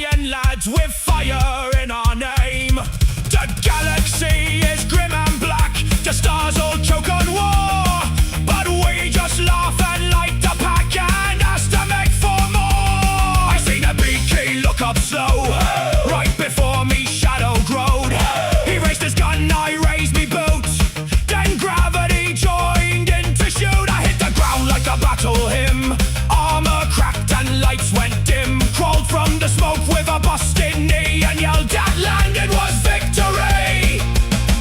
giant lads with fire in our name. The galaxy is grim and black, the stars all choke on war, but we just laugh and light the pack and ask to make for more. I seen a BK look up slow, right before me shadow growed. He raised his gun, I raised me boots, then gravity joined in to shoot. I hit the ground like a battle hymn, armor cracked and lights went dim. Crawled from the smoke with a busted knee and yelled that landed was victory.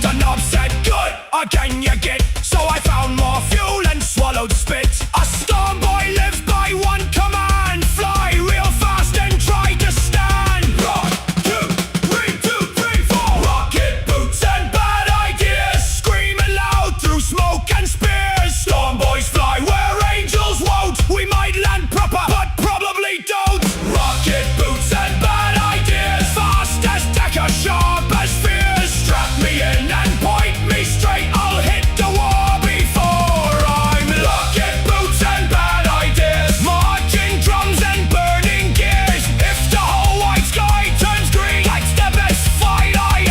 The knob said good, again you get. So I found more fuel and swallowed spit. A storm boy lives by one command, fly real fast and try to stand. 1, 2, 3, 2, 3, 4. Rocket boots and bad ideas, screaming loud through smoke and spears. Storm boys fly where angels won't. We might land proper, but probably don't. Rocket boots and bad ideas, fast as Decker, sharp as fears. Strap me in and point me straight, I'll hit the war before I'm rocket boots and bad ideas, marching drums and burning gears. If the whole white sky turns green, that's the best fight I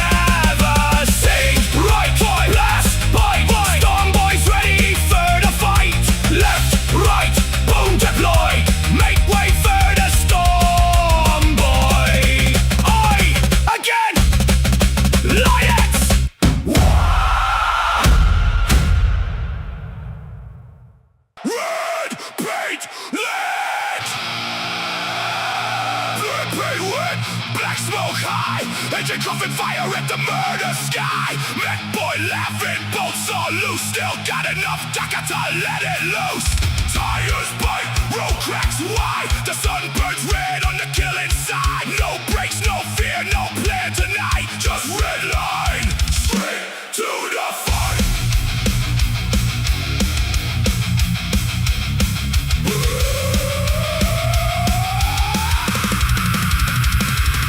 ever seen. Right, boy, blast, bite, boy. Storm boys ready for the fight. Left, right, boom, deploy. Make way for the storm boy. Again, light it. Red paint lit. Red paint lit. Black smoke high. Engine coughing fire at the murder sky. Mech boy laughing, bolts all loose. Still got enough Daka to let it loose. Tires bite, road cracks wide. The sun burns red on the killing side. No brakes, no fear, no plan tonight. Just red line, straight to the fight.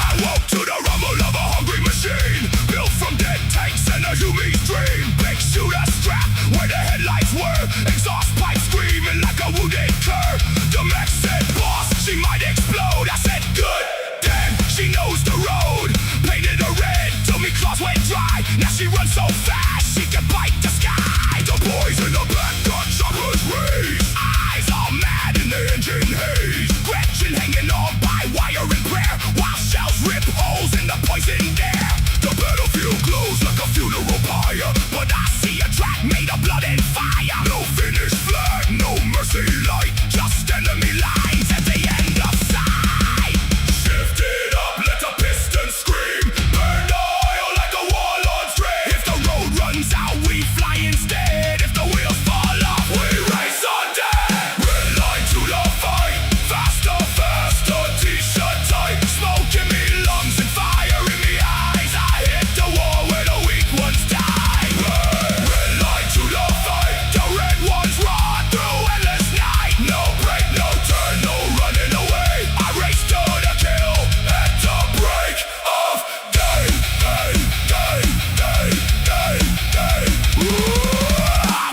I woke to the rumble of a hungry machine, built from dead tanks and a human dream. Big shooter strap where the headlights were, exhaust pipe screaming like a wounded cur. The mech said, boss, she might explode. I said, good, damn, she knows the road. Painted her red till me claws went dry. Now she runs so fast she can bite the sky. The boys in the back got Choppa's raised, eyes all mad in the engine haze. Gretchen hanging on by wire and prayer, while shells rip holes in the poison air. The battlefield glows like a funeral pyre, but I see a track made of blood and fire. No finish flag, no mercy light, just enemy lines at the end of sight. Shift it up, let the piston scream, burn the oil like a warlord's dream. If the road runs out, we fly instead. If the wheels fall off, we race on dead. Red line to the fight, faster, faster, t-shirt tight. Smoke in me lungs and fire in me eyes. I hit the war where the weak ones die. Red line to the fight, the red ones run through endless night. No break, no turn, no running away. I race to the kill at the break of day, day, day, day, day, day.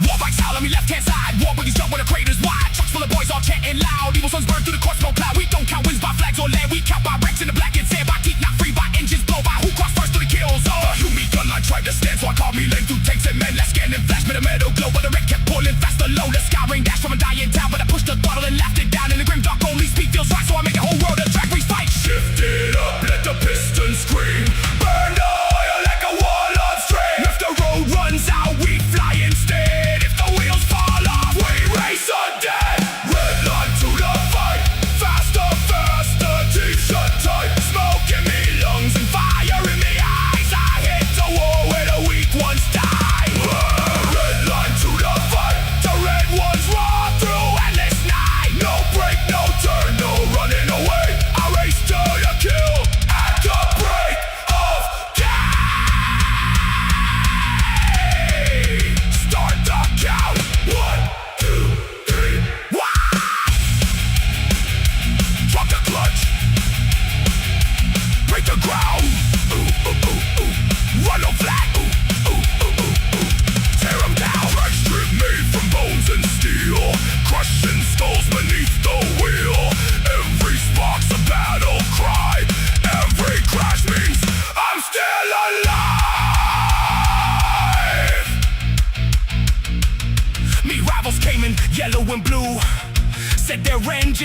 War bikes out on me left hand side, war buggies jump when the craters wide. Trucks full of boys all chanting loud, evil sons burn through the court smoke cloud. We don't count wins by flags or land, we count by wrecks in the black and sand. By teeth not free, by engines blow by who crossed first to the kill zone. The human gun line tried to stand, so I called me lane through tanks and men. Last scan and flash made a metal glow, but the wreck kept pulling faster low. The sky rain dash from a dying town, but I pushed the throttle and laughed it down. In the grim dark only speed feels right, so I make the whole world a track race fight. Shift it up, let the piston scream, burn the oil like a warlord's dream. If the road runs out, we fly instead. If the wheels fall off, we race undead. Red line to the fight, faster, faster, t-shirt tight. Smoke in me lungs and fire in me eyes. I hit the war where the weak ones die. Red line to the fight, the red ones roar through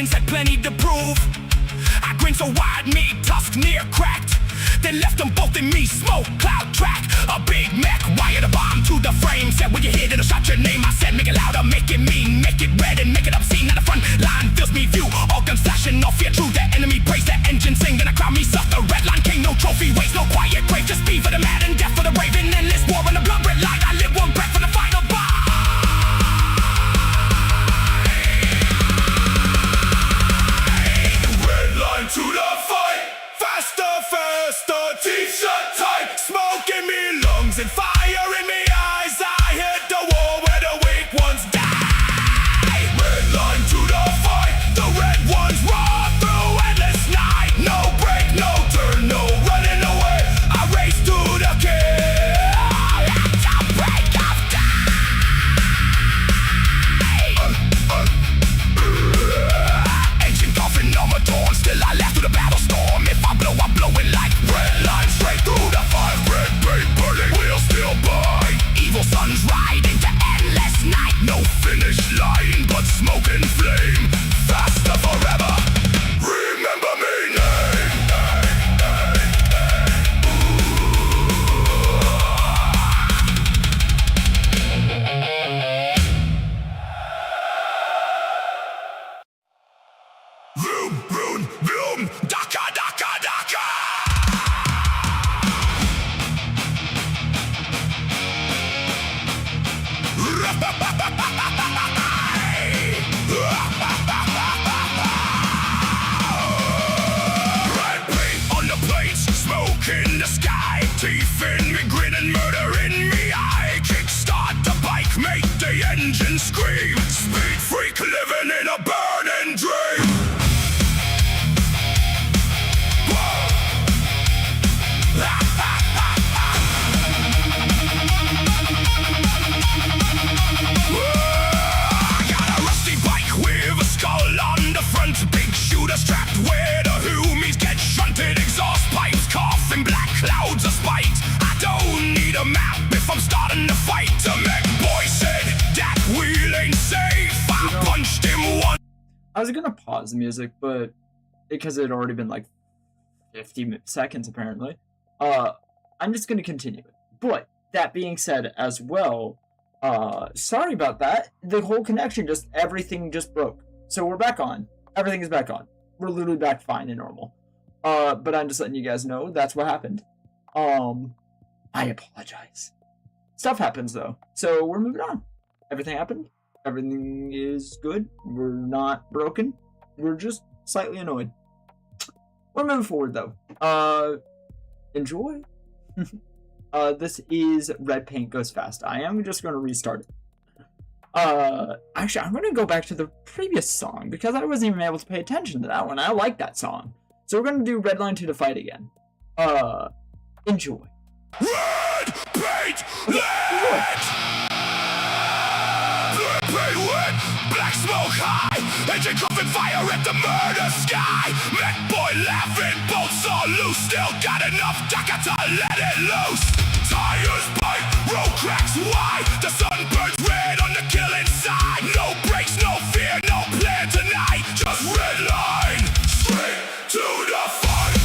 engines had plenty to prove. I grinned so wide, me tusk near cracked. Then left them both in me, smoke cloud track. A big mech, wired a bomb to the frame. Said when you hit it, I'll shout your name. I said make it louder, make it mean, make it red and make it obscene. Now the front line fills me view, all guns flashing, all fear true. The enemy praise the engine sing, then I crown me suck the red line king. No trophy waits, no quiet grave, just speed for the mad and death for the brave. And endless war on the blood red light, I live one breath for the final boss. To the fight, faster, faster, t-shirt tight, smoke in me lungs and fire in me eyes. I hit the wall where the weak ones die. Red line to the fight, the red ones raw through endless night. No break, no turn, no running away. I race to the kill, it's a break of day. Engine coughing on my torn, still I left through the battle storm. If I blow, I'm blowing like red line straight through the fire. Red paint burning, wheels still burn. Evil suns ride into endless night. No finish line, but smoke and flame. Faster forever. Remember me name. Vroom, vroom, vroom, daka, daka, daka. Red paint on the plates, smoke in the sky. Teeth in me, grin and murder in me eye. Kickstart the bike, make the engine scream. Speed freak living in a burning dream. I got a rusty bike with a skull on the front. Big shooter strapped where the humies get shunted. Exhaust pipes coughing black clouds of spite. I don't need a map if I'm starting to fight. The mech boy said that wheel ain't safe. I punched him once. I was gonna pause the music, but because it had already been like 50 seconds apparently, I'm just gonna continue it. But that being said as well, sorry about that. The whole connection, everything just broke. So we're back on. Everything is back on. We're literally back fine and normal. But I'm just letting you guys know that's what happened. I apologize. Stuff happens though. So we're moving on. Everything happened. Everything is good. We're not broken. We're just slightly annoyed. We're moving forward though. Enjoy. This is Red Paint Goes Fast. I am just going to restart it. Actually, I'm going to go back to the previous song because I wasn't even able to pay attention to that one. I like that song. So we're going to do Red Line to the Fight again. Enjoy. Red paint lit! Red paint lit! Black smoke high! Engine coughing fire at the murder sky! Mech boy laughing, bolts all loose. Still got enough daka to let it loose. Tires bite, road cracks wide. The sun burns red on the killing side. No brakes, no fear, no plan tonight. Just red line, straight to the fight.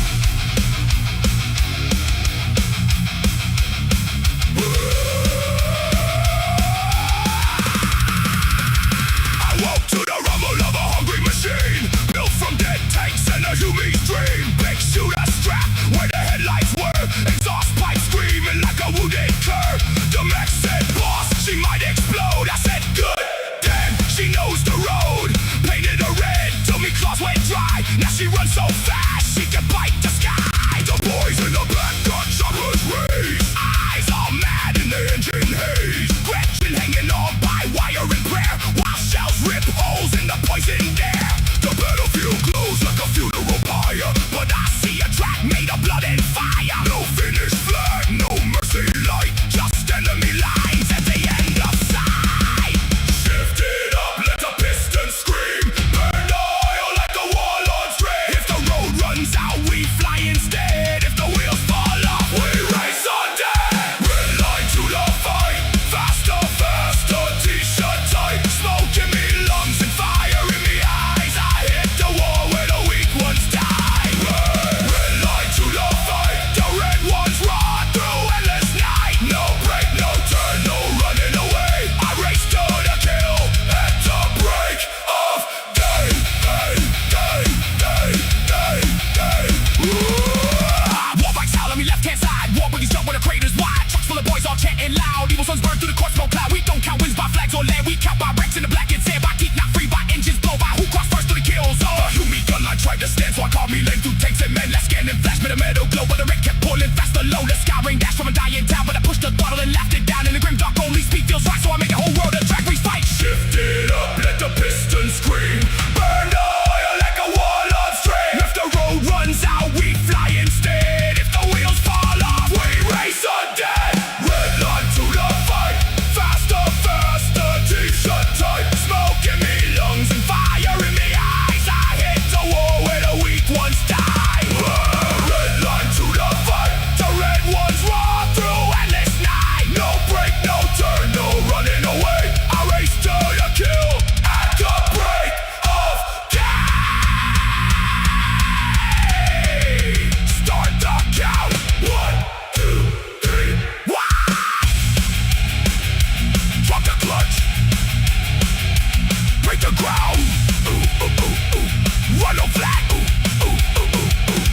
I woke to the rumble of a hungry machine, built from dead tanks and a human dream. Big shooter strap where the headlights were. Exhaust pipe screaming like a wounded cur. The mech said, boss, she might explode. I said, good, damn, she knows the road. Painted her red till me claws went dry. Now she runs so fast she can bite the sky. The boys in the back got Choppa's raised. Eyes all mad in the engine haze. Gretchen hanging on by wire and prayer, while shells rip holes in the poison air. The battlefield glows like a funeral pyre, but I see a track made of blood and fire. No finish flag, no mercy light, just enemy lines at the end of sight. Shift it up, let the piston scream. Burn oil like the warlord's dream. If the road runs out, we fly instead. If the wheels fall off, we race on dead. Red line to the fight, faster, faster, t-shirt tight. Smoke in me lungs and fire in me eyes. I hit the metal glow, but the red kept pulling faster. LOUDA scouring dash from a dying town, but I pushed the throttle and left it down. In the grimdark, only speed feels right, so I make the whole world a drag race fight. Shift it up, let the piston scream. Burn the oil like a wall of string. If the road runs out, we fly instead. If the wheels fall off, we race undead. Red line to the fight, faster, faster, t-shirt tight. Smoke in me lungs and fire in me eyes. I hit the war where the weak ones die. Red line to the fight, the red ones roar through endless night. No break, no turn, no running away. I race to the kill at the break of day. Start the count. 1, 2, 3. Waaagh! Drop the clutch. Break the ground. Ooh, ooh, ooh, ooh. Run no flat. Ooh, ooh, ooh, ooh, ooh.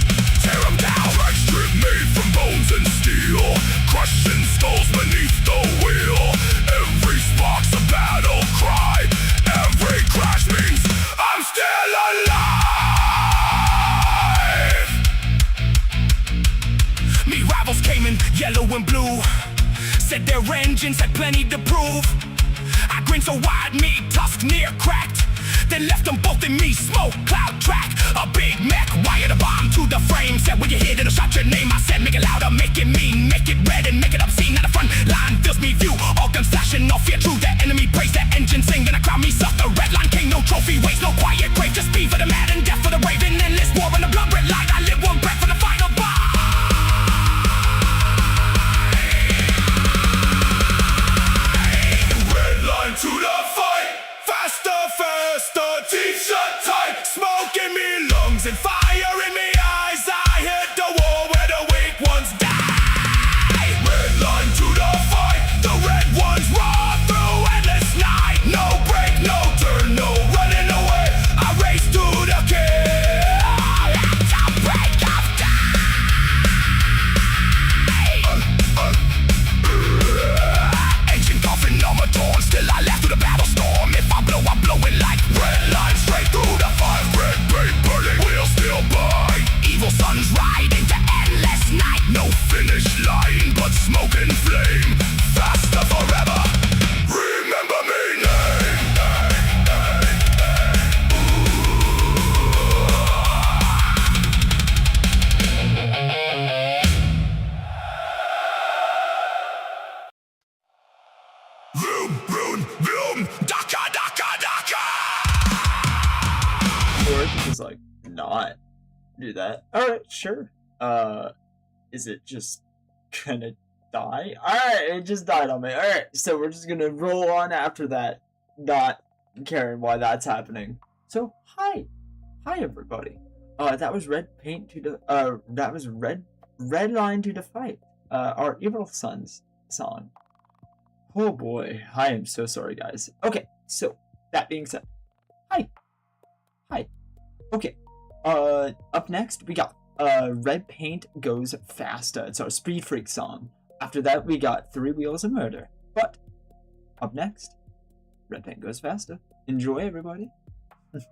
Tear 'em down. Drag strip made from bones and steel. Crushing skulls beneath the wheel. Every spark's a battle cry. Every crash means I'm still alive. Me rivals came in yellow and blue. Said their engines had plenty to prove. I grinned so wide, me tusk near cracked. Then left them both in me smoke cloud track. A big mech wired a bomb to the frame. Said when you hit it, I'll shout your name. I said make it louder, make it mean, make it red and make it obscene. Now the front line fills me view. All guns flashing, no fear true. The enemy praise the engine sing. Then I crown me suck the red line king. No trophy waste, no quiet grave. Just speed for the mad and death for the brave. And endless war in the blood red light. I live one breath for the final boss. Red line to the fight, faster, faster, t-shirt tight. Smoke in me lungs and fire in me eyes. I hit the wall where the weak ones die. Red line to the fight, the red ones roar through endless night. No break, no turn, no running away. I race to the kill at the break of day. Engine coughing on my torn, still I laugh through the battle storm. If I blow, I'm blowing like red line straight through the fire. Red paint burning, wheels still burn. Evil suns ride into endless night. No finish line, but smoke and flame. Faster forever. Remember me name. Vroom, vroom, vroom. Daka, daka, daka. Or it could just like not do that. Alright, sure. Is it just gonna die? Alright, it just died on me. Alright, so we're just gonna roll on after that, not caring why that's happening. So, hi everybody. That was red paint to the, that was red line to the fight. Our Evil Sons song. Oh boy, I am so sorry guys. Okay, so, that being said, hi. Okay, up next we got Red Paint Goes Faster. It's our Speed Freak song. After that we got Three Wheels of Murder. But up next, Red Paint Goes Faster. Enjoy everybody. Red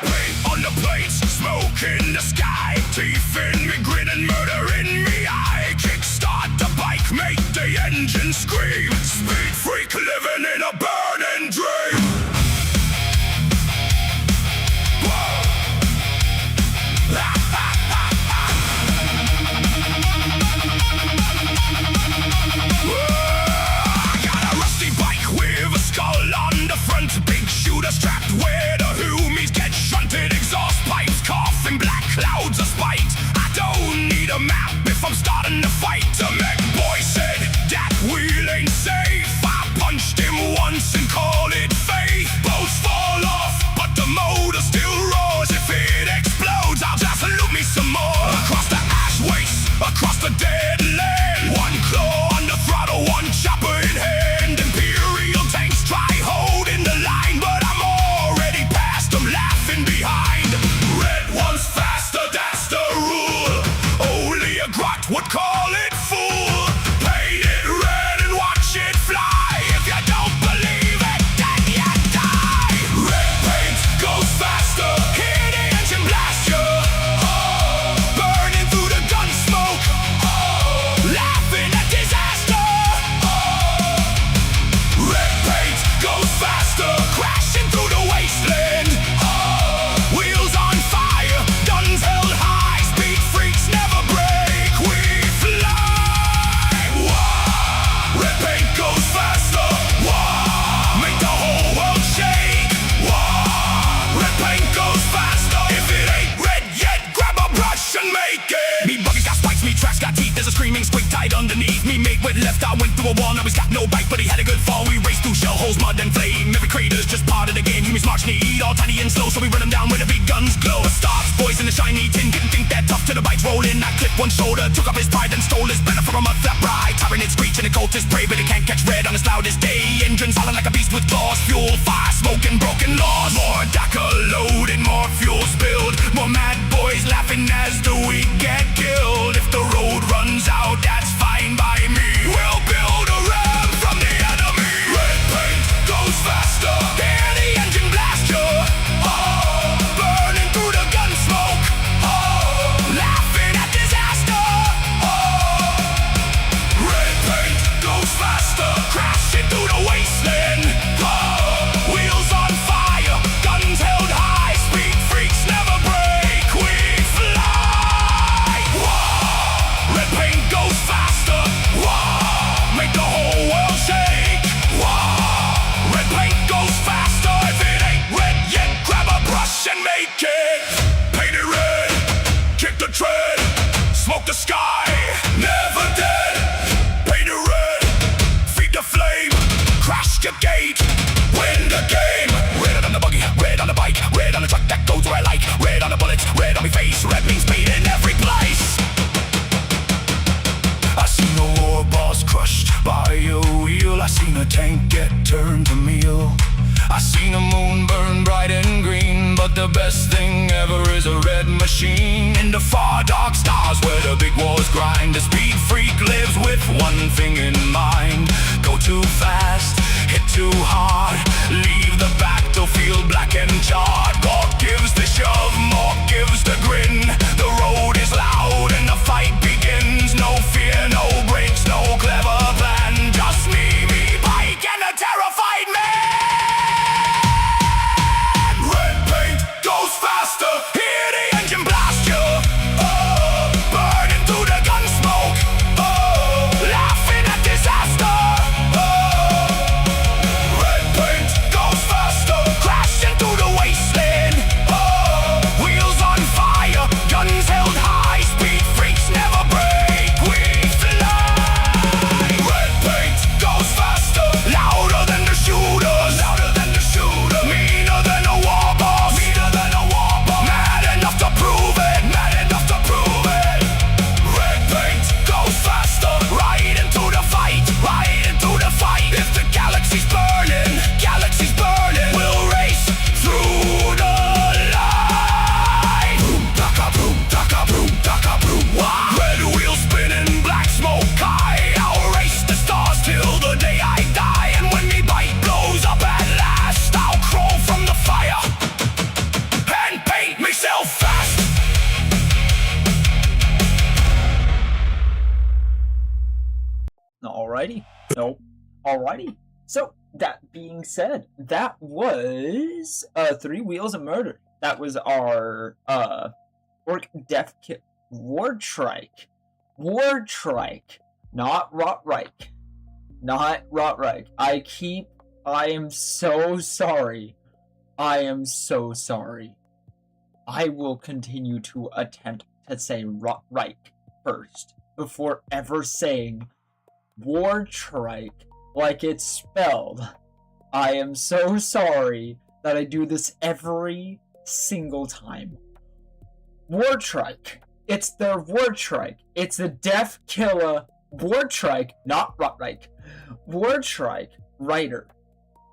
paint on the plates, smoke in the sky. Teeth in me, grin and murder in me eye. Kickstart the bike, make the engine scream. Speed freak living in a burning dream. I got a rusty bike with a skull on the front. Big shooter strapped where the homies get shunted. Exhaust pipes, coughing black clouds of spite. I don't need a map if I'm starting to fight. The mech boy said that wheel ain't safe. I punched him once and called it faith. Boats fall off, but the motor still roars. If it explodes, I'll just loot me some more. Across the ash waste, across the dead land. One claw on the throttle, one chopper in hand. Imperium tanks try holding the line, but I'm already past them, laughing behind. Red one's faster, that's the rule. Only a GROT would call it fool. buried underneath me. Mate went left, I went through a wall. Now he's got no bite, but he had a good fall. We raced through shell holes, mud and flame. Every crater's just part of the game. Humans march need all tiny and slow, so we run them down where the big guns glow. The stars, boys in the shiny tin, didn't think that tough till the bites roll in. I clipped one shoulder, took up his pride and stole his better from a mud flat bride. Tyrant screeching, the cultist prey, but it can't catch red on his loudest day. Engines howling like a beast with claws, fuel, fire, smoke and broken laws. More DACA loaded, more fuel spilled, more mad boys laughing as the weak get killed. If the road runs out, that's fine by me. We'll build a ramp from the enemy. Red paint goes faster, hear the engine blast you. Oh, burning through the gun smoke. Oh, laughing at disaster. Oh, red paint goes faster, crashing through the wasteland. Oh, wheels on fire, guns held high, speed freaks never break, we fly. Whoa, red paint goes faster. Whoa, make the whole world shake. Whoa, red paint goes faster. If it ain't red yet, grab a brush and make it. Paint it red, kick the tread, smoke the sky, never dead. Paint it red, feed the flame, crash the gate, win the game. Red on the buggy, red on the bike, red on the truck that goes where I like, red on the bullets, red on my face, red means speed in every place. I seen a war boss crushed by a wheel, I seen a tank get turned to meal, I seen a moon burn bright and green, but the best thing ever is a red machine. In the far dark stars where the big wars grind, the speed freak lives with one thing in mind. Go too fast, hit too hard, leave the battlefield black and charred. More gives the shove, more gives the grin. The road is loud and the fight begins. No fear, no breaks, no clever plan. Just me, bike and a terrified man. Red paint goes faster, hear the engine blast you. Oh, burning through the gun smoke. Oh, laughing at disaster. Oh, red paint goes faster, crashing through the wasteland. Oh, wheels on fire, guns held high, speed freaks never break, we fly. Red paint goes faster, louder than the shooters, louder than the shooter, meaner than a war boss, meaner than a war boss, mad enough to prove it, mad enough to prove it. Red paint goes faster, right into the fight, right into the fight. If the galaxy's burning, we'll race through the light. Boom, taka, boom, taka, boom, taka, boom. Waaagh. Red wheels spinning, black smoke high. I'll race the stars till the day I die. And when me bite blows up at last, I'll crawl from the fire and paint myself fast. Alrighty. Nope. Alrighty. So, that being said, that was 3 Wheels of Murder. That was our Orc Death Kit War Trike. War Trike. Not Rotreich. Not Rotreich. I am so sorry. I am so sorry. I will continue to attempt to say Rotreich first before ever saying War Trike like it's spelled. I am so sorry that I do this every single time. War Trike. It's the War Trike. It's the Death Killer War Trike, not Rotreich. War Trike Rider.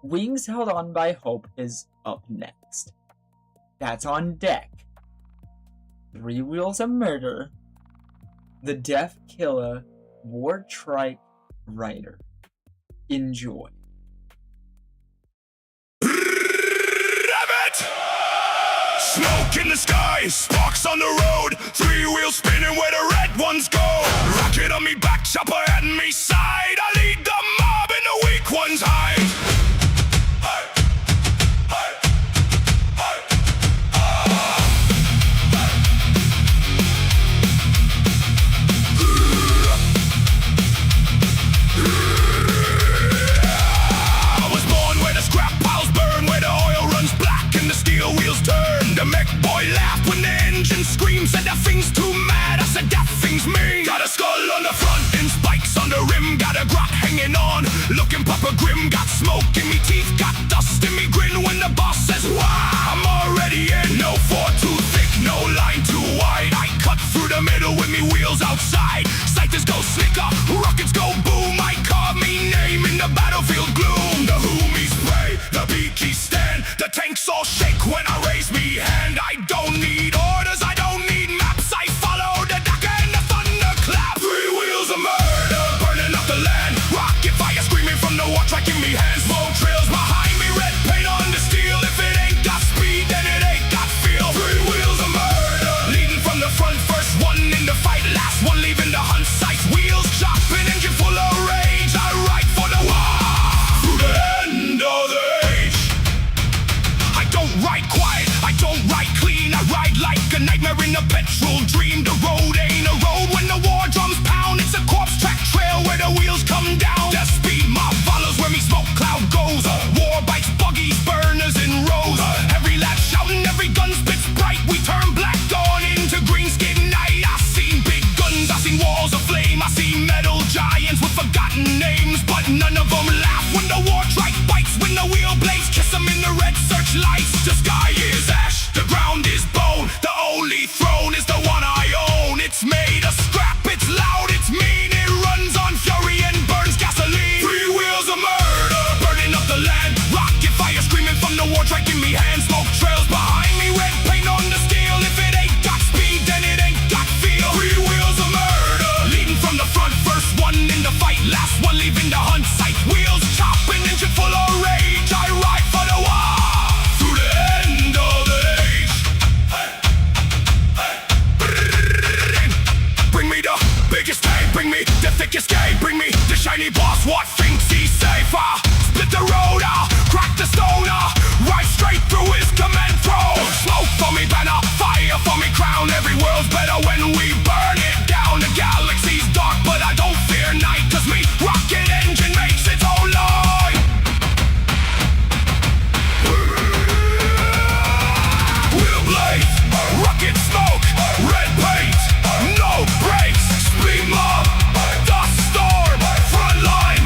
Wings Held On by Hope is up next. That's on deck. 3 Wheels of Murder. The Death Killer War Trike Rider. Enjoy. Smoke in the sky, sparks on the road, 3 wheels spinning where the red ones go. Rocket on me back, chopper at me side. I lead the mob and the weak ones hide. I was born where the scrap piles burn, where the oil runs black and the steel wheels turn. The mech boy laughed when the engine screamed, said that thing's too mad. I said that thing's mean. Got a skull on the front in spite rock hanging on. Looking proper grim, got smoke in me teeth, got dust in me grin when the boss says Waaagh. I'm already in, no four too thick, no line too wide. I cut through the middle with me wheels outside. Sighters go slicker, rockets go boom. I carve me name in the battlefield gloom. The homies pray, the beakies stand. The tanks all shake when I raise me hand. I don't need orders, I don't need maps. I follow the Daka and the thunderclap. Three wheels of murder, burning up the land. Rocket fire screaming from the war track in me hands. Smoke trails behind me, red paint on the steel. If it ain't got speed, then it ain't got feel. Three wheels of murder, leading from the front. First one in the fight, last one leaving the hunt site. Wheels chopping, engine full of rage. I ride for the Waaagh through the end of the age. I don't ride quiet, I don't ride clean. I ride like a nightmare in a petrol dream. The road ain't a road when the war drums pound. It's a corpse track trail where the wheels come down. The speed mob follows where me smoke cloud goes. War bikes, buggies, burners in rows. Every lap shouting, every gun spits bright. We turn black dawn into green skin night. I seen big guns, I seen walls of flame. I see metal giants with forgotten names, but none of them laugh when the war trike bites. When the wheel blades kiss them in the red searchlights. The sky is ash, the ground is bone. The only throne is the one I own. It's made of scrap, it's loud, it's mean. It runs on fury and burns gasoline. Three wheels of murder, burning up the land. Rocket fire screaming from the war trike in me hand. Smoke trails behind me, red paint on the steel. If it ain't got speed, then it ain't got feel. Three wheels of murder, leading from the front. First one in the fight, last one leaving the hunt site. Wheels chopping, engine full of rage. I ride for the Waaagh through the end of the age. Bring me the biggest day, bring me the thickest gay, bring me the shiny boss. What thinks he's safe? Split the road, crack the stone, right straight through his command throne. Smoke for me banner, fire for me crown. Every world's better when we burn it down. The galaxy's dark, but I don't fear night, 'cause me rocket engine makes its own light. Wheel blades, rocket smoke, red paint, no brakes, speed mob, dust storm, front line,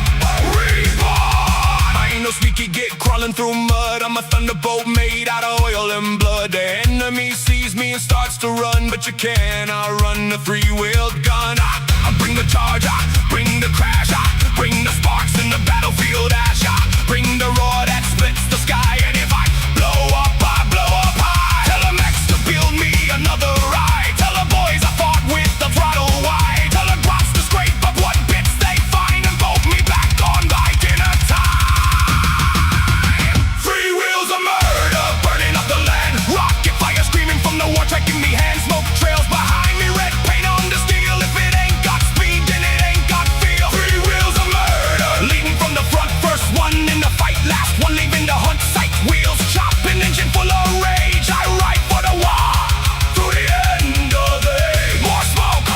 reborn. I ain't no sneaky git crawling through mud. I'm a thunderbolt made out of oil and blood. The enemy sees me and starts to run, but you can't outrun the three-wheeled gun. I bring the charge, I bring the crash, I bring the sparks in the battlefield ash. I bring the roar that splits the sky, and if I blow up, I blow up high. Tell them X to build me another ride. Tell the boys I fought with the throttle wide. Tell the grots to scrape up what bits they find and bolt me back on by dinner time. Three wheels of murder, burning up the land. Rocket fire screaming from the war track in me hand. Smoke trails behind me, red paint on the steel. If it ain't got speed, then it ain't got feel. Three wheels of murder, leading from the front. First one in the fight, last one leaving the hunt site. Wheels chopping, engine full of rage. I ride for the Waaagh through the end of the age. More smoke,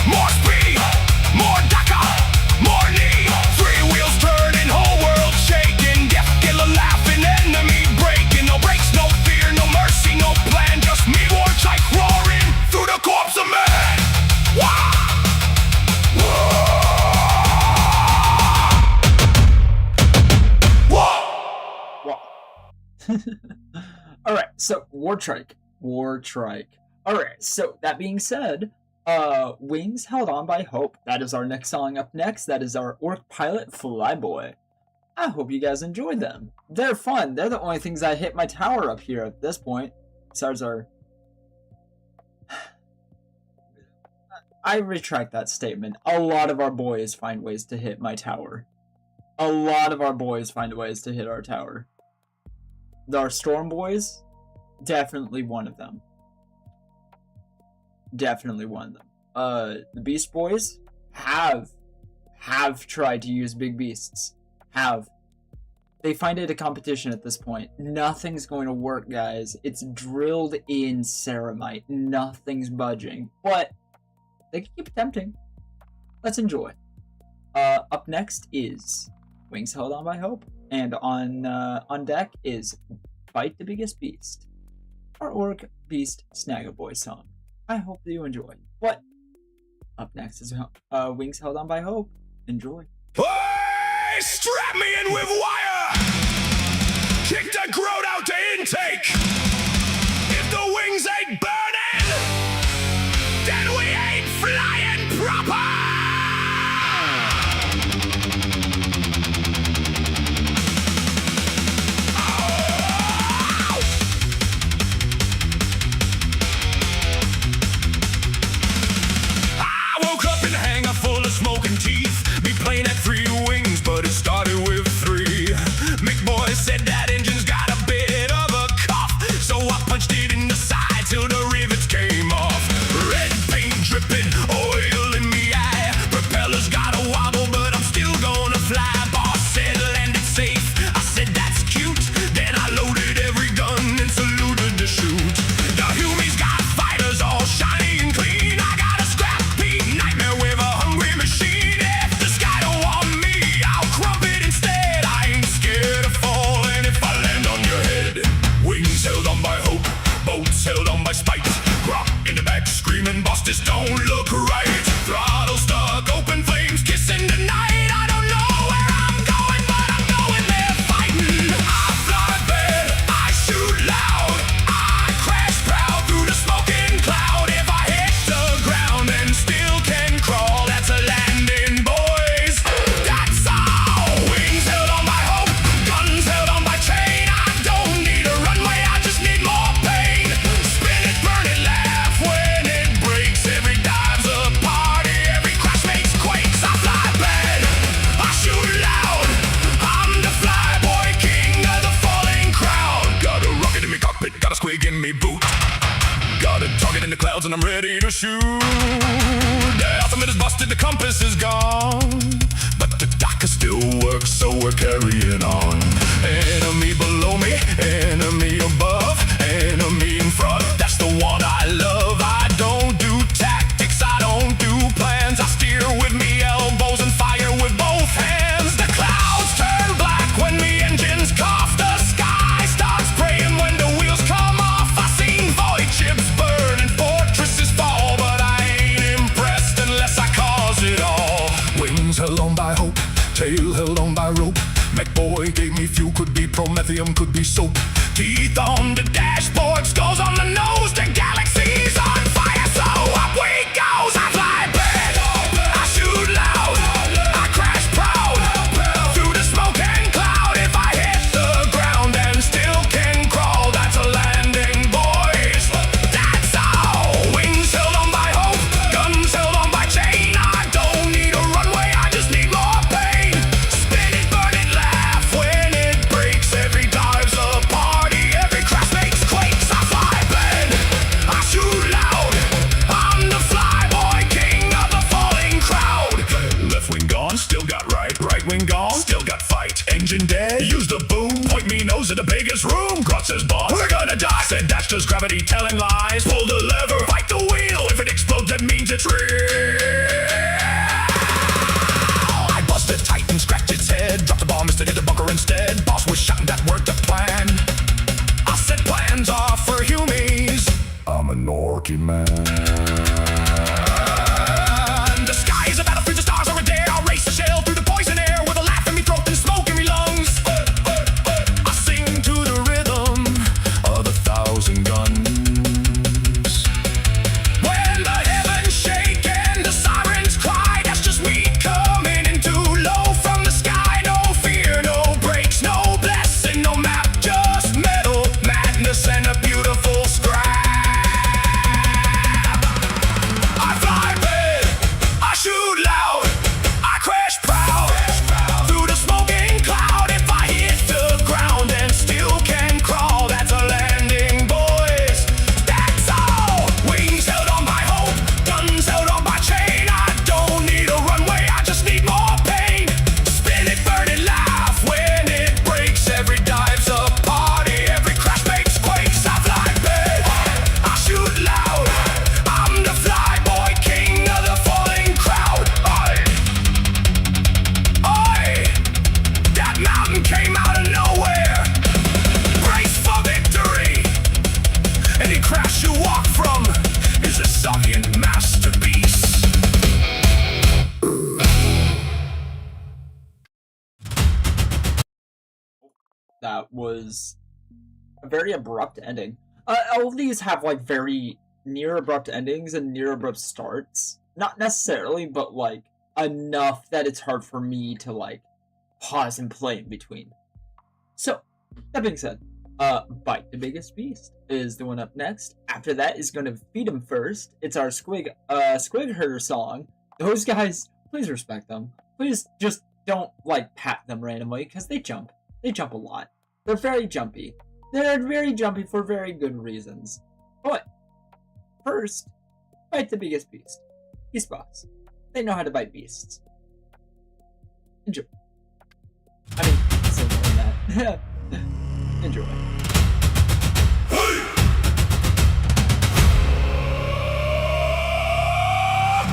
more speed, more Daka, more knee. Three wheels turning, whole world shaking. Death killer laughing, enemy breaking. No brakes, no fear, no mercy, no plan. Just me, war trike roaring through the corpse of man. Waaagh! Alright, so War Trike. Alright, so that being said, Wings Held On by Hope. That is our next song up next. That is our Orc pilot, Flyboy. I hope you guys enjoyed them. They're fun. They're the only things I hit my tower up here at this point. Besides our... I retract that statement. A lot of our boys find ways to hit my tower. A lot of our boys find ways to hit our tower. Our Storm Boys, definitely one of them. Definitely one of them. The Beast Boys have tried to use big beasts. They find it a competition at this point. Nothing's going to work, guys. It's drilled in ceramite. Nothing's budging. But they can keep attempting. Let's enjoy. Up next is Wings Held On by Hope. And on deck is Fight the Biggest Beast, our Orc Beast Snagga Boy song. I hope that you enjoy. But up next is Wings Held On by Hope. Enjoy. Hey! strap me in with wire. Kick the GROT out to intake. If the wings ain't burning, then we ain't flying proper. Smoking teeth, be playing at 3 wings, but it started with 3. McBoy said that engine's got a bit of a cough, so I punched it in the side till the rivets came off. Red paint dripping, oil in me eye. Propellers got a wobble, but I'm still gonna fly. Boss said land it safe, I said that's cute. Then I loaded every gun and saluted the shoot. The Humies got fighters all shiny and clean. I got a scrappy nightmare with a hungry machine. If the sky don't want me, I'll crump it instead. I ain't scared of falling if I land on your head. Wings held on by hope, boats held on by spite. Grot in the back screaming, boss, this don't look right. Throttle stuck, open flames, kissing the night. I don't know where I'm going, but I'm going there fighting. I fly bad, I shoot loud, I crash proud through the smoking cloud. If I hit the ground and still can crawl, that's a landing, boys. That's all. Wings held on by hope, guns held on by chain. I don't need a runway, I just need more pain. Spin it, burn it, laugh when it breaks. Every dive's a party, every crash makes quakes. I fly bad, I shoot loud, I'm the flyboy, king of the falling crowd. Got a rocket in me cockpit, got a squig in me boot. Got a target in the clouds and I'm ready to shoot. The altimeter's busted, the compass is gone, but the docker still works, so we're carrying on. Enemy below me, enemy above, enemy in front, that's the one I love. I don't do tactics, I don't do plans. I steer with me elbows and fire with both hands. The clouds turn black when me engines cough. The sky starts praying when the wheels come off. I seen void ships burn and fortresses fall, but I ain't impressed unless I cause it all. Wings held on by hope, tail held on by rope. McBoy gave me fuel, could be promethium, could be soap. Teeth on the dashboard, skulls on the nose. The galaxy's on fire, so up we goes. I fly bad, I shoot loud, I crash proud through the smoke and cloud. If I hit the ground and still can crawl, that's a landing, boys. That's all. Wings held on by hope, guns held on by chain. I don't need a runway, I just need more pain. Spin it, burn it, laugh when it breaks. Every dive's a party, every crash makes quakes. I fly bad, I shoot loud, I'm the flyboy, king of the falling crowd. Left wing gone, still got right. Right wing gone, still got fight. Engine dead, use the boom, point me nose at the biggest room. GROT says, boss, we're gonna die. Said that's just gravity telling lies. Pull the lever, fight the wheel. If it explodes, that means it's real. I busted tight and scratched its head. Dropped the bomb instead, hit the bunker instead. Boss was shouting that word to plan. I said plans are for Humies, I'm an orky man. The sky is a battlefield, the stars are a dare. I'll race the shell through the poison air with a laugh in me throat and smoke in me lungs. I sing to the rhythm of 1,000 guns. When the heavens shake and the sirens cry, that's just me coming in too low from the sky. No fear, no brakes, no blessing, no map, just metal madness and a beautiful scratch. that was a very abrupt ending. All of these have, like, very near abrupt endings and near abrupt starts. Not necessarily, but, like, enough that it's hard for me to, like, pause and play in between. So, that being said, Bite the Biggest Beast is the one up next. After that is going to Feed Him First. It's our Squig Herder song. Those guys, please respect them. Please just don't, like, pat them randomly, because they jump. They jump a lot. They're very jumpy. They're very jumpy for very good reasons. But, first, Bite the Biggest Beast. Beast Boss. They know how to bite beasts. Enjoy. I mean, similar to that. Enjoy.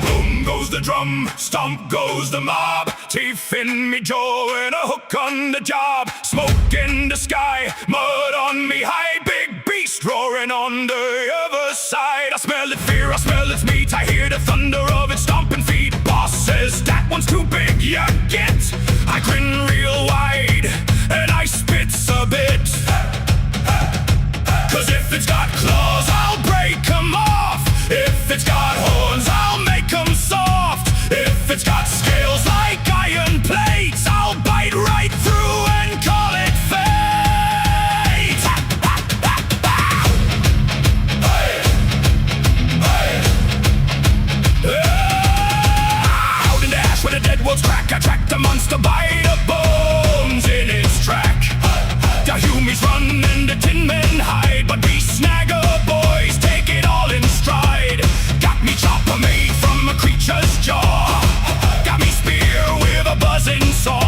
Boom goes the drum, stomp goes the mob. Teeth in me jaw and a hook on the job. Smoke in the sky, mud on me high. Big beast roaring on the other side. I smell it fear, I smell its meat. I hear the thunder of its stomping feet. Boss says that one's too big, you get. I grin real wide and I spits a bit. Cause if it's got claws, I'll break them off. If it's got horns, I'll make them soft. If it's got scales like iron plates, I'll bite right through and call it fate. Out in the ash where the dead wolves crack, I track the monster by the bones in its track. The humies run and the tin men hide, but we snagger boys take it all in stride. Got me Choppa made from a creature's jaw. Got me spear with a buzzing saw.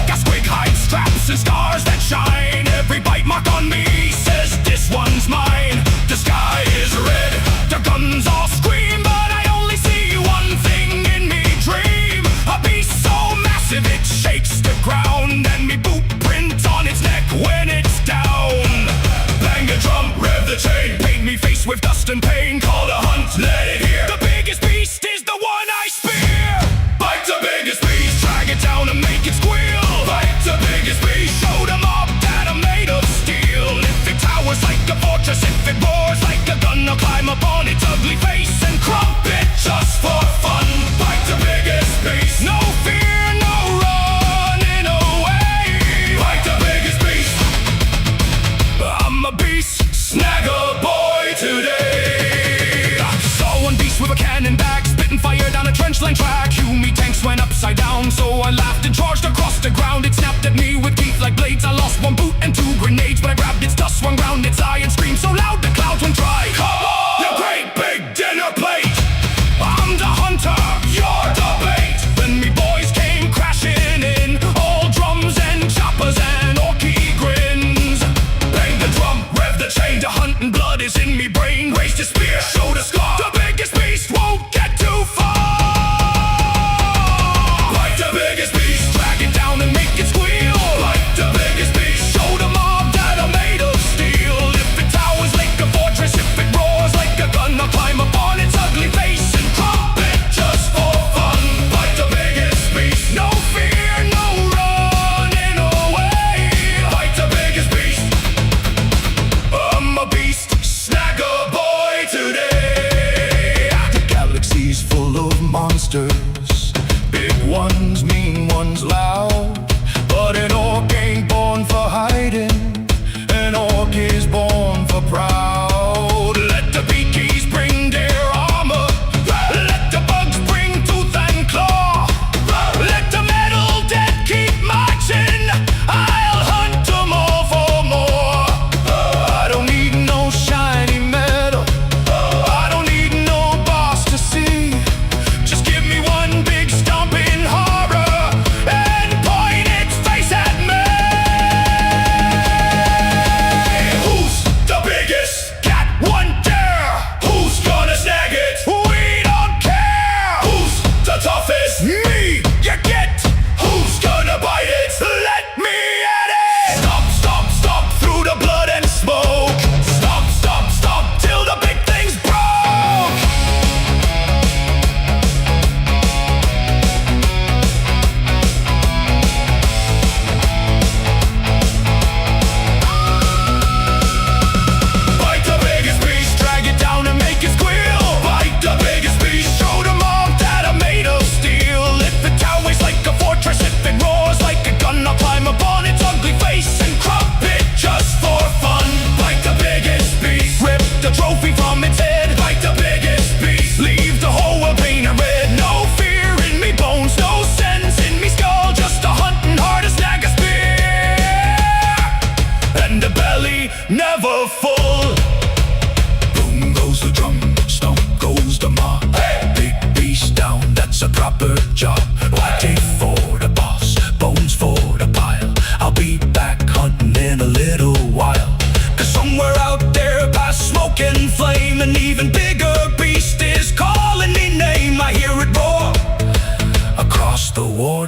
Got squig hide straps and scars that shine. Every bite mark on me says this one's mine. The sky is red, the guns all scream, but I only see one thing in me dream. A beast so massive it shakes the ground, and me boot print on its neck when it's down. Bang the drum, rev the chain, paint me face with dust and pain. Call the hunt, let it hear. The biggest beast is the one I spear. Bite the biggest beast, drag it down and make it squeal. Bite the biggest beast, show them up that I'm made of steel. If it towers like a fortress, if it roars like a gun, I'll climb up on its ugly face and crump it just for fun. Bite the biggest beast, no fear, no running away. Bite the biggest beast, I'm a beast, snagger boy today. Saw one beast with a cannon back, spitting fire down a trench line track. Huey tanks went upside down, so I laughed and charged across the ground. It snapped at me with teeth like blades. I lost one boot and two grenades, but I grabbed its dust, swung round its eye and screamed so loud the clouds went dry. Come on!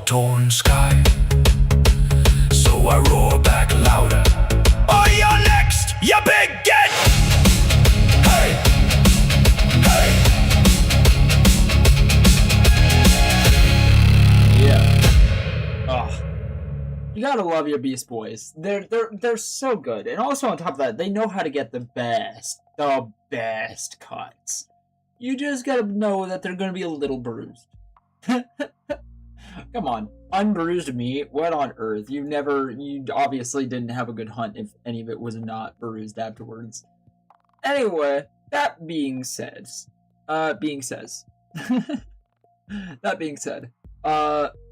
war-torn sky. So I roar back louder. Oh, you're next, you big get! Hey! Hey! Yeah. Oh. You gotta love your Beast Boys. They're so good. And also on top of that, they know how to get the best cuts. You just gotta know that they're gonna be a little bruised. Come on, unbruised meat? What on earth? You obviously didn't have a good hunt if any of it was not bruised afterwards. Anyway, that being said,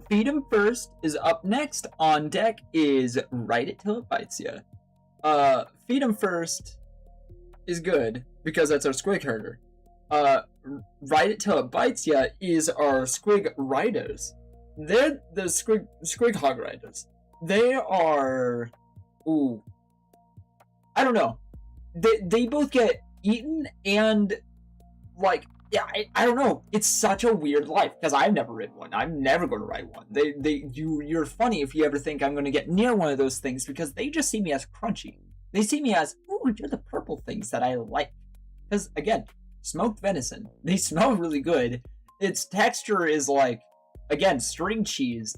Feed 'em First is up next. On deck is Write It Till It Bites Ya. Feed 'em First is good because that's our SQUIG herder. Write It Till It Bites Ya is our SQUIG riders. They're the SQUIG hog riders. They are... Ooh. I don't know. They both get eaten and, like... Yeah, I don't know. It's such a weird life because I've never ridden one. I'm never going to ride one. You're funny if you ever think I'm going to get near one of those things because they just see me as crunchy. They see me as, ooh, you're the purple things that I like. Because again, smoked venison. They smell really good. Its texture is like, again, string cheese.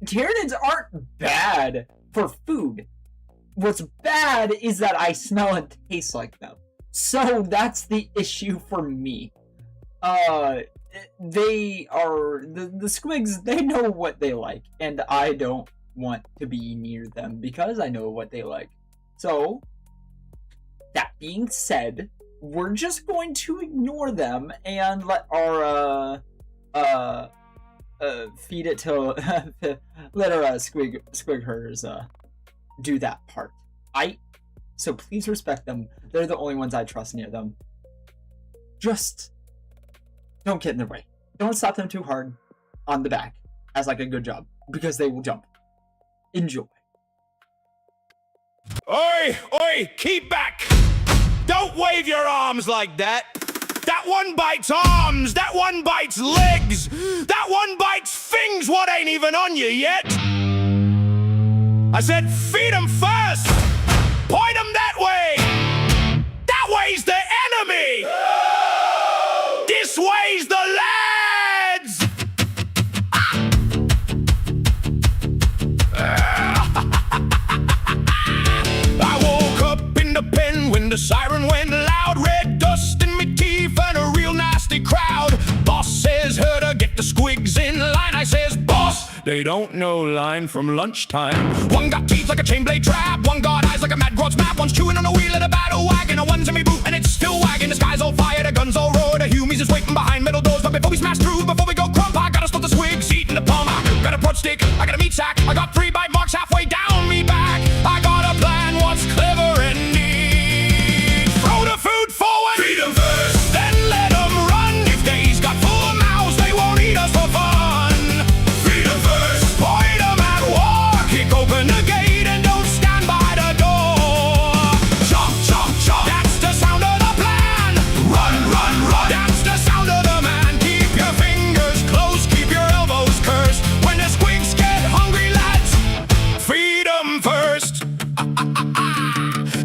Tyranids aren't bad for food. What's bad is that I smell and taste like them. So that's the issue for me. They are, the SQUIGs, they know what they like, and I don't want to be near them because I know what they like. So, that being said, we're just going to ignore them and let our, feed it till, let our, SQUIG herders, do that part. So please respect them. They're the only ones I trust near them. Just... don't get in their way. Don't slap them too hard on the back as like a good job, because they will jump. Enjoy. Oi! Oi! Keep back! Don't wave your arms like that! That one bites arms! That one bites legs! That one bites things what ain't even on you yet! I said feed 'em first! Point 'em that way! That way's the enemy! This way's the lads! I woke up in the pen when the siren went loud. Red dust in me teeth and a real nasty crowd. Boss says, herder, get the SQUIGs in line. I says, boss, they don't know line from lunchtime. One got teeth like a chain blade trap. One got eyes like a mad grot's map. One's chewing on the wheel of the battle wagon. And one's in me boot and it's still wagging. The sky's all fire, the guns all roar. The humies is waiting behind metal doors. But before we smash through, before we go crump, I gotta stop the SQUIGs eating the palm. I got a prod stick, I got a meat sack. I got 3 bite marks halfway down me back. I got a plan, what's clever and neat. Throw the food forward, feed 'em first, then let 'em run. If they's got full mouths, they won't eat us for fun. Feed 'em first, point 'em at war. Kick open the gate and don't stand by the door. Chomp, chomp, chomp, that's the sound of the plan. Run, run, run, that's the sound of the man. Keep your fingers close, keep your elbows cursed. When the SQUIGs get hungry, lads, feed 'em first.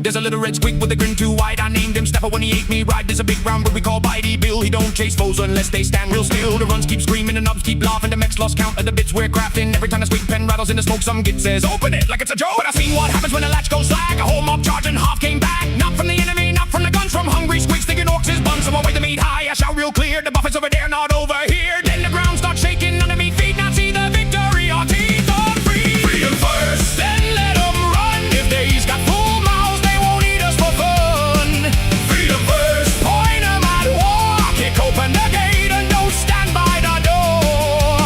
There's a little red SQUIG with a grin too wide. I named him Snapper when he ate me right. There's a big round what we call Bitey Bill. He don't chase foes unless they stand real still. The runs keep screaming and nubs keep laughing. The mechs lost count of the bits we're crafting. Every time the SQUIG pen rattles in the smoke, some git says, open it like it's a joke. But I seen what happens when the latch goes slack. A whole mob charging, half came back. Not from the enemy, not from the guns. From hungry SQUIGs thinking orcs is bun. Someone weigh the meat high, I shout real clear. The buff is over there, not over here. Then the ground starts shaking under me feet. Not see the victory, our teeth on free. Feed 'em first, then let 'em run. If they's got full mouths, they won't eat us for fun. Feed 'em first, point 'em at war. Kick open the gate and don't stand by the door.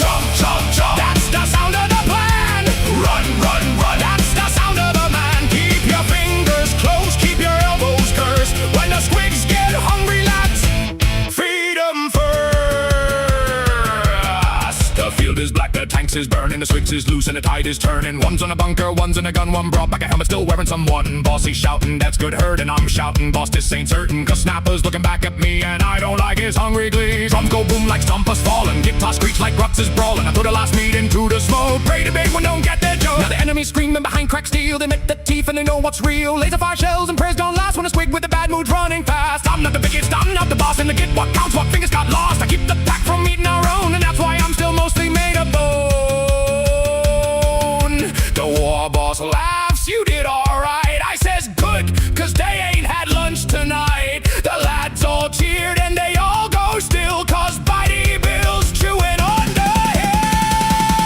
Chomp, chomp, chomp, that's the sound of the plan. Run, run, run, that's the sound of the man. Keep your fingers close, keep your elbows cursed. When the SQUIGs get hungry, lads, feed 'em first. the tanks is burning, the SQUIG is loose and the tide is turning. One's on a bunker, one's in a gun, one brought back a helmet, still wearing someone. Boss he's shouting, that's good heard, and I'm shouting, boss this ain't certain, cause Snapper's looking back at me, and I don't like his hungry glee. Drums go boom like Stompus falling, guitar screech like Grots is brawling. I throw the last meat into the smoke, pray the big one don't get their joke. Now the enemy's screaming behind cracked steel, they met the teeth and they know what's real. Laser fire shells and prayers don't last when a SQUIG with the bad mood's running fast. I'm not the biggest, I'm not the boss, and the get what counts, what fingers got lost. I keep the pack from eating our own, and that's why I'm still mostly made of bone. The war boss laughs, you did alright. I says good, cause they ain't had lunch tonight. The lads all cheered and they all go still, cause Bitey Bill's chewing on the hill.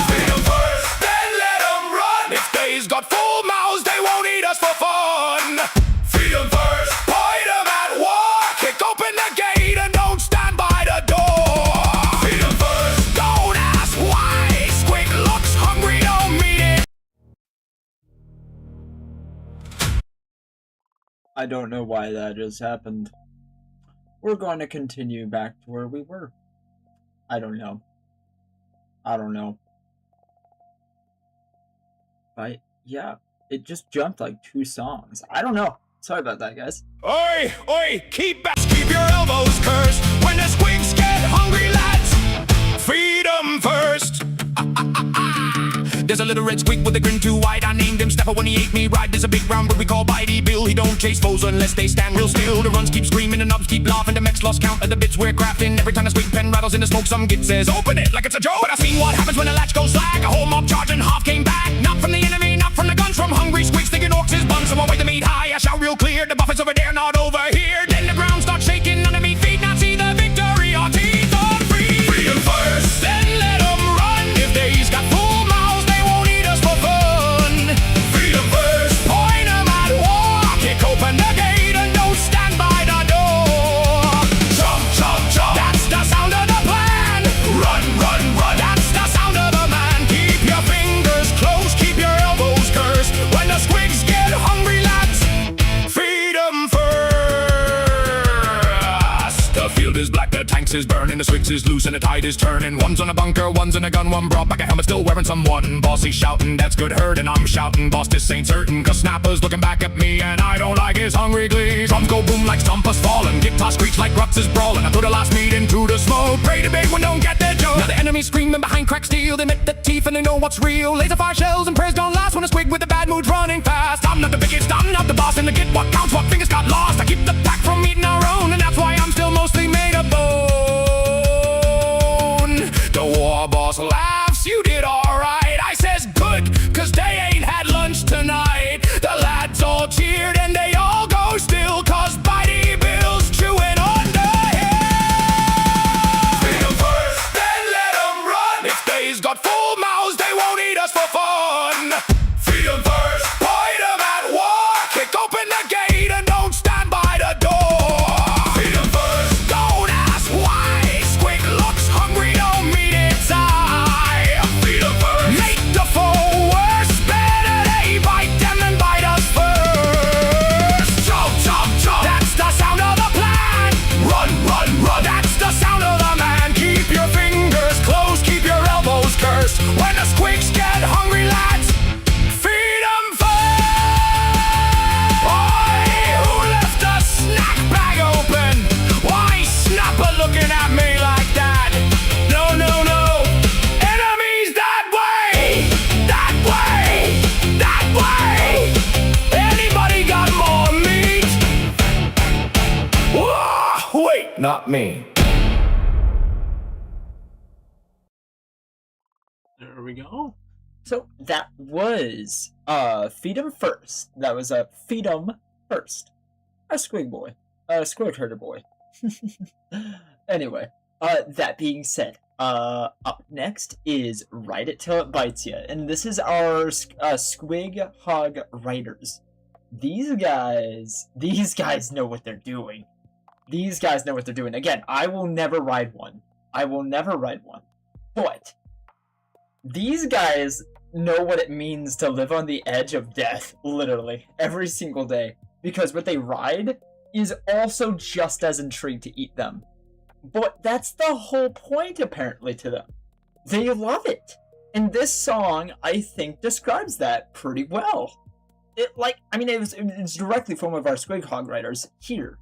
Feed 'em first, then let 'em run. If they's got full mouths, they won't eat us for fun. Feed 'em first, point 'em at war. Kick open the gate and don't stand by the door. Feed 'em first, don't ask why. SQUIG looks hungry, don't mean it. I don't know why that just happened. We're going to continue back to where we were. I don't know. But yeah, it just jumped like 2 songs. I don't know. Sorry about that, guys. Oi, oi, keep your elbows cursed. When the SQUIGs get hungry, lads, feed 'em first. There's a little red SQUIG with a grin too wide. I named him Stepper when he ate me right. There's a big round bird we call Bitey Bill. He don't chase foes unless they stand real still. The runs keep screaming, the nubs keep laughing. The mechs lost count of the bits we're crafting. Every time the SQUIG pen rattles in the smoke, some git says, open it like it's a joke. But I seen what happens when the latch goes slack. A whole mob charging, half came back. Not from the enemy, not from the guns, from hungry SQUIGs thinking orcs is bun. So I weigh the meat high, I shout real clear. The buff is over there, not over here. Then the ground starts shaking under me feet. Not see the victory, our teeth on free. Feed 'em first, then let 'em run. If they's got full mouths, they won't eat us for fun. Feed 'em first, point 'em at war. Kick open the gate and don't stand by the door. Chomp, chomp, chomp, that's the sound of the plan. Run, run, run, that's the sound of the man. Keep your fingers closed, keep your elbows cursed. When the SQUIGs get hungry, lads, feed 'em first. The field is black, the tanks is burning, the SQUIGs is loose and the tide is turning. One's on a bunker, one's in a gun, one brought back a helmet, still wearing someone. Boss he's shouting, that's good heard, and I'm shouting, boss this ain't certain, cause Snapper's looking back at me, and I don't like his hungry glee. Drums go boom like Stompus falling, guitar screech like Grots is brawling. I throw the last meat into the smoke, pray the big one don't get their joke. Now the enemy's screaming behind cracked steel, they met the teeth and they know what's real. Laser fire shells and prayers don't last when a SQUIG with the bad mood's running fast. I'm not the biggest, I'm not the boss, and the get what counts, what fingers got lost. I keep the pack from eating our own, and that's why I'm still mostly made of bone. The war boss laughs, you did alright. I says good, cause they ain't had lunch tonight. The lads all cheered and they all go still, cause Bitey Bill's chewing on the hill. Feed 'em first, then let 'em run. If they's got full mouths, they won't eat us for fun. Feed 'em first, point 'em at war. Kick open the gate and don't stand by the door. Feed 'em first, don't ask why. SQUIG looks hungry, don't mean it's I. Feed 'em first, make the foe worse. Better they bite them than bite us first. Chomp, chomp, chomp, that's the sound of the plan. Run, run, run, that's the sound of the man. Keep your fingers closed, keep your elbows cursed. When the SQUIGs get hungry, lads, feed 'em first. Oi, who left the snack bag open? Why Snapper looking at me like that? No, no, no, enemies that way, that way, that way. Anybody got more meat? Whoa, wait, not me. There we go. So that was Feed 'em First. That was Feed 'em First. A SQUIG boy. A SQUIG herder boy. Anyway, that being said, up next is Ride It Till It Bites Ya, and this is our SQUIG Hog Riders. These guys know what they're doing. These guys know what they're doing. Again, I will never ride one. But these guys know what it means to live on the edge of death, literally, every single day. Because what they ride is also just as intrigued to eat them. But that's the whole point, apparently, to them. They love it. And this song, I think, describes that pretty well. It's directly from one of our SQUIG hog writers here,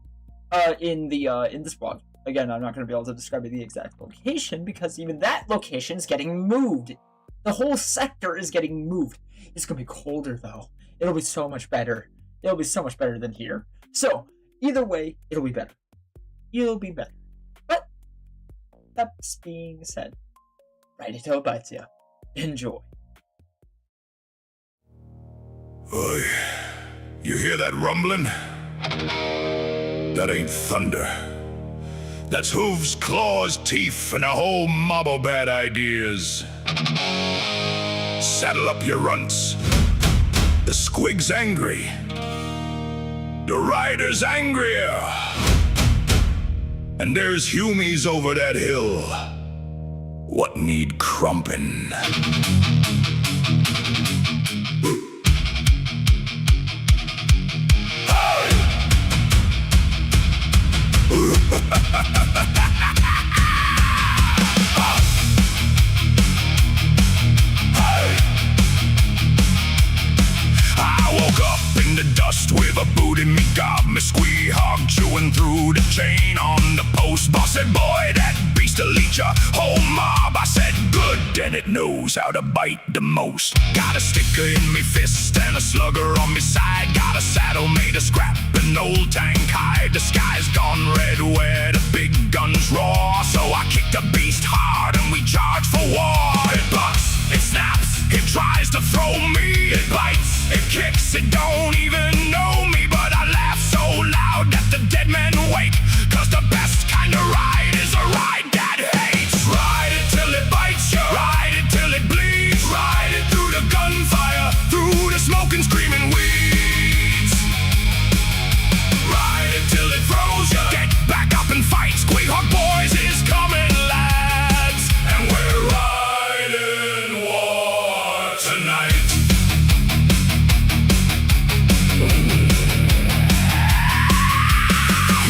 in this blog. Again, I'm not going to be able to describe the exact location because even that location is getting moved. The whole sector is getting moved. It's going to be colder though. It'll be so much better. It'll be so much better than here. So either way, it'll be better. It'll be better. But that's being said, right until it bites you. Enjoy. Oi, you hear that rumbling? That ain't thunder. That's hooves, claws, teeth, and a whole mob of bad ideas. Saddle up your runts. The SQUIG's angry. The rider's angrier. And there's humies over that hill. What need crumpin'? I woke up in the dust with a boot in me gob, me squee hog chewing through the chain on the post. Boss said, boy, that beast will eat ya whole mob. I said, good, and it knows how to bite the most. Got a sticker in me fist and a slugger on me side. Got a saddle made of scrap, an old tank hide. The sky's gone red where the big guns roar. So I kick the beast hard and we charge for war. It bucks, it snaps, it tries to throw me. It bites, it kicks, it don't even know me. But I laugh so loud that the dead men wake. Cause the best kind of ride is a ride that hates. Ride it till it bites you, ride it till it bleeds. Ride it through the gunfire, through the smoke and screaming weeds. Ride it till it throws you. Get back up and fight. Squig Hog Boys is coming, lads. And we're riding war tonight.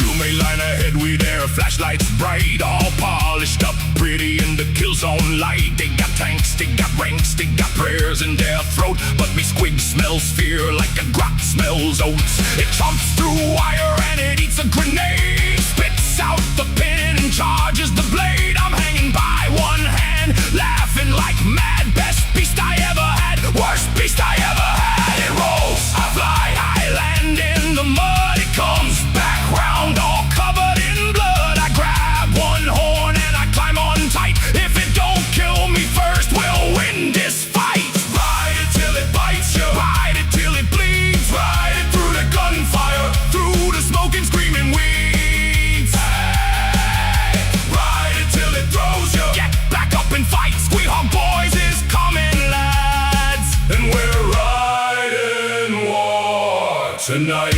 You may line ahead with their flashlights bright, all polished up pretty in the kill zone light. They got tanks, they got ranks, they got prayers in their throat. But me squig smells fear like a GROT smells oats. It chomps through wire and it eats a grenade. Spits out the pin and charges the blade. I'm hanging by one hand, laughing like mad. Best beast I ever had, worst beast I ever had. It rolls, I fly, I land in the mud. It comes back round all covered in blood. I grab one horn and I climb on tight. If it don't kill me first, we'll win this fight. Ride it till it bites you, ride it till it bleeds. Ride it through the gunfire, through the smoke and screaming weeds. Hey, ride it till it throws you. Get back up and fight. Squig Hog Boys is coming, lads. And we're riding war tonight.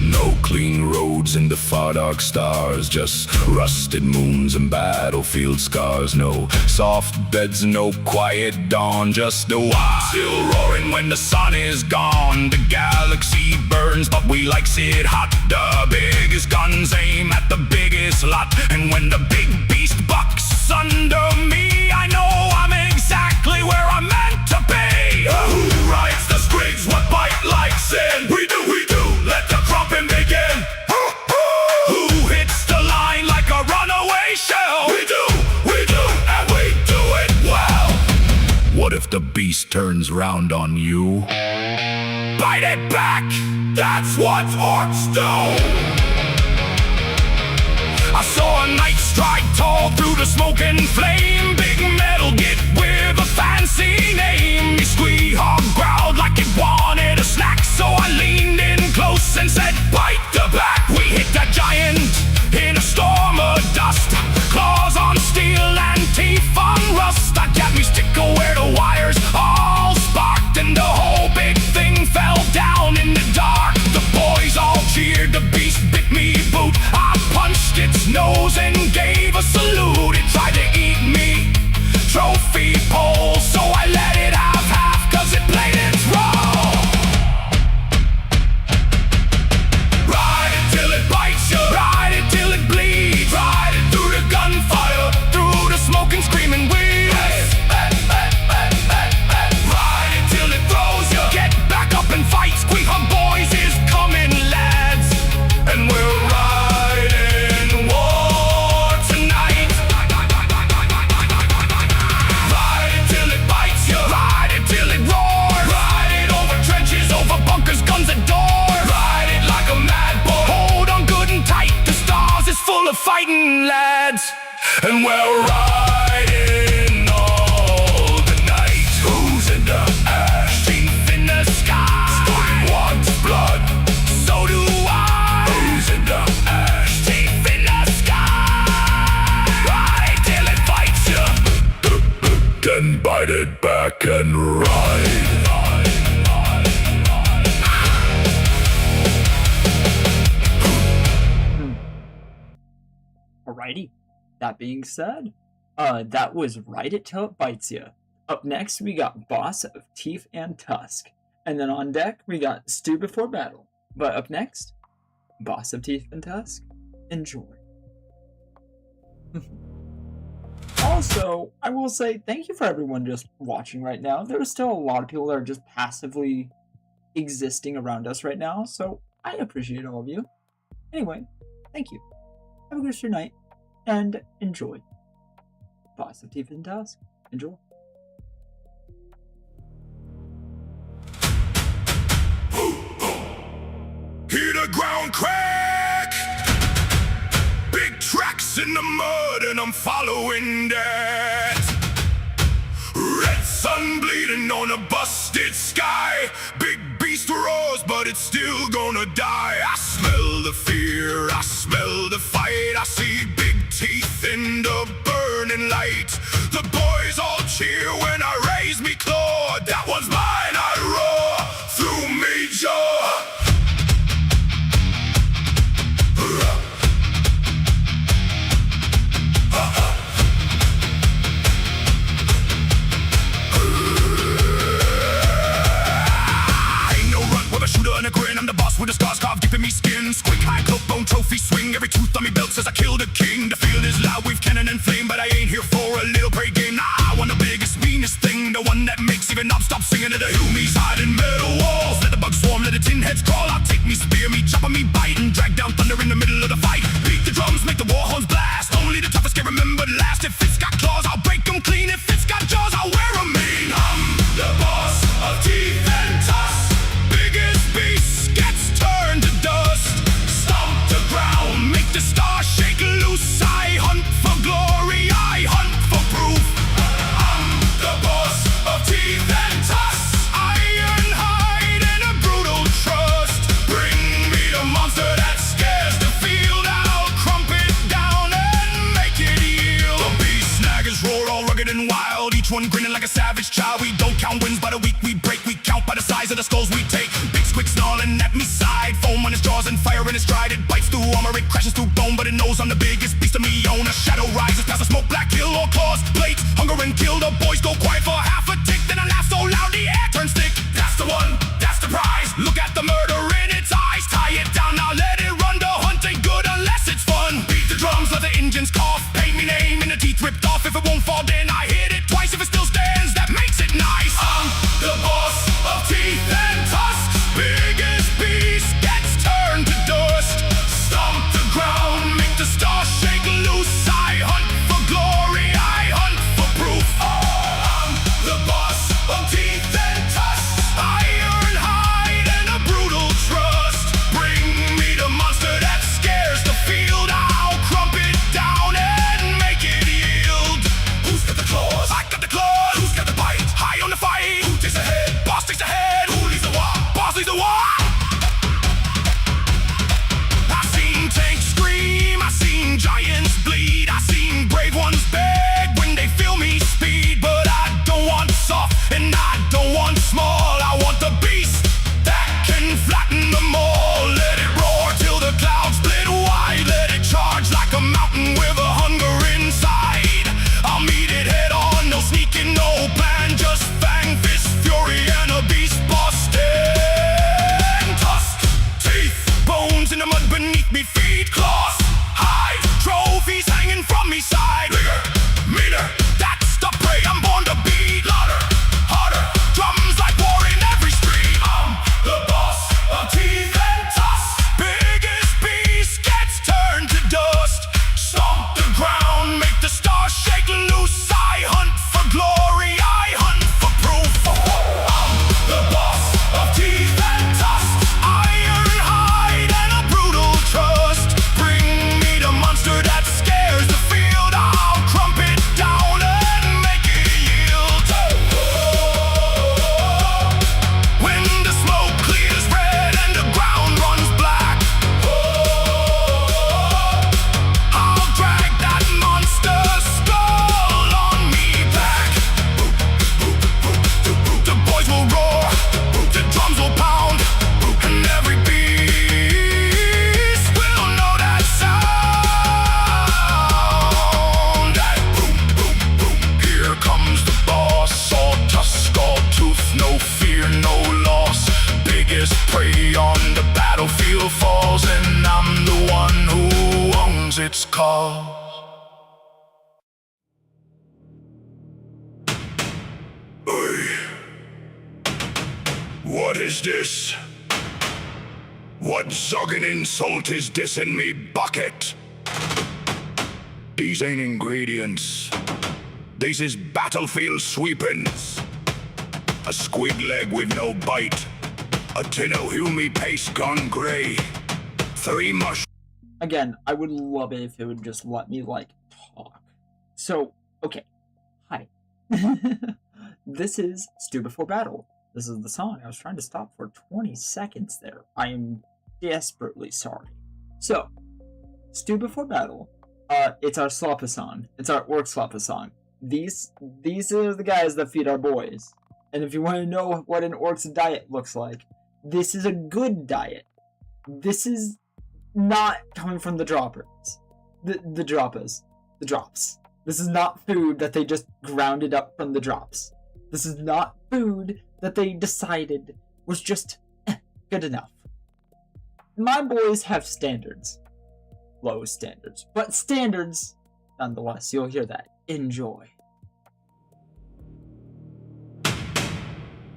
No clean roads in the far dark stars, just rusted moons and battlefield scars. No soft beds, no quiet dawn, just the Waaagh still roaring when the sun is gone. The galaxy burns, but we likes it hot. The biggest guns aim at the biggest lot. And when the big beast bucks under me, I know I'm exactly where I'm meant to be. Who rides the squigs? What bite like sin? We do, let the crumpin' begin. Who hits the line like a runaway shell? We do, and we do it well. What if the beast turns round on you? Bite it back, that's what orcs do. I saw a knight stride tall through the smoke and flame. Big metal get with a fancy name. Me squee hog growled like it wanted a snack. So I leaned in close and said, bite the back. We hit that giant in a storm of dust. Claws on steel and teeth on rust. I got me sticker where the wires all sparked. And the whole big thing fell down in the dark. The boys all cheered, the beast bit me boot. I punched its nose and gave a salute. It tried to eat me, trophy pole. So I let it have half, cause it played its role. and we're riding all the night. Who's in the ash? Teeth in the sky. SQUIG wants blood, so do I. Who's in the ash? Teeth in the sky. Ride till it fights you, then bite it back and ride. Alrighty. That being said, that was Ride It Till It Bites Ya. Up next, we got Boss of Teeth and Tusk. And then on deck, we got Stew Before Battle. But up next, Boss of Teeth and Tusk. Enjoy. Also, I will say thank you for everyone just watching right now. There are still a lot of people that are just passively existing around us right now, so I appreciate all of you. Anyway, thank you. Have a good rest of your night, and enjoy. Boss of Teeth and Tusk. Enjoy. Hear the ground crack. Big tracks in the mud, and I'm following that. Red sun bleeding on a busted sky. Big beast roars, but it's still gonna die. I smell the fear, I smell the fight. I see big teeth in the burning light. The boys all cheer when I raise me claw. That one's mine, I roar through me jaw. And a grin, I'm the boss with a scars carved deep in me skin. SQUIG high cloak bone trophy swing. Every tooth on me belt says I killed a king. The field is loud, we've cannon and flame, but I ain't here for a little prey game. Nah, I want the biggest, meanest thing, the one that makes even knobs stop singing to the Humies hiding metal walls. Let the bugs swarm, let the tin heads crawl. I'll take me, spear me, chopper me, bite, and drag down thunder in the middle of the fight. Beat the drums, make the war horns blast. Only the toughest get remembered last. If it's got claws, I'll break them clean. If it's got jaws, I'll wear them mean. I'm the boss of teeth and tusk. Beast gets turned to dust. Stomp the ground, make the stars shake loose. I hunt for glory, I hunt for proof. I'm the boss of teeth and tusks. Iron hide and a brutal trust. Bring me the monster that scares the field. I'll crump it down and make it yield. The beast snaggers roar all rugged and wild, each one grinning like a savage child. We don't count wins by the week we break, we count by the size of the skulls we take. SQUIG snarling at me side, foam on his jaws and fire in his stride. It bites through armor, it crashes through bone, but it knows I'm the biggest beast of me own. A shadow rises past a smoke black hill or claws, blades, hunger and kill. The boys go quiet for half a tick, then I laugh so loud the air turns thick. That's the one, that's the prize. Look at the murder in its eyes. Tie it down, now let it run. The hunt ain't good unless it's fun. Beat the drums, let the engines cough. Paint me name and the teeth ripped off. If it won't fall, then I hit it twice. If it still stands, that makes it nice. I'm the boss of teeth and tusks. Biggest beast gets turned to dust. Stomp the ground, make the stars shake loose. I hunt for glory, I hunt What is this? What zogging insult is this in me bucket? These ain't ingredients. This is battlefield sweepings. A squid leg with no bite. A tin of Humy paste gone grey. 3 mush. Again, I would love it if it would just let me, like, talk. So, okay. Hi. This is Stew Before Battle. This is the song. I was trying to stop for 20 seconds there. I am desperately sorry. So, Stew Before Battle. It's our Sluppa song. It's our ORK Sluppa song. These are the guys that feed our boys. And if you want to know what an orc's diet looks like, this is a good diet. This is not coming from the droppers. The drops. This is not food that they just grounded up from the drops. This is not food that they decided was just good enough. My boys have standards. Low standards. But standards, nonetheless. You'll hear that. Enjoy.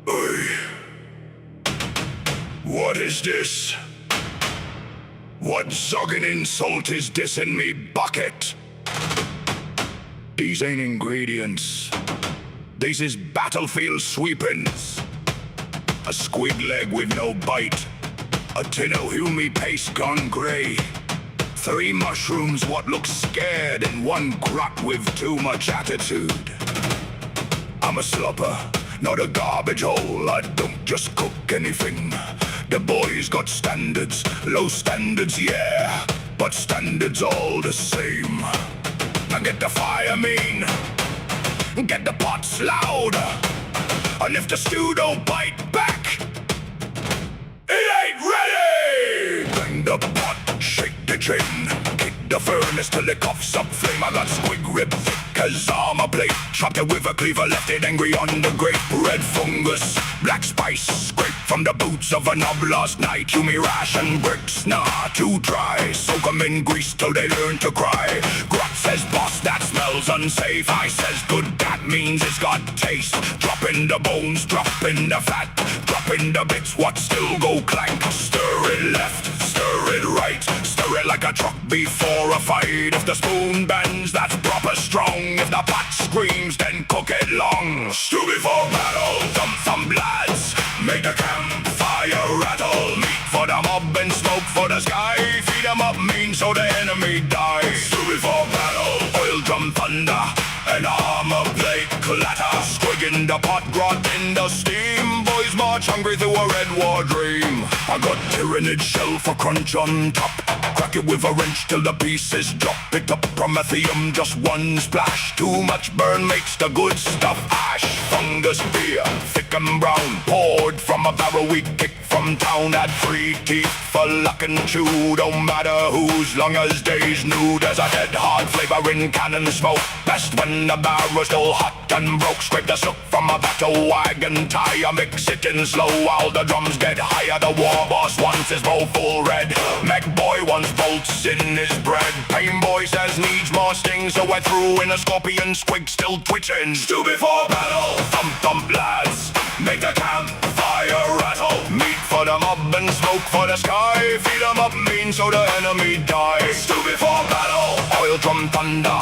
Oi. What is this? What zogging insult is this in me bucket? These ain't ingredients. This is battlefield sweepings. A squid leg with no bite. A tin of Humy paste gone grey. 3 mushrooms what look scared and 1 grot with too much attitude. I'm a slupper, not a garbage hole. I don't just cook anything. The boys got standards, low standards, yeah, but standards all the same. I get the fire mean, get the pots loud, and if the stew don't bite back, it ain't ready! Bang the pot, shake the chin, kick the furnace till it coughs up flame. I got squig rib thick as armor plate, chopped it with a cleaver, left it angry on the grate. Red fungus, black spice, scrape from the boots of a knob last night. Humy ration bricks, nah, too dry. Soak 'em in grease till they learn to cry. GROT says, boss, that smells unsafe. I says, good, that means it's got taste. Drop in the bones, drop in the fat, drop in the bits, what still go clank. Stir it left, stir it right, stir it like a truck before a fight. If the spoon bends, that's proper strong. If the pot screams, then cook it long. Stew before battle, thump lads, make the campfire rattle. Meat for the mob and smoke for the sky. Feed 'em up mean so the enemy dies. Stew before battle, oil drum thunder, and armor plate clatter. Squig in the pot, grot in the steam. Boys march hungry through a red war dream. I got tyrannid shell for crunch on top. Crack it with a wrench till the pieces drop. Picked up promethium, just 1 splash. Too much burn makes the good stuff ash. Fungus beer, thick and brown, poured from a barrel we kicked from town. Had 3 teeth for luck and chew. Don't matter whose, long as day's new. There's a dead hard flavor in cannon smoke. Best when the barrel's still hot and broke. Scrape the soot from a battle wagon tire. Mix it in slow while the drums get higher. The war boss wants his bowl full red. Mech boy wants bolts in his bread. PAINBOY says needs more sting, so I threw in a scorpion. Squig still twitching. Stew before battle, thump lads, make the campfire rattle. Meat for the mob and smoke for the sky. Feed 'em up mean so the enemy dies. Stew before battle, oil drum thunder,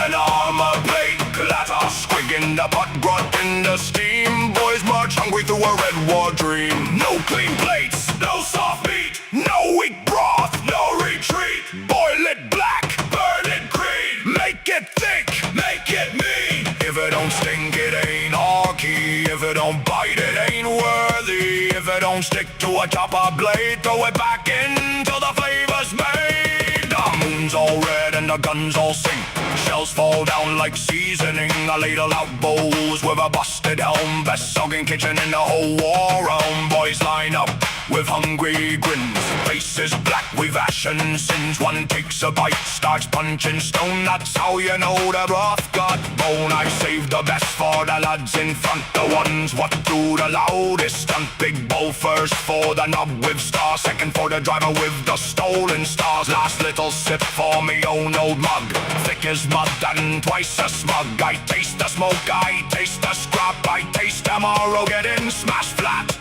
and armor plate clatter. Squig in the pot, grot in the steam. Boys march hungry through a red war dream. No clean plates, no soft meat, no weak broth, no retreat. Boil it black, burn it green. Make it thick, make it mean. If it don't stink, it ain't orky. If it don't bite, it ain't worthy. If it don't stick to a chopper blade, throw it back in till the flavor's made. The moon's all red and the guns all sink. Shells fall down like seasoning. I ladle out bowls with a busted helm. Best sogging kitchen in the whole war realm. Boys line up with hungry grins. Faces black with ashen sins. One takes a bite, starts punching stone. That's how you know the broth got bone. I saved the best for the lads in front. The ones what do the loudest stunt. Big bowl first for the knob with star. Second for the driver with the stolen stars. Last little sip for me own old mug. Thick as mud and twice as smug. I taste the smoke, I taste the scrap. I taste tomorrow getting smashed flat.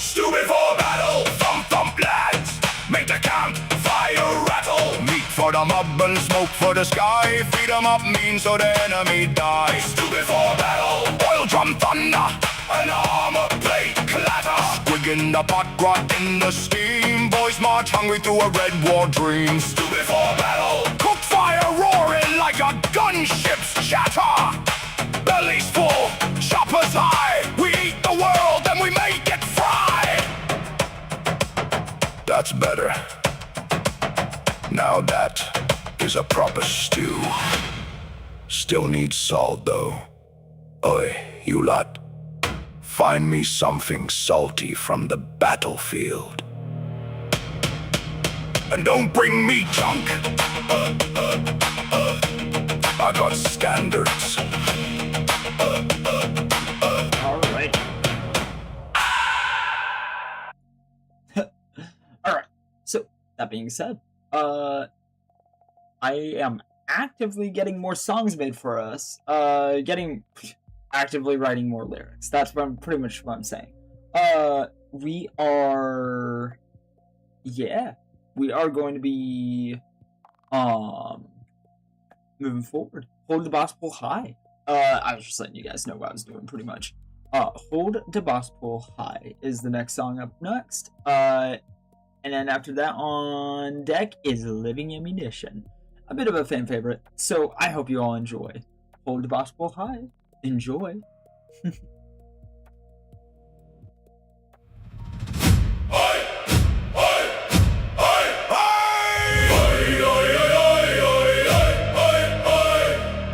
Stupid for battle, thump thump lads. Make the campfire rattle. Meat for the mob and smoke for the sky. Feed 'em up mean so the enemy die. Stupid for battle, oil drum thunder. An armor plate clatter. Squig in the pot, GROT in the steam. Boys march hungry through a red war dream. Stupid for battle, cook fire roaring like a gunship's chatter. Bellies full, choppers high. We eat the world and we make it fry. That's better. Now that is a proper stew. Still needs salt though. Oi, you lot. Find me something salty from the battlefield. And don't bring me junk. I got standards. Alright. Alright, so that being said, I am actively getting more songs made for us. Actively writing more lyrics. That's pretty much what I'm saying. We are going to be moving forward. Hold the boss pull high. I was just letting you guys know what I was doing pretty much. Hold the boss pull high is the next song up next. And then after that on deck is Living Ammunition. A bit of a fan favorite. So I hope you all enjoy. Hold the boss pull high. Enjoy.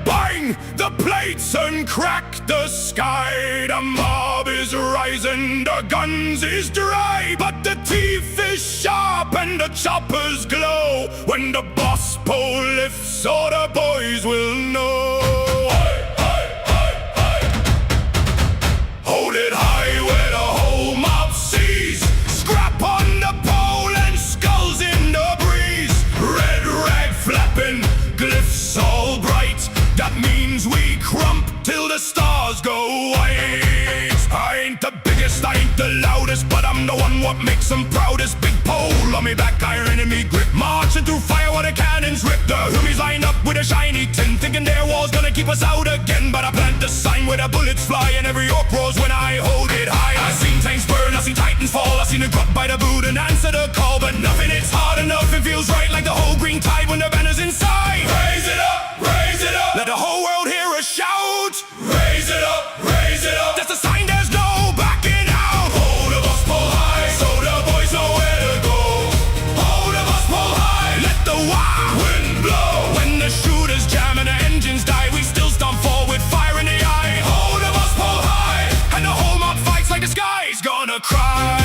Bang the plates and crack the sky. The mob is rising, the guns is dry, but the teeth is sharp and the choppers glow. When the boss pole lifts, all the boys will know. Hold it high where the whole mob sees. Scrap on the pole and skulls in the breeze. Red rag flapping, glyphs all bright. That means we crump till the stars go white. I ain't the biggest, I ain't the loudest, but I'm the one what makes them proudest. Big pole on me back, iron enemy grip. Marching through fire while the cannons rip. The homies line up with a shiny tin, thinking their wall's gonna keep us out again. But I plant the sign where the bullets fly, and every orc roars when I hold it high. I seen tanks burn, I seen titans fall, I seen a GROT by the boot and answer the call. But nothing hits hard enough, it feels right like the whole green tide when the banner's inside. Raise it up, raise it up. Let the whole world hear us shout. Raise it up, raise it up. That's a sign there's no backing out. Hold the boss pull high, so the boys know where to go. Hold the boss pull high, let the Waaagh wind blow. When the shooters jam and the engines die, we still stomp forward, fire in the eye. Hold the boss pull high, and the whole mob fights like the sky's gonna cry.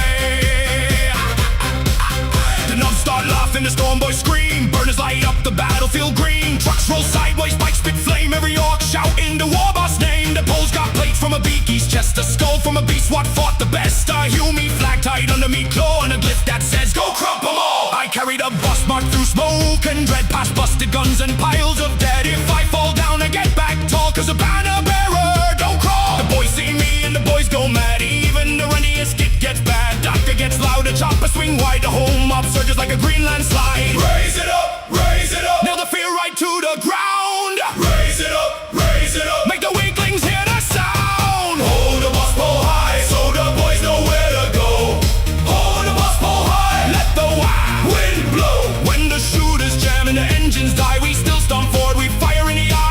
The nubs start laughing, the storm boys scream. Burners light up the battlefield green. Trucks roll sideways, bikes spit flame. Every orc shouting the war boss name. The pole's got plates from a beaky's chest, a skull from a beast what fought the best. A Hume flag tied under me claw, and a glyph that says go crump 'em all. I carry the boss mark through smoke and dread past busted guns and piles of dead. If I fall down I get back tall, cause a banner bearer don't crawl. The boys see me and the boys go mad. Even the runniest skit gets bad. Doctor gets louder, Choppa swing wide. The whole mob surges like a green landslide. Raise it up, raise it up. Nail the fear right to the ground. Raise it up, raise it up. Make the weaklings hear the sound. Hold the boss pole high, so the boys know where to go. Hold the boss pole high, let the Waaagh wind blow. When the shooters jam and the engines die, we still stomp forward, we fire in the eye.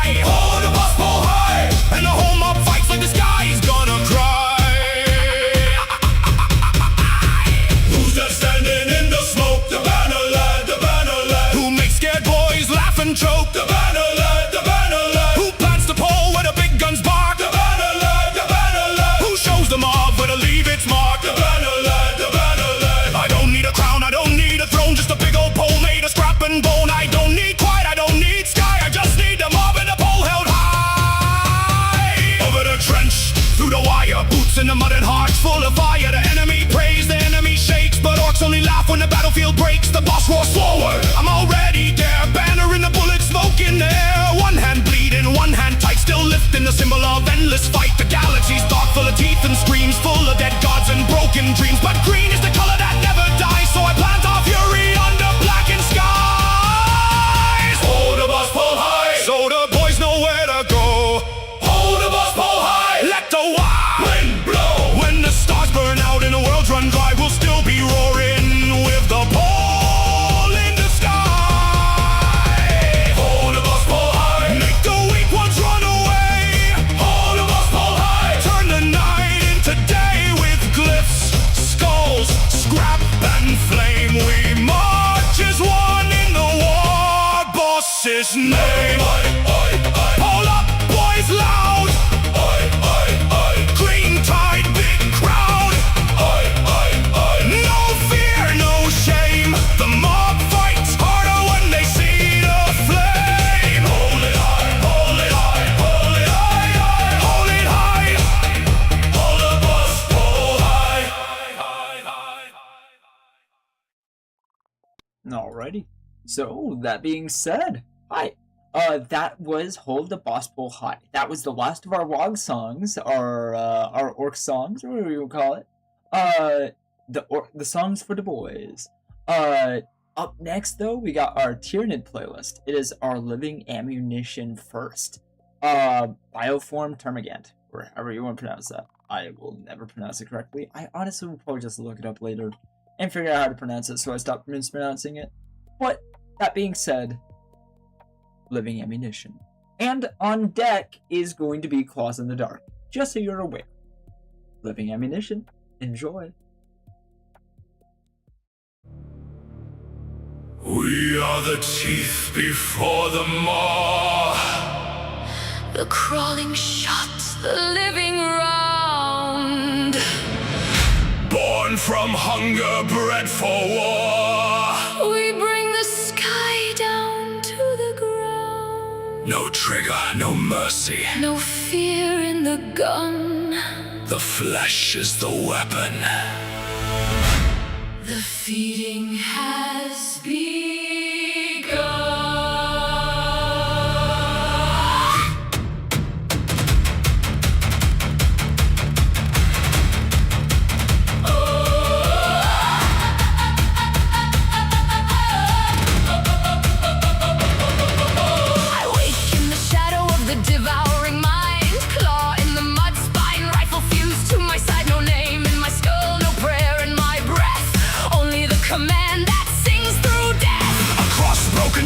God's name. Pull up, boys, loud. Green tide, big crowd. No fear, no shame. The mob fights harder when they see the flame. Hold it high, hold it high, hold it high, hold it high. Hold the bus, hold high. Alrighty. So, that being said, hi. That was Hold the Boss Pole High. That was the last of our Waaagh songs, our orc songs, or whatever you would call it. The songs for the boys. Up next, though, we got our Tyranid playlist. It is our Living Ammunition first. Bioform Termagant, or however you want to pronounce that. I will never pronounce it correctly. I honestly will probably just look it up later and figure out how to pronounce it so I stop mispronouncing it. But, that being said, Living Ammunition. And on deck is going to be Claws in the Dark, just so you're aware. Living Ammunition. Enjoy. We are the teeth before the maw. The crawling shot, the living round. Born from hunger, bred for war. We bring the sky down to the ground. No trigger, no mercy. No fear in the gun. The flesh is the weapon. The feeding has begun.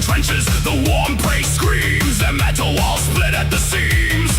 Trenches, the warm prey screams. Their metal walls split at the seams.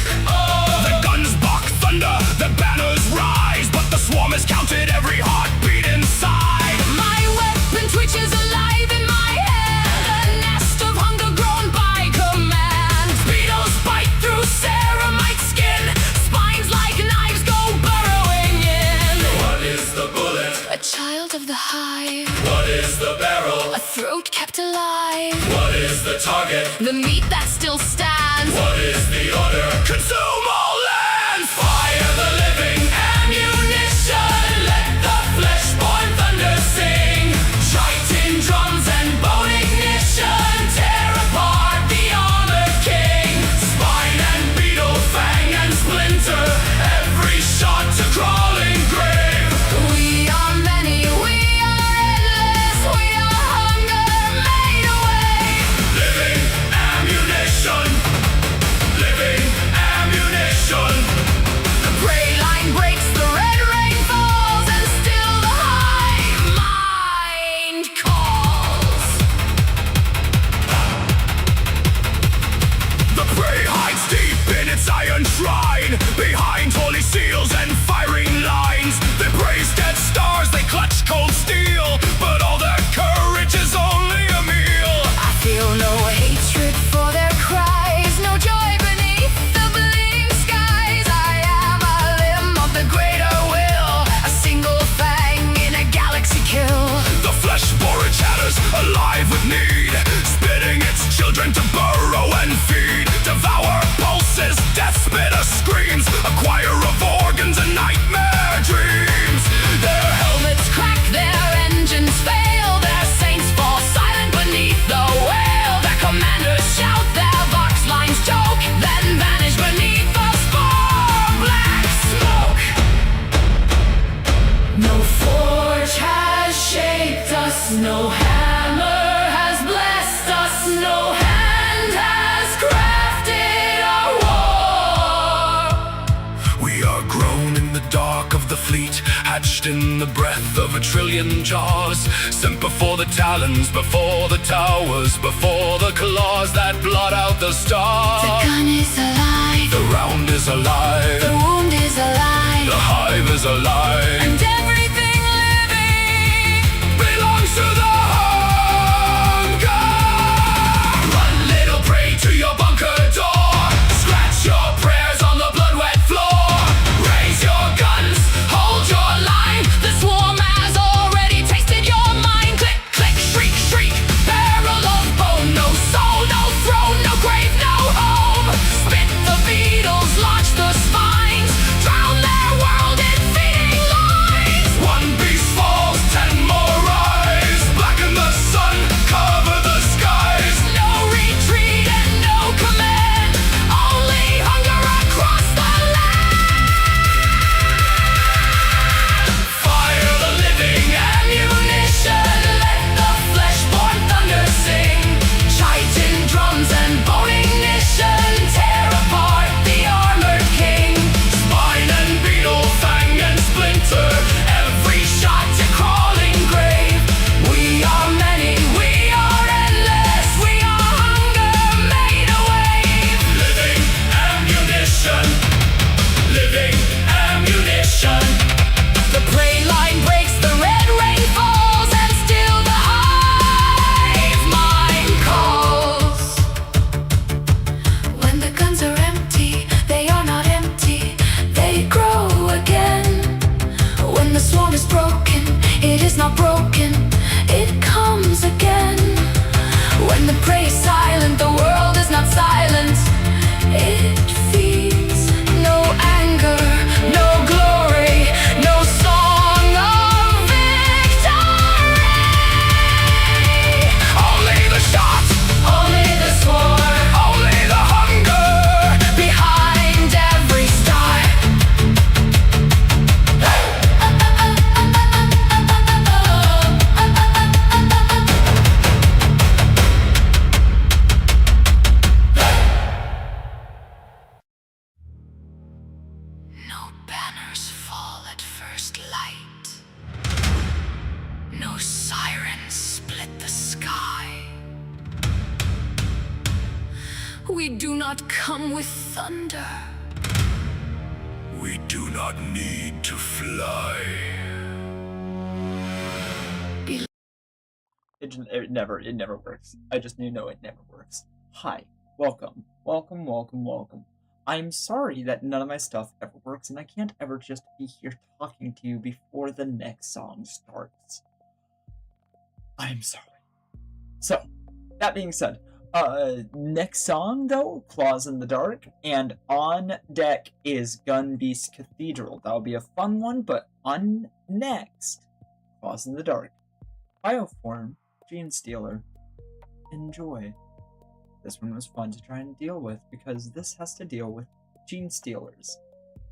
The guns bark thunder, the banners rise, but the swarm has counted every heartbeat inside. My weapon twitches alive in my hand, a nest of hunger grown by command. Beetles bite through ceramite skin, spines like knives go burrowing in. What is the bullet? A child of the hive. What is the barrel? A throat kept alive. What is the target? The meat that still stands. What is the order? Consume all lands! Fire the living ammunition. Let the flesh-born thunder sing. Chitin drums and bone ignition. Tear apart the armored king. Spine and beetle, fang and splinter. Every shot to crawling grave. We are many, we are endless. We are hunger made away. Living ammunition. Living ammunition. The prey line breaks, the red rain falls, and still the hive mind calls. The prey hides deep in its iron shrine, behind holy seals and firing lines. They praise dead stars, they clutch cold steel, but all their courage is only a meal. I feel no hatred for their cries, no joy beneath the bleeding skies. I am a limb of the greater will, a single fang in a galaxy kill. The flesh borer chatters, alive with need, spitting its children to burrow and feed. Devour pulses, death spitter screams, acquire of organs and nightmare dreams. Their helmets crack, their engines fail, their saints fall silent beneath the wail. Their commanders shout, their vox lines choke, then vanish beneath the spore black smoke. No forge has shaped us, no hammer has blessed us, no hand has crafted our war. We are grown in the dark of the fleet, hatched in the breath of a trillion jaws, sent before the talons, before the towers, before the claws that blot out the stars. The gun is alive, The round is alive, the wound is alive, the hive is alive, and everything living belongs to the hunger. Run, little prey We do not come with thunder. We do not need to fly. It never works. I just know it never works. Hi, welcome. I'm sorry that none of my stuff ever works, and I can't ever just be here talking to you before the next song starts. I'm sorry. So, that being said, next song though, Claws in the Dark, and on deck is Gunbeast Cathedral. That'll be a fun one, but on next, Claws in the Dark, Bioform, Gene Stealer. Enjoy. This one was fun to try and deal with because this has to deal with Gene Stealers.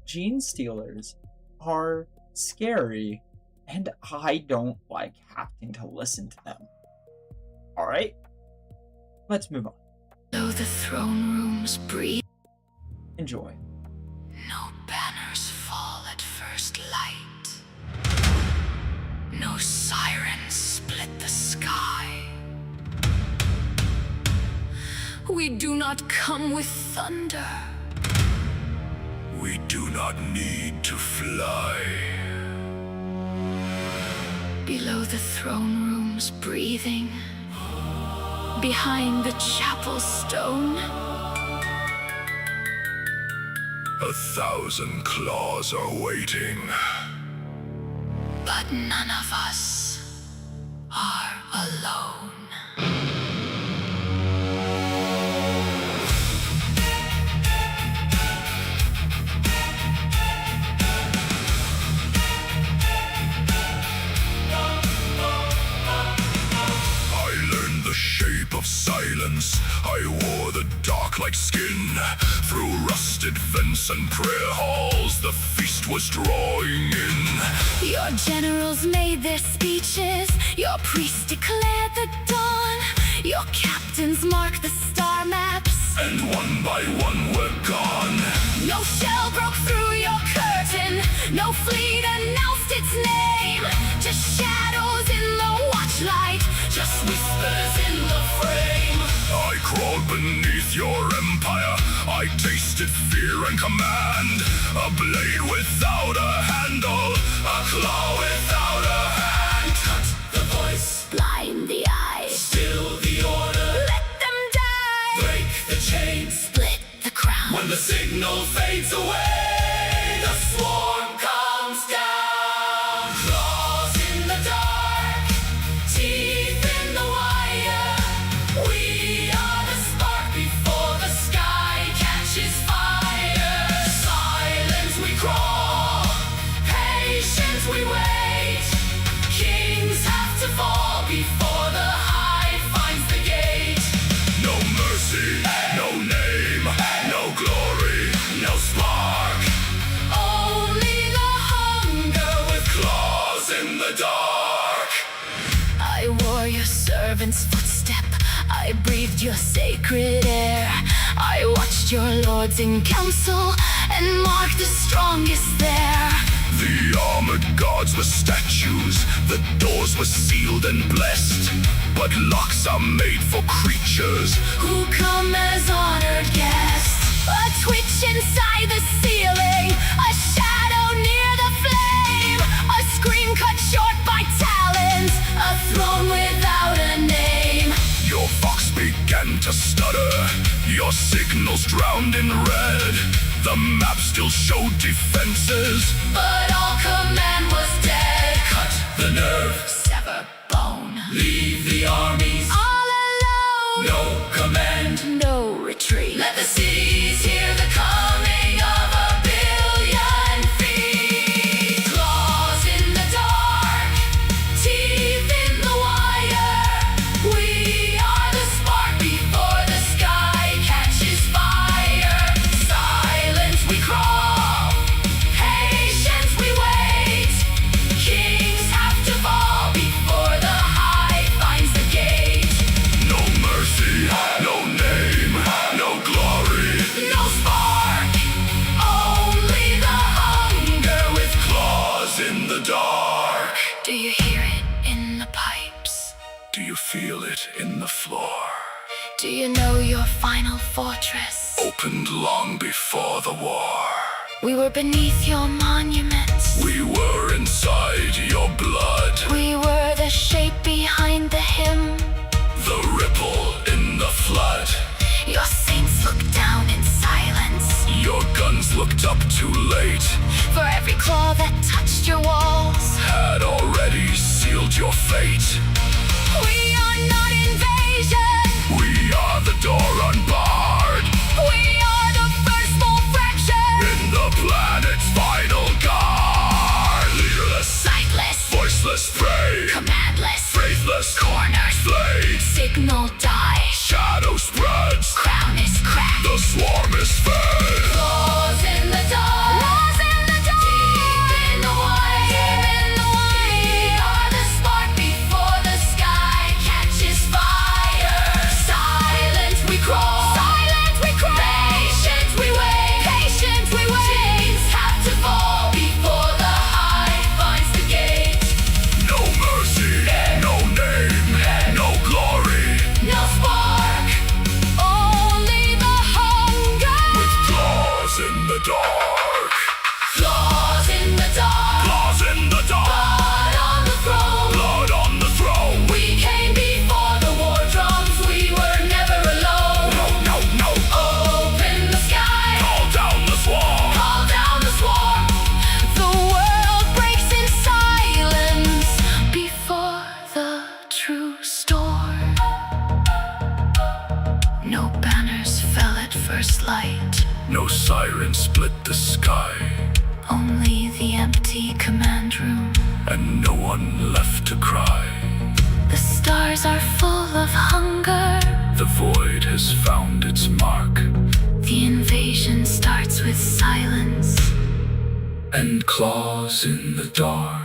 Gene Stealers are scary, and I don't like having to listen to them. Alright? Let's move on. Though the throne rooms breathe, Enjoy. no banners fall at first light. No sirens split the sky. We do not come with thunder. We do not need to fly. Below the throne rooms breathing, behind the chapel stone, 1,000 claws are waiting. but none of us are alone. Silence, I wore the dark like skin. Through rusted vents and prayer halls, the feast was drawing in. Your generals made their speeches, your priests declared the dawn, your captains marked the star maps, and one by one we're gone. No shell broke through your curtain, no fleet announced its name. Just shadows in the watchlight, just whispers in the frame. I crawled beneath your empire, I tasted fear and command. A blade without a handle, a claw without a hand. Cut the voice, Blind the eyes, still the order. let them die. Break the chains, Split the crown. when the signal fades away, the swarm comes down. Claws in the dark, teeth in the wire. We are the spark before the sky catches fire. Silence we crawl, patience we wait. Kings have to fall before the Hive finds the gate. No mercy, no name, no glory, no spark. Only the hunger with claws in the dark. I wore your servant's footstep, I breathed your sacred air. I watched your lords in council and marked the strongest there. The armored guards were statues, the doors were sealed and blessed. But locks are made for creatures Who come as honored guests. A twitch inside the ceiling, a shadow near the flame, a scream cut short by talons, a throne without a name. Your fox began to stutter, your signals drowned in red. The map still showed defenses, But all command was dead. cut the nerve, Sever bone. leave the armies, All alone. no command. No retreat. Let the cities hear the coming of 1,000,000,000 feet. Claws in the dark, teeth in the wire. We are the spark before the sky catches fire. Silence we crawl, patience we wait. Kings have to fall before the Hive finds the gate. No mercy, no name, no glory, no spark. Only the hunger with claws in the dark. Do you hear it in the pipes? Do you feel it in the floor? Do you know your final fortress. Opened long before the war. We were beneath your monuments. We were inside your blood. We were the shape behind the hymn. The ripple in the flood. Your saints looked down in silence. Your guns looked up too late. For every claw that touched your walls Had already sealed your fate. We are not invasion. We are the door unbarred. We are the first small fraction. In the planet's final guard. Leaderless, Sightless, voiceless prey. commandless, Faithless, corners, blade. signal die. Shadow spreads. Crown is cracked. The swarm is fed. Claws in the dark. Claws in the dark. Deep in the white. Deep in the white. We are the spark before the sky catches fire. Silent we crawl. Silent we crawl. Patient we wait. Patient we wait. Teams have to fall before the hive finds the gate. No mercy, no name, no glory. No spark. Only the hunger. Claws in the dark. Claws in the dark. Claws in the dark. Blood on the throne. Blood on the throne. We came before the war drums. We were never alone. No, no, no. Open the sky. Call down the swarm. Call down the swarm. The world breaks in silence before the true storm. No banners fell at first light. No siren split the sky. Only the empty command room. And no one left to cry. The stars are full of hunger. The void has found its mark. The invasion starts with silence. And claws in the dark.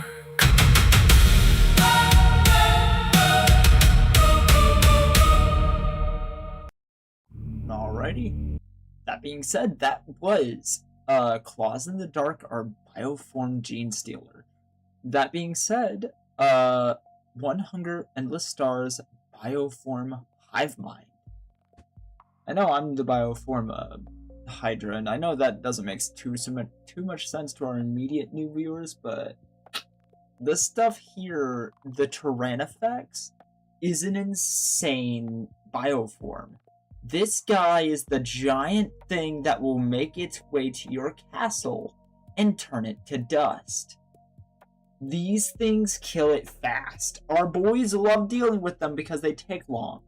Alrighty. That being said, that was Claws in the Dark, our Bioform Gene Stealer. That being said, One Hunger, Endless Stars, Bioform Hive Mind. I know I'm the Bioform Hydra, and I know that doesn't make too much sense to our immediate new viewers, but this stuff here, the Tyrannifex, is an insane bioform. This guy is the giant thing that will make its way to your castle and turn it to dust. These things kill it fast. Our boys love dealing with them because they take long.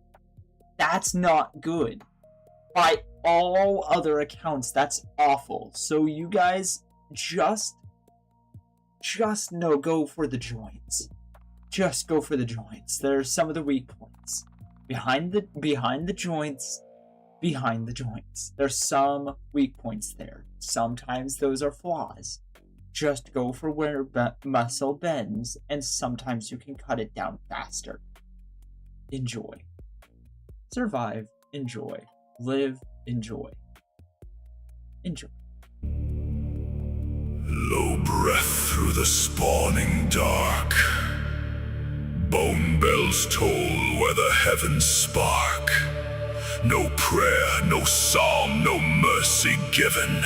That's not good. By all other accounts, that's awful. So you guys just go for the joints. Just go for the joints. There's some of the weak points. Behind the joints, there's some weak points there. Sometimes those are flaws. Just go for where muscle bends, and sometimes you can cut it down faster. Enjoy. Survive, enjoy. Live, enjoy. Enjoy. Low breath through the spawning dark. Bone bells toll where the heavens spark. No prayer, no psalm, no mercy given.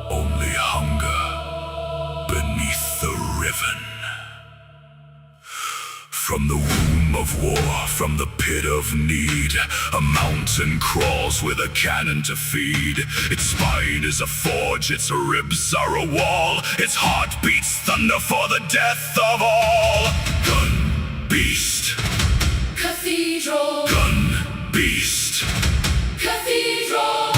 Only hunger beneath the riven. From the womb of war, from the pit of need, a mountain crawls with a cannon to feed. Its spine is a forge, its ribs are a wall. Its heart beats thunder for the death of all. Gun beast, Cathedral. gun beast, Cathedral.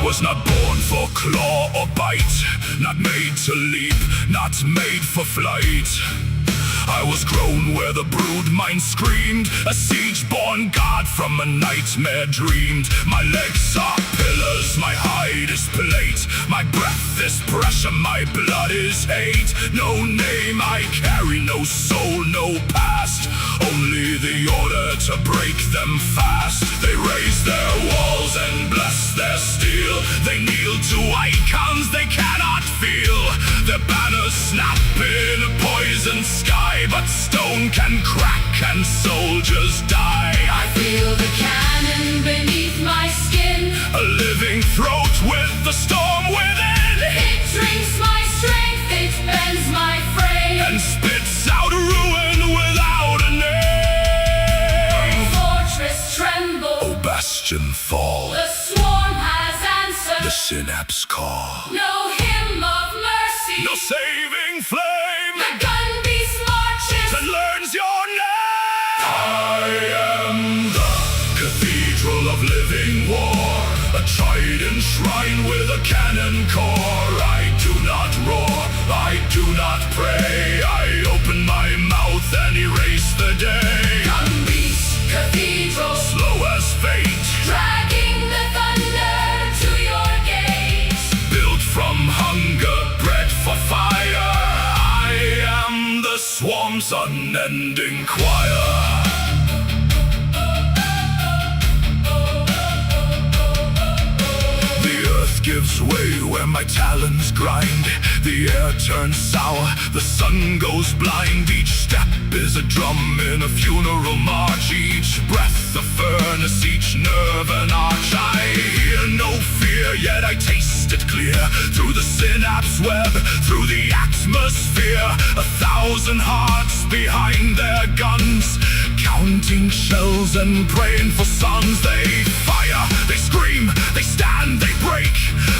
was not born for claw or bite, not made to leap, not made for flight. I was grown where the brood mind screamed, a siege-born god from a nightmare dreamed. My legs are pillars, my hide is plate, my breath is pressure, my blood is hate. No name I carry, no soul, no past, only the order to break them fast. They raise their walls and bless their steel, they kneel to icons they cannot feel. Their banners snap in a poison sky, but stone can crack and soldiers die. I feel the cannon beneath my skin, A living throat with the storm within. it drinks my strength, it bends my frame, And spits out ruin without a name. fortress tremble, Oh, bastion fall, the swarm has answered. the synapse call. No hymn of mercy, No saving flame the gun beast marches. that learns your name. I am the cathedral of living war, a trident shrine with a cannon core. I do not roar, I do not pray, I open my mouth and erase the day. Gun beast cathedral, Slow as fate, dragging the thunder to your gates. built from hunger, bred for fire. I am the swarm's unending choir. The earth gives way where my talons grind. The air turns sour, the sun goes blind. Each step is a drum in a funeral march. Each breath a furnace, each nerve an arch. I hear no fear, yet I taste it clear. Through the synapse web, through the atmosphere. 1,000 hearts behind their guns, counting shells and praying for sons. They fire, they scream, they stand, they break.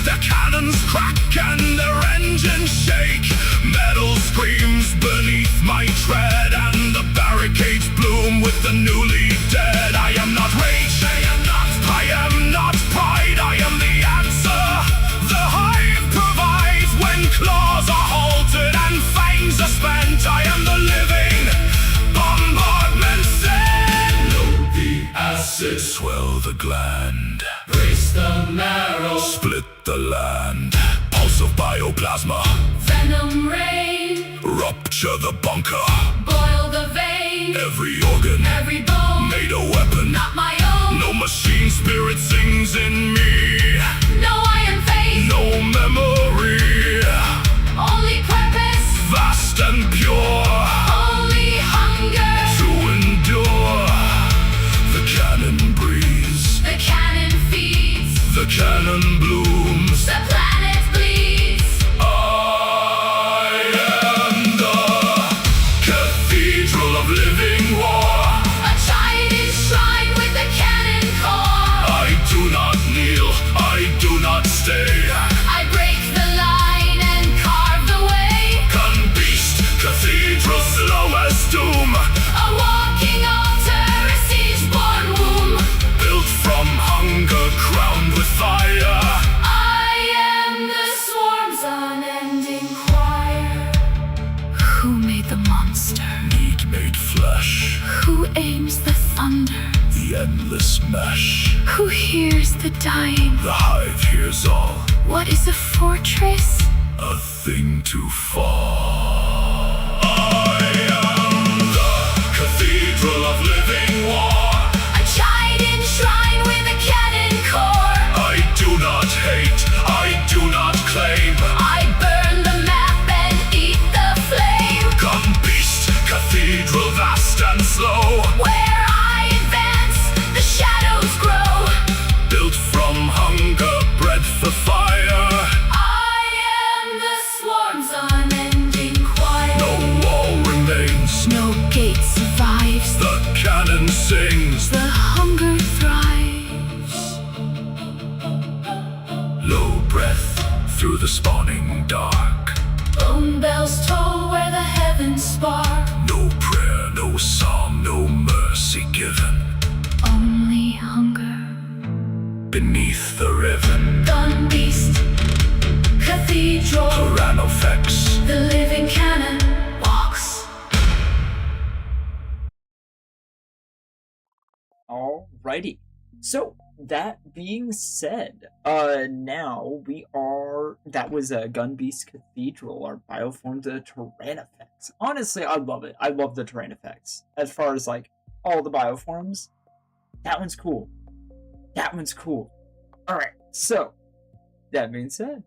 Their cannons crack and their engines shake. Metal screams beneath my tread, and the barricades bloom with the newly dead. I am not rage, I am not pride, I am the answer. The Hive provides when claws are halted and fangs are spent. I am the living bombardment send. Load the acid, swell the gland, Brace the marrow, split the land. Pulse of bioplasma, venom rain, rupture the bunker. boil the vein, Every organ every bone, made a weapon. not my own. No machine spirit sings in me. No iron face, No memory, only purpose, vast and pure. only hunger. To endure, the cannon breathes, The cannon feeds, the cannon blooms. the planet bleeds. I am the cathedral of living war. A trident shrine with a cannon core. I do not kneel, I do not stay. I break the line and carve the way. Gun beast, cathedral slow as doom. A walking altar, a siege-born womb. Built from hunger, crowned with fire. I am the swarm's unending choir. Who made the monster? Need made flesh, Who aims the thunder? the endless mesh. Who hears the dying? The Hive hears all, What is a fortress? a thing to fall. I am the cathedral of living war. A trident shrine with a cannon core. I do not hate, I do not claim. I burn the map and eat the flame. Gun beast, cathedral vast and slow. Where I advance, the shadows grow. Built from hunger, bred for fire. I am the swarm's unending choir. No wall remains, No gate survives. the cannon sings. The hunger thrives. Low breath through the spawning dark. Bone bells toll where the heavens spark. No prayer, no psalm, no mercy given. Only hunger. Beneath the riven, Gun beast, cathedral. Tyrannofax, The living cannon walks. Alrighty. So, that being said, now that was a Gunbeast Cathedral, our bioform to terrain effects. Honestly, I love it. I love the terrain effects. As far as, like, all the bioforms, that one's cool. That one's cool. Alright, so, that being said,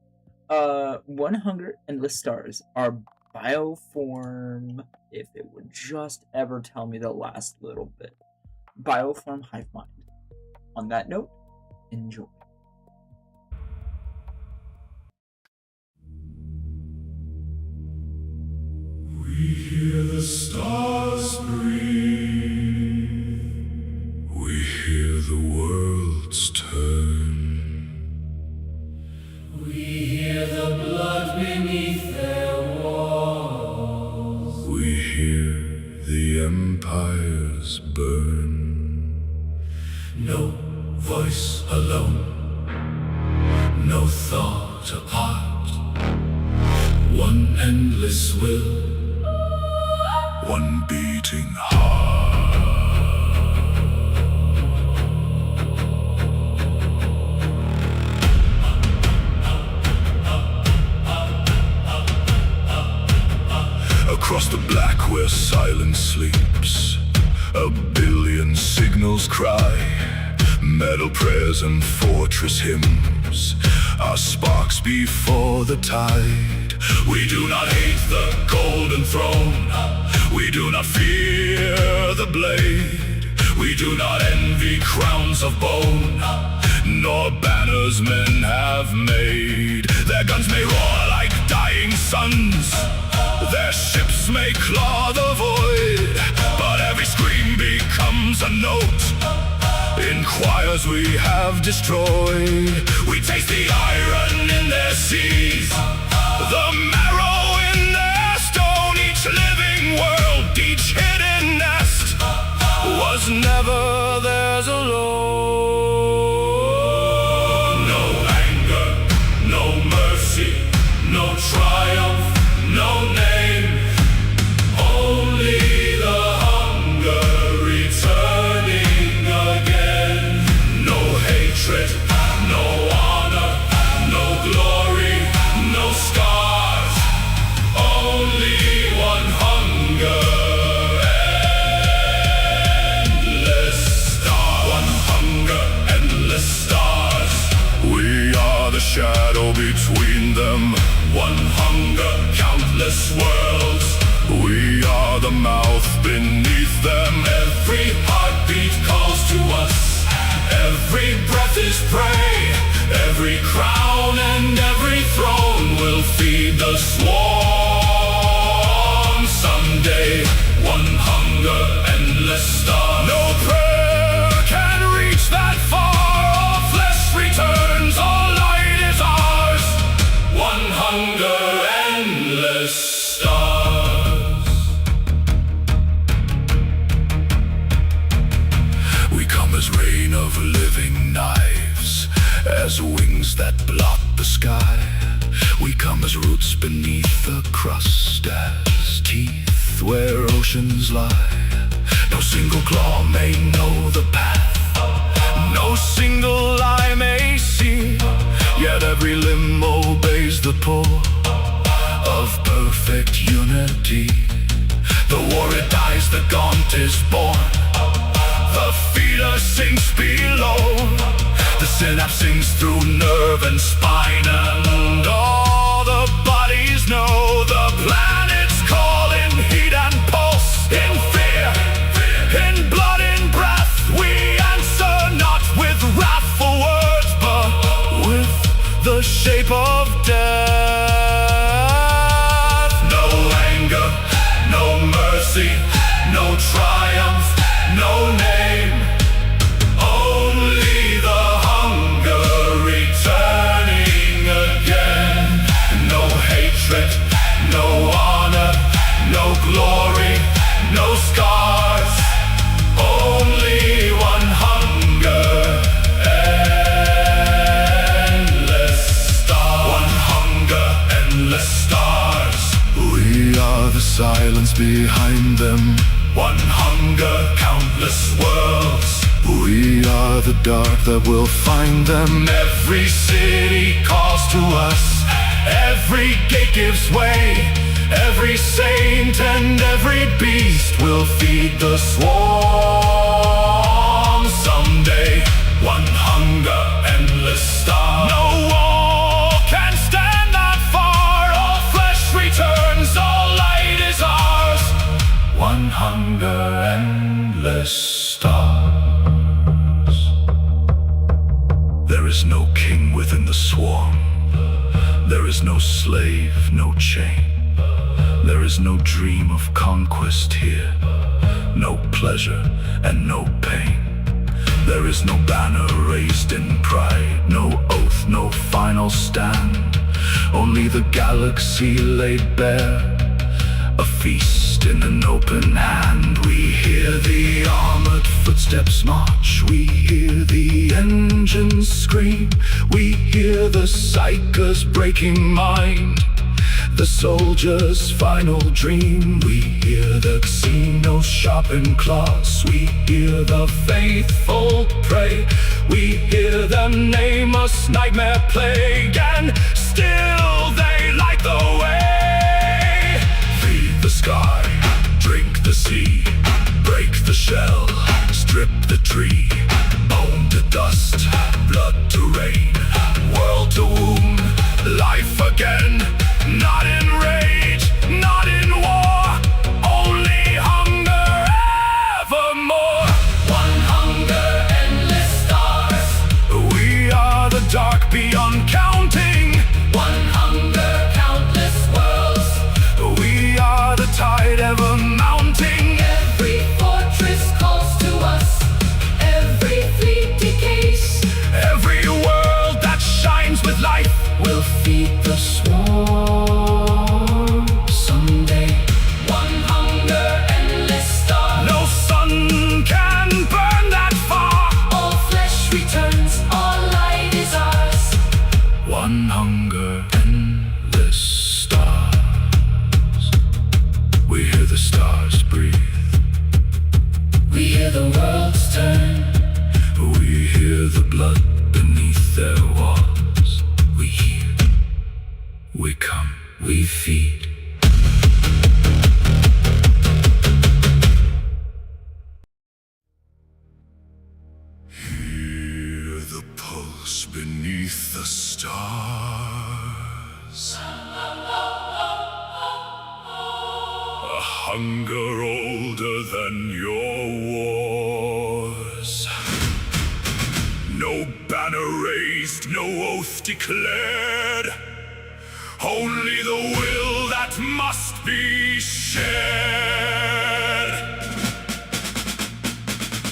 One Hunger, Endless Stars, our bioform, if it would just ever tell me the last little bit. Bioform Hive Mind. On that note, enjoy. We hear the stars breathe. We hear the worlds turn. We hear the blood beneath their walls. We hear the empires burn. No voice alone, no thought apart. One endless will, one beating heart. Across the black where silence sleeps, a billion signals cry. Metal prayers and fortress hymns are sparks before the tide. We do not hate the golden throne. We do not fear the blade. We do not envy crowns of bone, nor banners men have made. Their guns may roar like dying suns. Their ships may claw the void, but every scream becomes a note in choirs we have destroyed. We taste the iron in their seas, the marrow in their stone. Each living world, each hidden nest was never theirs alone. No anger, no mercy, no triumph, no name. Only the hunger returning again. No hatred, no honor, no glory, no scars. Only one hunger, endless stars. One hunger, endless stars. We are the shadow between them. One hunger, countless worlds. We are the mouth beneath them. Every heartbeat calls to us. Every breath is prey. Every crown and every throne will feed the swarm. Someday, one hunger, endless stars. No prayer can reach that far. All flesh returns, all light is ours. One hunger, endless stars. We come as rain of living knives, as wings that blot the sky. We come as roots beneath the crust, as teeth where oceans lie. No single claw may know the path, no single eye may see, yet every limb obeys the pull of perfect unity. The warrior dies, the gaunt is born. The feeder sinks below. The synapse sings through nerve and spine, and all the bodies know the planets call in heat and pulse, in fear, in blood, in breath. We answer not with wrathful words, but with the shape of death. No anger, no mercy, no triumph, no name. Only the hunger returning again. No hatred, no honor, no glory, no scars. Only one hunger, endless stars. One hunger, endless stars. We are the silence behind them. One hunger, countless worlds. We are the dark that will find them. Every city calls to us, every gate gives way. Every saint and every beast will feed the swarm someday. One hunger, endless star. No wall can stand that far. All flesh returns, all light is ours. One hunger, endless stars. There is no king within the swarm. There is no slave, no chain. There is no dream of conquest here. No pleasure and no pain. There is no banner raised in pride, no oath, no final stand. Only the galaxy laid bare, a feast in an open hand. We hear the armored footsteps march, we hear the engines scream, we hear the psycher's breaking mind, the soldier's final dream. We hear the Xenos sharpened claws, we hear the faithful pray, we hear them name us nightmare plague, and still they light the way. Feed the sky, drink the sea, break the shell, strip the tree, bone to dust, blood to rain, world to womb, life again. Not in rage, not in war, only hunger evermore. One hunger, endless stars. We are the dark beyond counting. One hunger, countless worlds. We are the tide ever mounting. Every fortress calls to us, every fleet decays. Every world that shines with life will feed the swarm someday. One hunger, endless star. No sun can burn that far. All flesh returns, all light is ours. One hunger, endless stars. We hear the stars breathe, we hear the worlds turn, we hear the blood beneath their walls. We hear, we come, we feed. Hear the pulse beneath the stars. A hunger older than your wars. No banner raised, no oath declared. Only the will that must be shared.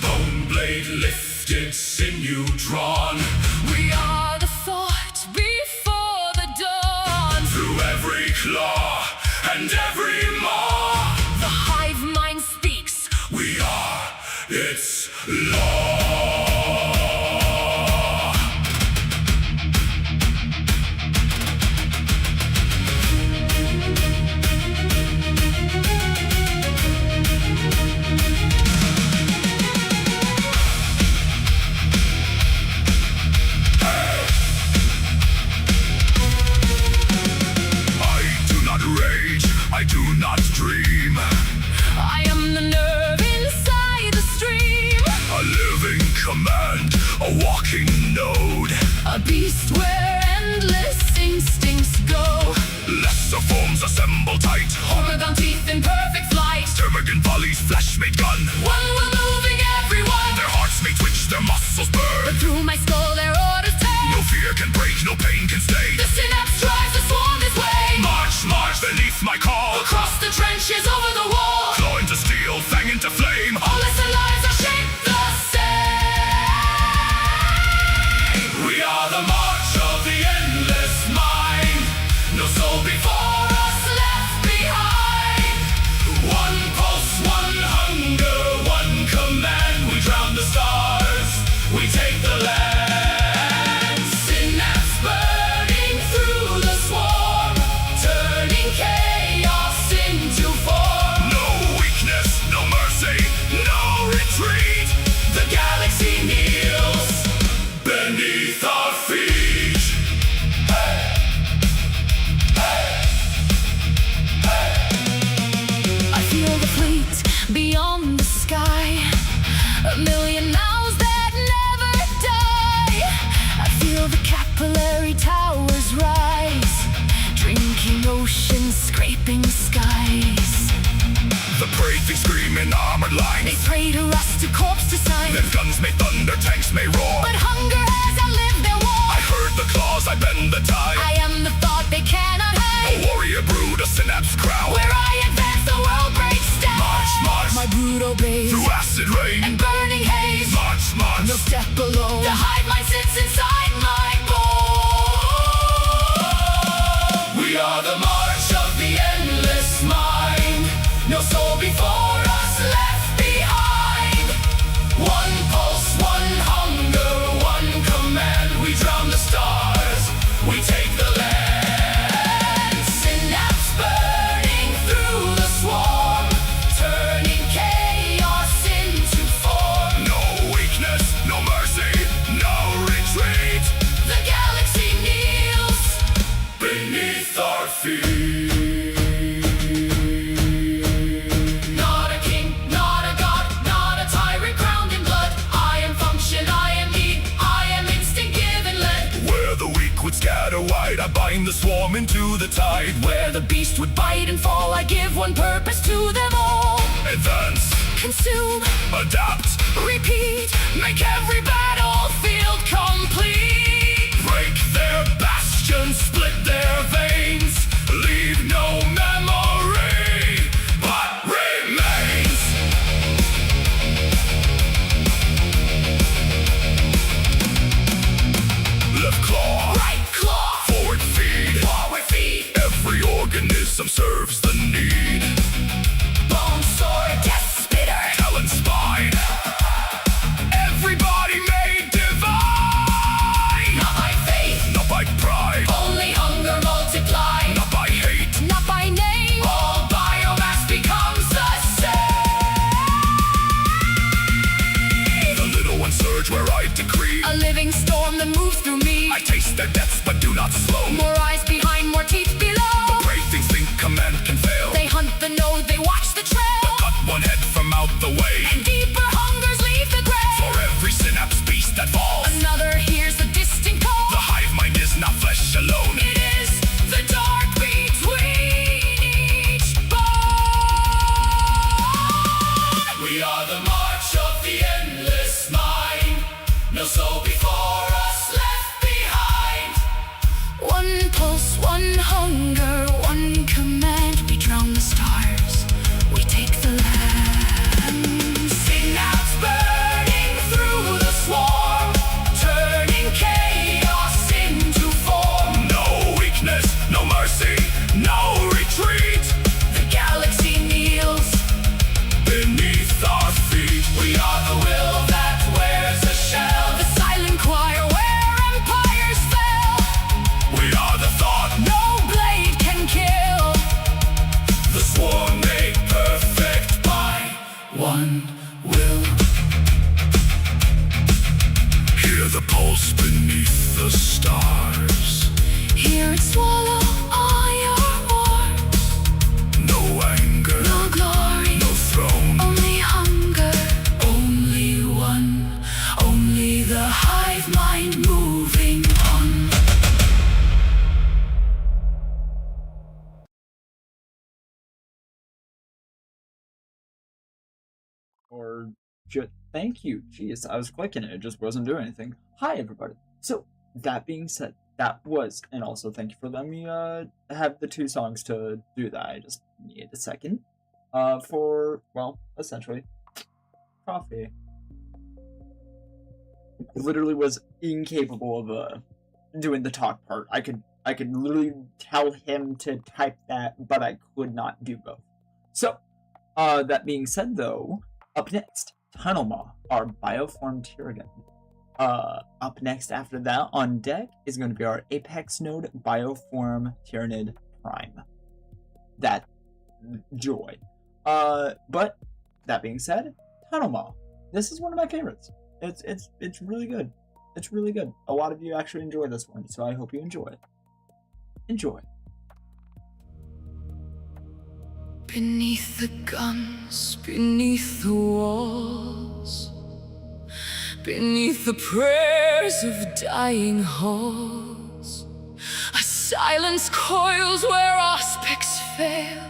Bone blade lifted, sinew drawn. We are the thought before the dawn. Through every claw and every maw, The hive mind speaks. we are its law. I do not dream. I am the nerve inside the stream. A living command, a walking node. A beast where endless instincts go. Lesser forms assemble tight. Hormone teeth in perfect flight. Termagant volleys, flash made gun. One will moving everyone. Their hearts may twitch, their muscles burn. But through my skull their orders turn. No fear can break, no pain can stay. The synapse drives the swarm this way. March, march beneath my call. Across the trenches, over the wall. Claw into steel, fang into flame. All lesser lives are shaped the same. We are the march of the endless mind. No soul before us left behind. One pulse, one hunger, one command. We drown the stars, we take the land. Synapse burning through the swarm, turning chaos into form. No lines. They pray to rust, to corpse, to sign. Their guns may thunder, tanks may roar. But hunger has outlived their war. I heard the claws, I bend the tide. I am the thought they cannot hide. A warrior brood, a synapse crowd. Where I advance, the world breaks down. March, march. My brood obeys. Through acid rain And burning haze. March, march. No step below. The hive mind sits inside my bone. We are the march of the endless mind. No soul before us left behind. One pulse, one hunger, one command. We drown the stars, we take the land. Synapse burning through the swarm, turning chaos into form. No weakness, no mercy, no retreat. The galaxy kneels Beneath our feet. Not a king, not a god, not a tyrant crowned in blood. I am function, I am need, I am instinct given led. Where the weak would scatter wide, I bind the swarm into the tide. Where the beast would bite and fall, I give one purpose to them all. Advance, Consume, adapt, repeat, make every battlefield complete. break their bastions, split their veins. Leave no memory, but remains. Left claw, Right claw, forward feed. forward feet, Every organism serves the need. bone sword, death spitter. Talon spine. Everybody made divine. Not by faith, Not by pride, only hunger multiplied. not by hate. Not by name, all biomass becomes the same. The little ones surge where I decree. A living storm that moves through me. I taste their depths but do not slow. More eyes behind, more teeth below. Brave things think command can fail. They hunt the node, they watch the trail. Cut one head from out the way. And deeper hungers leave the grave. For every synapse beast that falls, Another hears the distant call. the hive mind is not flesh alone. It is the dark between each bone. We are the march of the endless mind. No soul before us left behind. One pulse, one hunger, one command. We drown the stars, we take the land. Synapse burning through the swarm, turning chaos into form. No weakness, no mercy, no retreat. The galaxy kneels. Beneath our feet, We are the will that wears a shell. The silent choir where empires fell. we are the thought. No blade can kill. The swarm made perfect by One will. hear the pulse beneath the stars. Hear it swallow all your wars. No anger, No glory, no throne. only hunger. Only one. Only the hive mind moving on. Or just thank you. Jeez, I was clicking it, it just wasn't doing anything. Hi everybody. So that being said, that was, and also thank you for letting me have the two songs to do that. I just needed a second. For, well, essentially coffee. Literally was incapable of doing the talk part. I could literally tell him to type that, but I could not do both. So, that being said though, up next, Tunnel Maw, our bioform Tyranid. Up next after that on deck is going to be our Apex Node Bioform Tyranid Prime. That joy. But that being said, Tunnel Maw. This is one of my favorites. It's really good. It's really good. A lot of you actually enjoy this one, so I hope you enjoy it. Enjoy. Beneath the guns, beneath the walls, beneath the prayers of dying halls, a silence coils where aspects fail,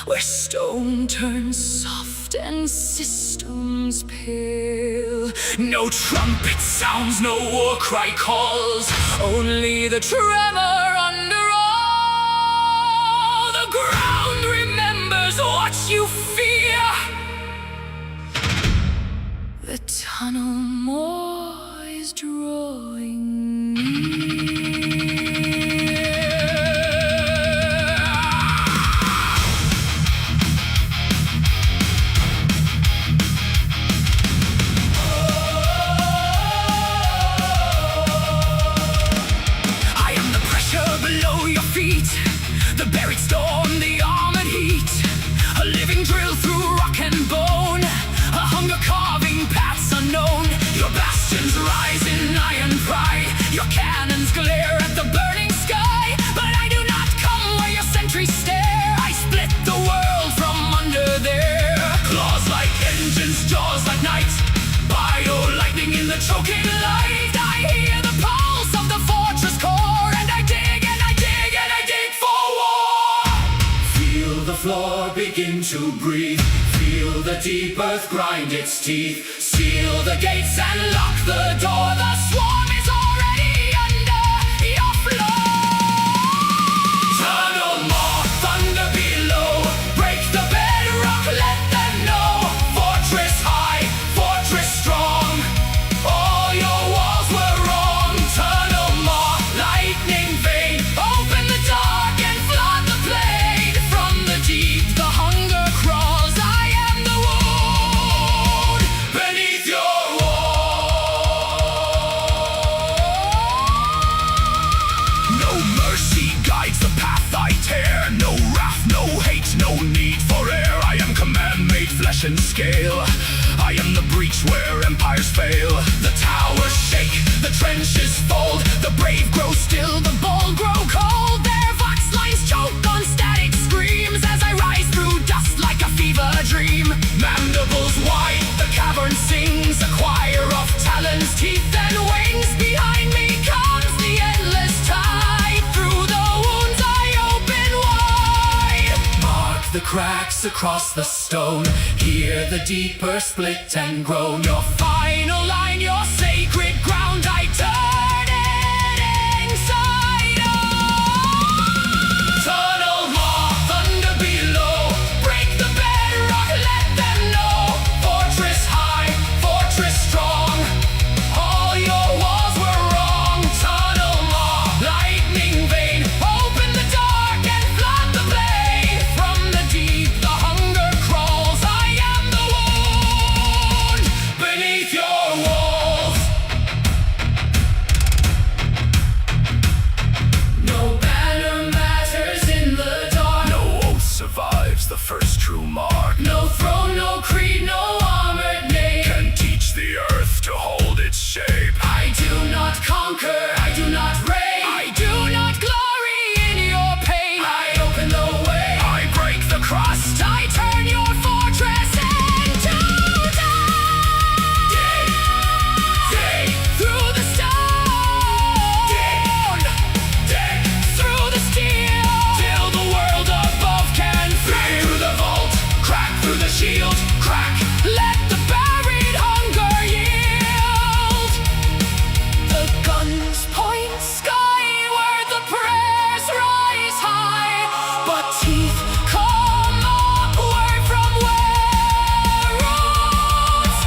where stone turns soft and systems pale. No trumpet sounds, no war cry calls, only the tremor under all. The ground remembers what you fear. The tunnel more is drawing near. I am the pressure below your feet, the buried storm, the armored heat, a living drill through rock and bone, a hunger carving paths unknown. Your bastions rise in iron pride, your cannons glare at the burning sky. But I do not come where your sentries stare, I split the world from under there. Claws like engines, jaws like night, bio lightning in the choking light. I hear the pulse of the fortress core, and I dig and I dig and I dig for war. Feel the floor begin to breathe, feel the deep earth grind its teeth. Seal the gates and lock the door, the swarm is already under your floor. Tunnel more, thunder below, break the bedrock, let them know. Fortress high, fortress strong, all your walls were wrong. Tunnel more, lightning vein, open the dark and flood the blade. From the deep the hunger crawls, I am the wound beneath your wall. No mercy guides the path I tear, no wrath, no hate, no need for air. I am command made flesh and scale, I am the breach where empires fail. The towers shake, the trenches fold, the brave grow still, the bold grow cold. Their vox lines choke on static screams as I rise through dust like a fever dream. Mandibles wide, the cavern sings, a choir of talons, teeth and wings. Behind me comes the endless tide, through the wounds I open wide. Mark the cracks across the stone, hear the deeper split and groan. Your final line, your sacred ground, I turn it inside out. Tunnel more, thunder below, break the bedrock, let them know. Fortress high, fortress strong, all your walls were wrong. Tunnel more, lightning vein, open the dark and flood the blade. From the deep the hunger crawls, I am the wound beneath your walls. No banner matters in the dark, no oath survives the first true mark. No throne, no creed, no armored name can teach the earth to hold its shape. I do not conquer, I do not reign, I do not glory in your pain. I open the way, I break the crust, I turn your fortress into dust. Dig, dig through the stone, dig through the steel, till the world above can feel. Through the vault, crack through the shield, crack, let the buried hunger yield. The guns point skyward, the prayers rise high, but teeth come upward from where roots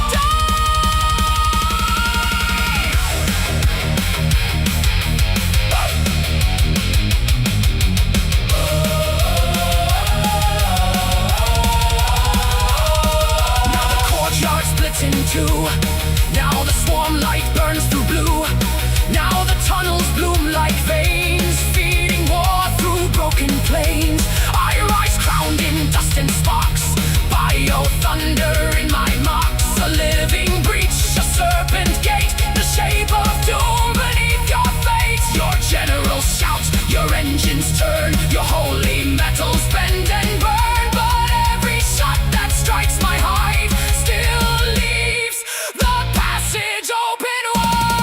Now the courtyard splits in two, now the swarm light burns through blue. Now the tunnels bloom like veins, feeding war through broken plains. I rise crowned in dust and sparks, bio thunder in my marks. A living breach, a serpent gate, the shape of doom beneath your fate. Your generals shout, your engines turn, your holy metals bend and burn. But every shot that strikes my hive still leaves the passage open wide.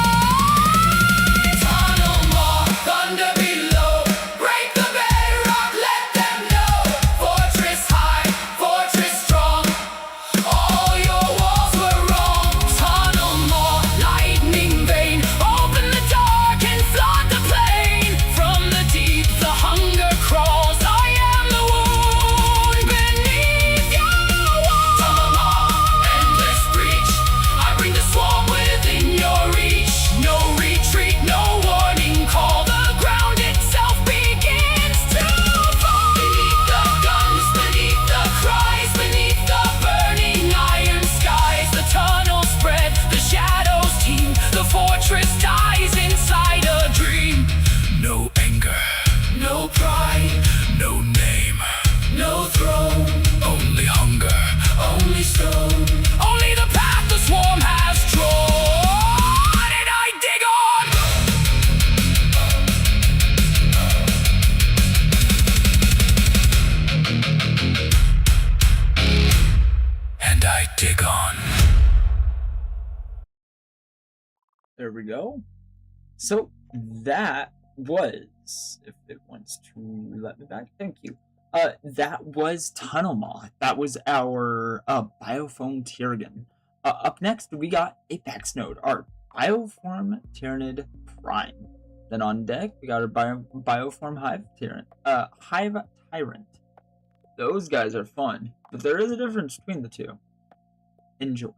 we go. So that was, if it wants to let me back, thank you. That was Tunnel Moth. That was our Biofoam Tyraniid. Up next, we got Apex Node, our Bioform Tyraniid Prime. Then on deck, we got our Bioform Hive Tyrant. Those guys are fun, but there is a difference between the two. Enjoy.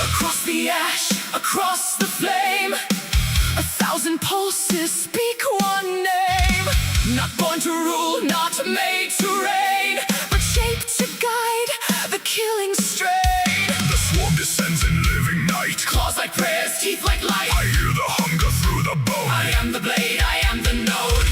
Across the ash, across the flame, 1,000 pulses speak one name. Not born to rule, not made to reign, but shaped to guide the killing strain. The swarm descends in living night. Claws like prayers, teeth like light. I hear the hunger through the bone. I am the blade, I am the node.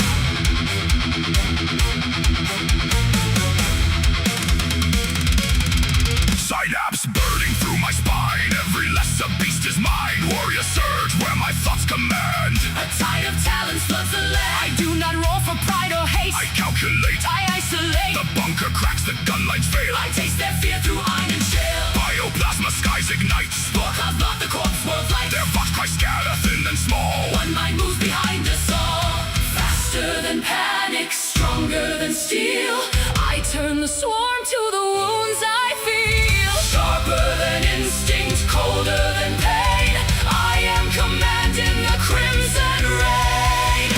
Synapse burning through my spine. Every lesser beast is mine. Warrior surge where my thoughts command. A tide of talents floods the land. I do not roar for pride or haste. I calculate. I isolate. The bunker cracks, the gun lines fail. I taste their fear through iron and shale. Bioplasma skies ignite. Spore clouds block the corpse world light. Their vox cries scatter thin and small. One mind moves behind us all. Faster than panic, stronger than steel. I turn the swarm to the wounds I feel. Sharper than instinct, colder than pain. I am commanding the crimson rain.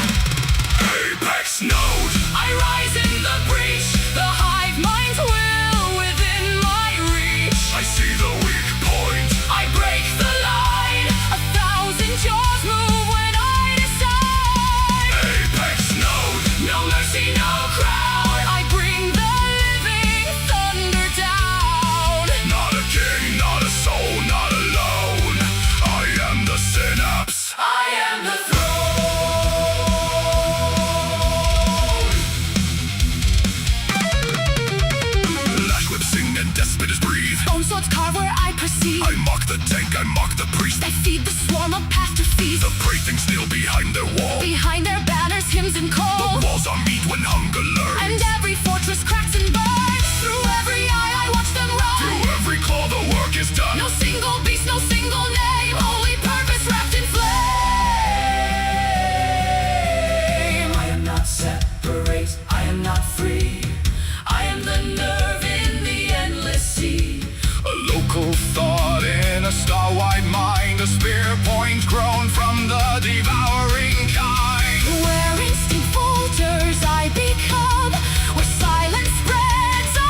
Apex Node. I rise in the breach. The hive mind's will within my reach. I see the weak point. I break the line. 1,000 jaws move when I decide. Apex Node. No mercy, no crowd. I bring the living thunder down. Not a king, not a soul, not alone. I am the synapse. I am the throne. Lash whips sing and death spitters breathe. Bone swords carve where I perceive. I mock the tank, I mock the priest. I feed the swarm of past to feast. The prey things kneel behind their wall. Behind their banners, hymns and The calls. walls are meat when hunger lurks. And every fortress cracks and burns. Through every eye I watch them rise. Through every claw the work is done. No single beast, no single name. Only purpose wrapped in flame. I am not separate, I am not free. I am the nerve in the endless sea. A local thought in a star-wide mind. A spear point grown from the devouring kind. Where instinct falters, I become. Where silence spreads, I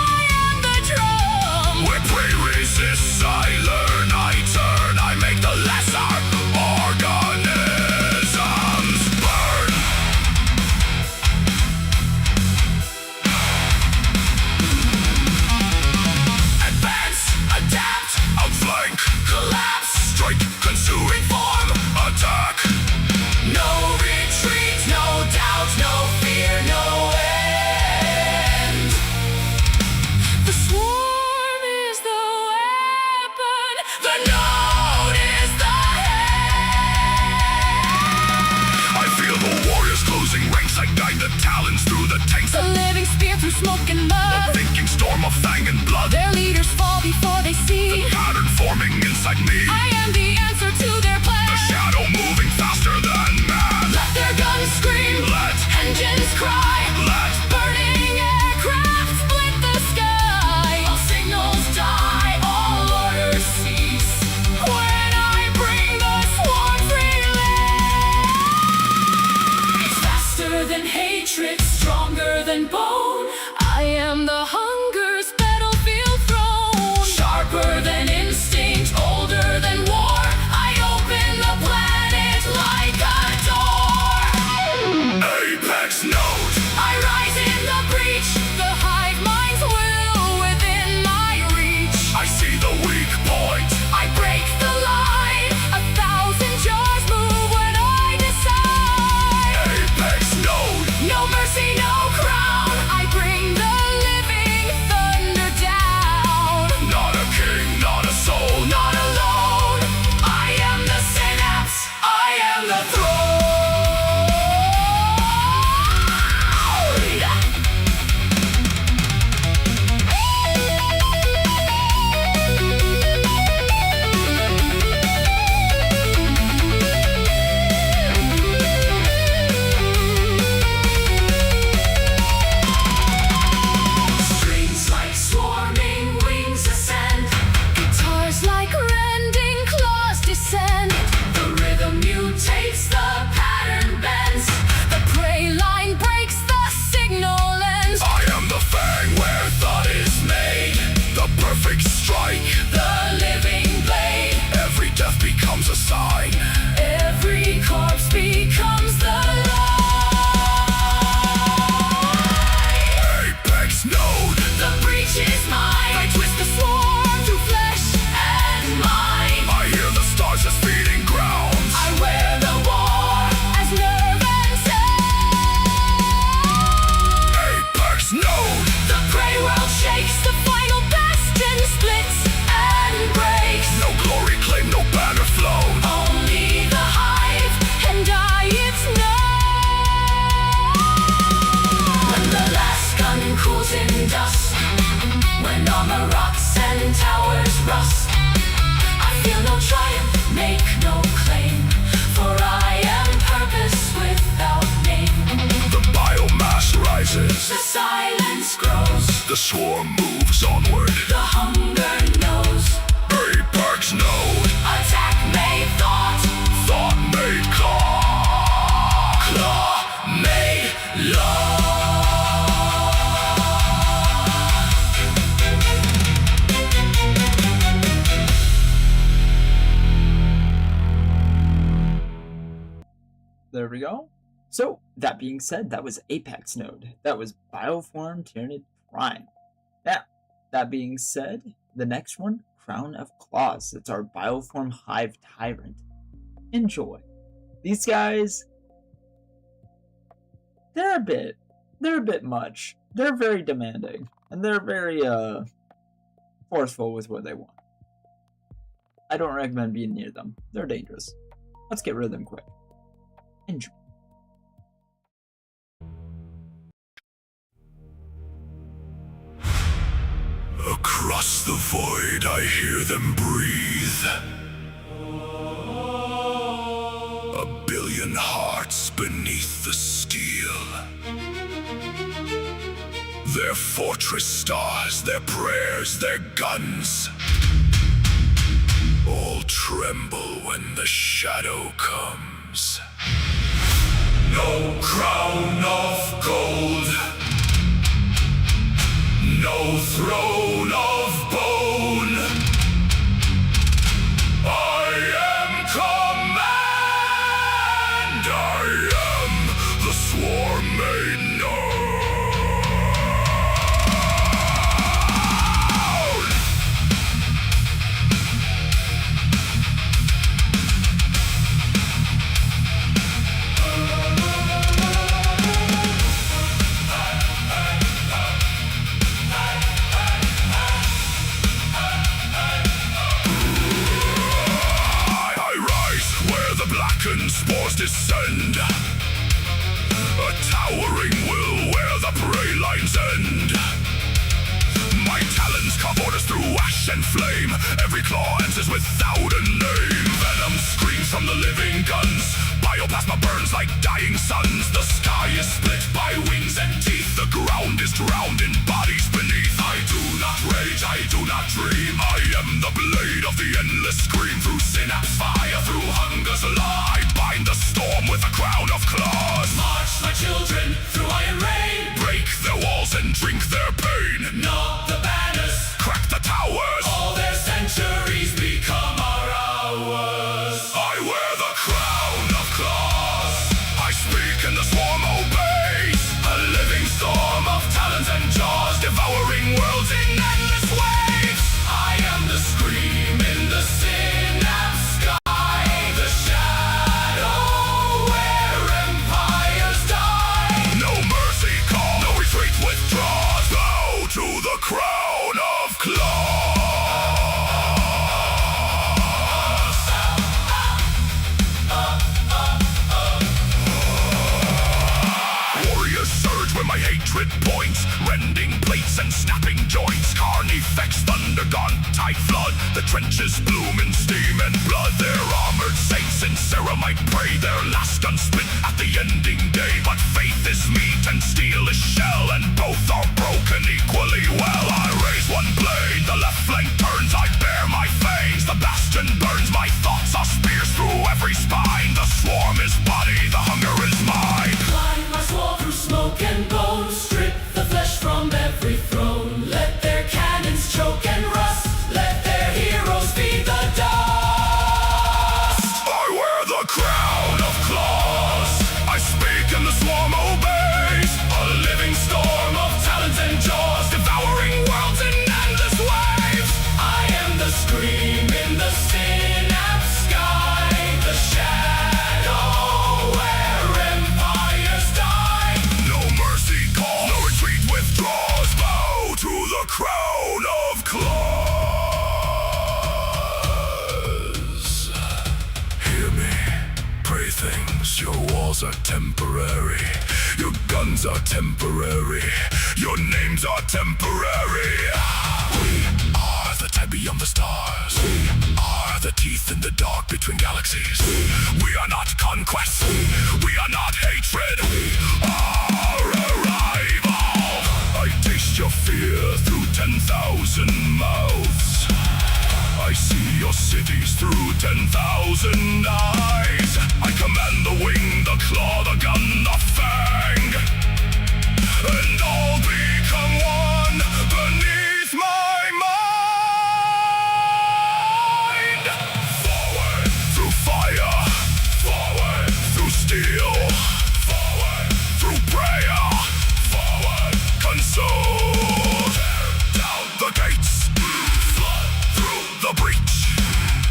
am the drum. Where prey resists, I learn, I turn. I make the lesser organisms burn. Advance, adapt, outflank, collapse, strike, consuming form, attack. No retreat, no doubt, no fear, no end. The swarm is the weapon, the node is the head. I feel the warriors closing ranks. I guide the talons through the tanks. The living spear through smoke and A mud. thinking storm of fang and blood. Their leaders fall before they see. Pattern forming inside me. I am the answer to their The plan. shadow moving faster than man. Let their guns scream, Let engines cry. Let Burning aircraft split the sky. All signals die, all orders cease. When I bring the swarm's release. Faster than hatred, stronger than bone. I am the hunger's battlefield throne. Sharper than instinct, older than war. I open the planet like a door. Apex Node. I rise in the breach. The hive mind's will within my reach. I see the rust. I feel no triumph, make no claim, for I am purpose without name. The biomass rises, The silence grows, the swarm moves onward. the hunger knows. Apex node, Attack made thought, thought made claw, claw made law. There we go. So, that being said, that was Apex Node. That was Bioform Tyranid Prime. Now, that being said, the next one, Crown of Claws. It's our Bioform Hive Tyrant. Enjoy. These guys, they're a bit much. They're very demanding, and they're very, forceful with what they want. I don't recommend being near them. They're dangerous. Let's get rid of them quick. Enjoy. Across the void I hear them breathe. A billion hearts beneath the steel. Their fortress stars, their prayers, their guns, all tremble when the shadow comes. No crown of gold, no throne of bone. I am command, I am the swarm made known. Spores descend, a towering will where the prey lines end. My talons carve orders through ash and flame. Every claw answers without a name. Venom screams from the living guns. Bioplasma burns like dying suns. The sky is split by wings and teeth. The ground is drowned in bodies beneath. I do not rage, I do not dream. I am the blade of the endless scream. Through synapse fire, through hunger's law, I bind the storm with a crown of claws. March my children through iron rain. Break their walls and drink their pain. Knock the banners, Crack the towers. all their centuries become our hours. I wear the crown of claws. I speak and the swarm obeys. A living storm of talons and jaws, devouring worlds in endless waves. I am the scream in the synapse sky. The shadow where empires die. No mercy call, no retreat withdraws. Bow to the crown of claws. Warriors surge when my hatred points, rending plates and snapping joints. Carnifex, thunder, gaunt, tide flood. The trenches bloom in steam and blood. Their armored saints in ceramite pray. Their last gun spit at the ending day. But faith is meat and steel is shell, and both are broken equally well. I raise one blade, the left flank turns. I bear my fangs, the bastion burns. My thoughts are spears through every spine. The swarm is body, the hunger is mine. Climb my wall through smoke and bone. Strip the flesh from every throne. Let their cannons choke and rust. Let their heroes feed the dust. I wear the crown of claws. I speak and the swarm obeys. A living storm of talons and jaws, devouring worlds in endless waves. I am the scream in the synapse sky. The shadow where empires die. No mercy call, no retreat withdraws. Bow to the crown of claws. Hear me, pray things. Your walls are temporary. Your guns are temporary. Your names are temporary. We are the tide beyond the stars. We are the teeth in the dark between galaxies. We are not conquest. We are not hatred. We are arrival. I taste your fear through 10,000 mouths. I see your cities through 10,000 eyes. I command the wing, the claw, the gun, the fang, and all become one beneath my mind. Forward through fire, forward through steel, forward through prayer, forward consume. Tear down the gates, flood through the breach,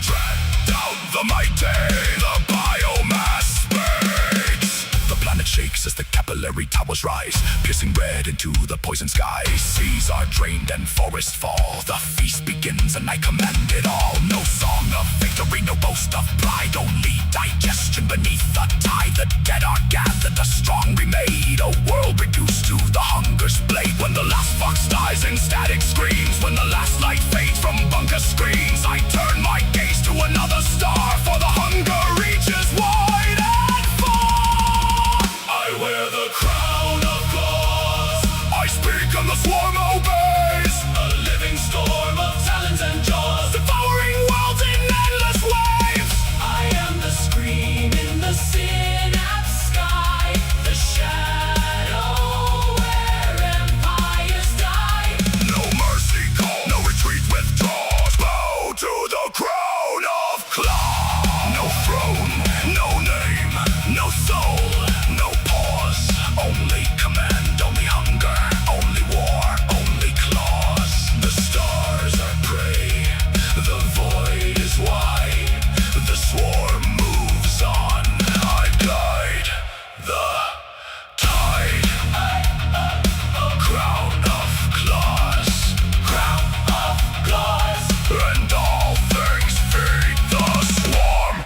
tread down the mighty, the biomass spades. The planet shakes as the capillary towers rise, piercing red into the poison sky. Seas are drained and forests fall. The feast begins and I command it all. No song of victory, no boast of pride, only digestion beneath the tide. The dead are gathered, the strong remade, a world reduced to the hunger's blade. When the last fox dies in static screams, when the last light fades from bunker screens, I turn my gaze to another star, for the hunger reaches wide and far. I wear the crown of claws, I speak and the swarm obeys. A living storm of talons and jaws, devouring worlds in endless waves. I am the scream in the synapse sky, the shadow where empires die. No mercy call, no retreat withdraws. Bow to the crown of claw. No throne, no name, no soul, no pause. Only command, only hunger, only war, only claws. The stars are prey, the void is wide, the swarm moves on. I guide the tide. Crown of claws, crown of claws, and all things feed the swarm.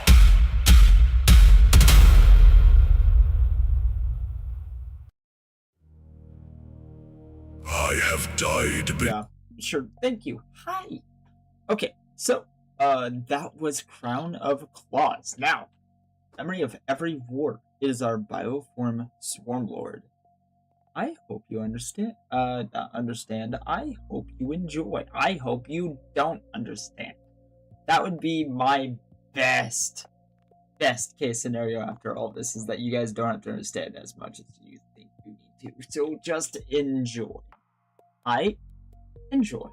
I have died. Yeah, sure. Thank you. Hi. Okay, so that was Crown of Claws. Now, memory of every war is our bioform Swarmlord. I hope you understand. Not understand. I hope you enjoy. I hope you don't understand. That would be my best case scenario after all this, is that you guys don't have to understand as much as you think you need to. So just enjoy. I enjoy.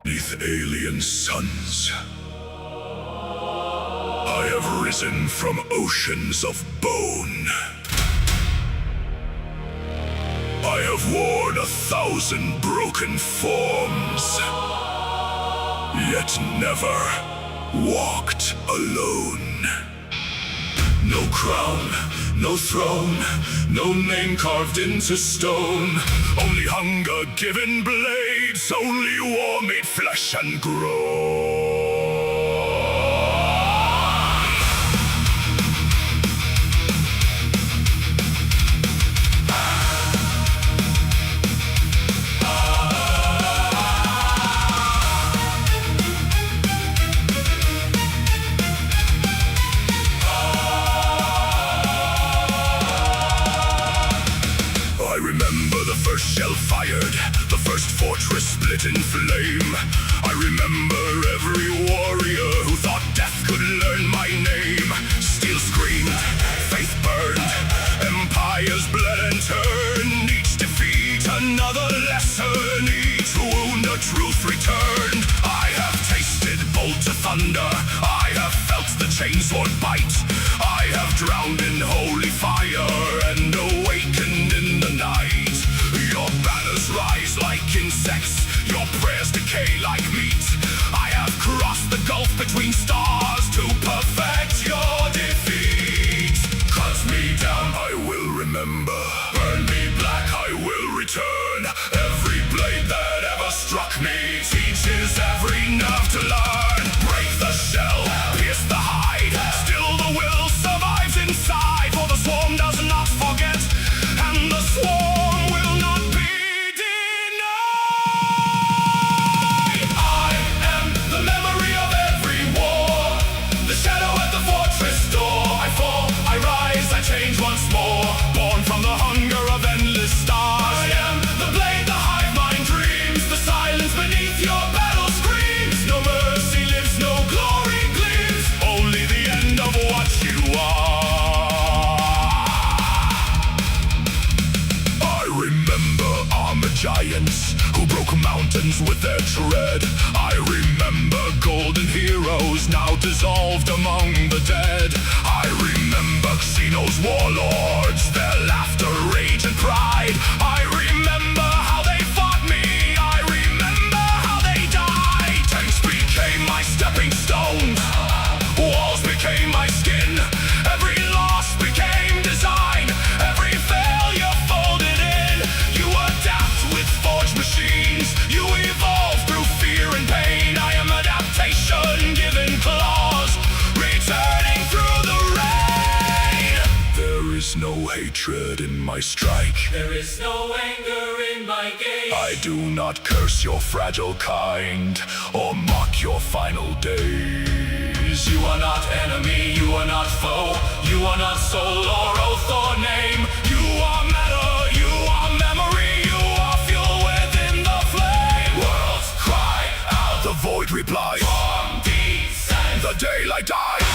Beneath alien suns, I have risen from oceans of bone. I have worn 1,000 broken forms, yet never walked alone. No crown, no throne, no name carved into stone. Only hunger given blades, only war made flesh and grown. Shell fired, the first fortress split in flame. I remember every warrior who thought death could learn my name. Steel screamed, faith burned, empires bled and turned. Each defeat, another lesson, each wound a truth returned. I have tasted bolt of thunder, I have felt the chainsword bite. I have drowned in holy fire and awakened in the night. Your banners rise like insects, your prayers decay like meat. I have crossed the gulf between stars to perfect your defeat. Cut me down, I will remember. Burn me black, I will return. Every blade that ever struck me teaches every nerve to learn. Break the shell, pierce the hide, still the will survives inside. For the swarm does not forget, and the swarm will not be denied. giants who broke mountains with their tread. I remember golden heroes now dissolved among the dead. I remember Xeno's warlords, their laughter, rage, and pride. I remember how they fought me. I remember how they died. Tanks became my stepping stones. Walls became my skin. Every loss became design. Every failure folded in. You adapt with forged machines. You evolve through fear and pain. I am adaptation given claws, returning through the rain. There is no hatred in my strike. There is no anger in my gaze. I do not curse your fragile kind or mock your final days. You are not enemy, you are not foe. You are not soul or oath or name. You are matter, you are memory. You are fuel within the flame. Worlds cry out, the void replies. From descent, The daylight dies.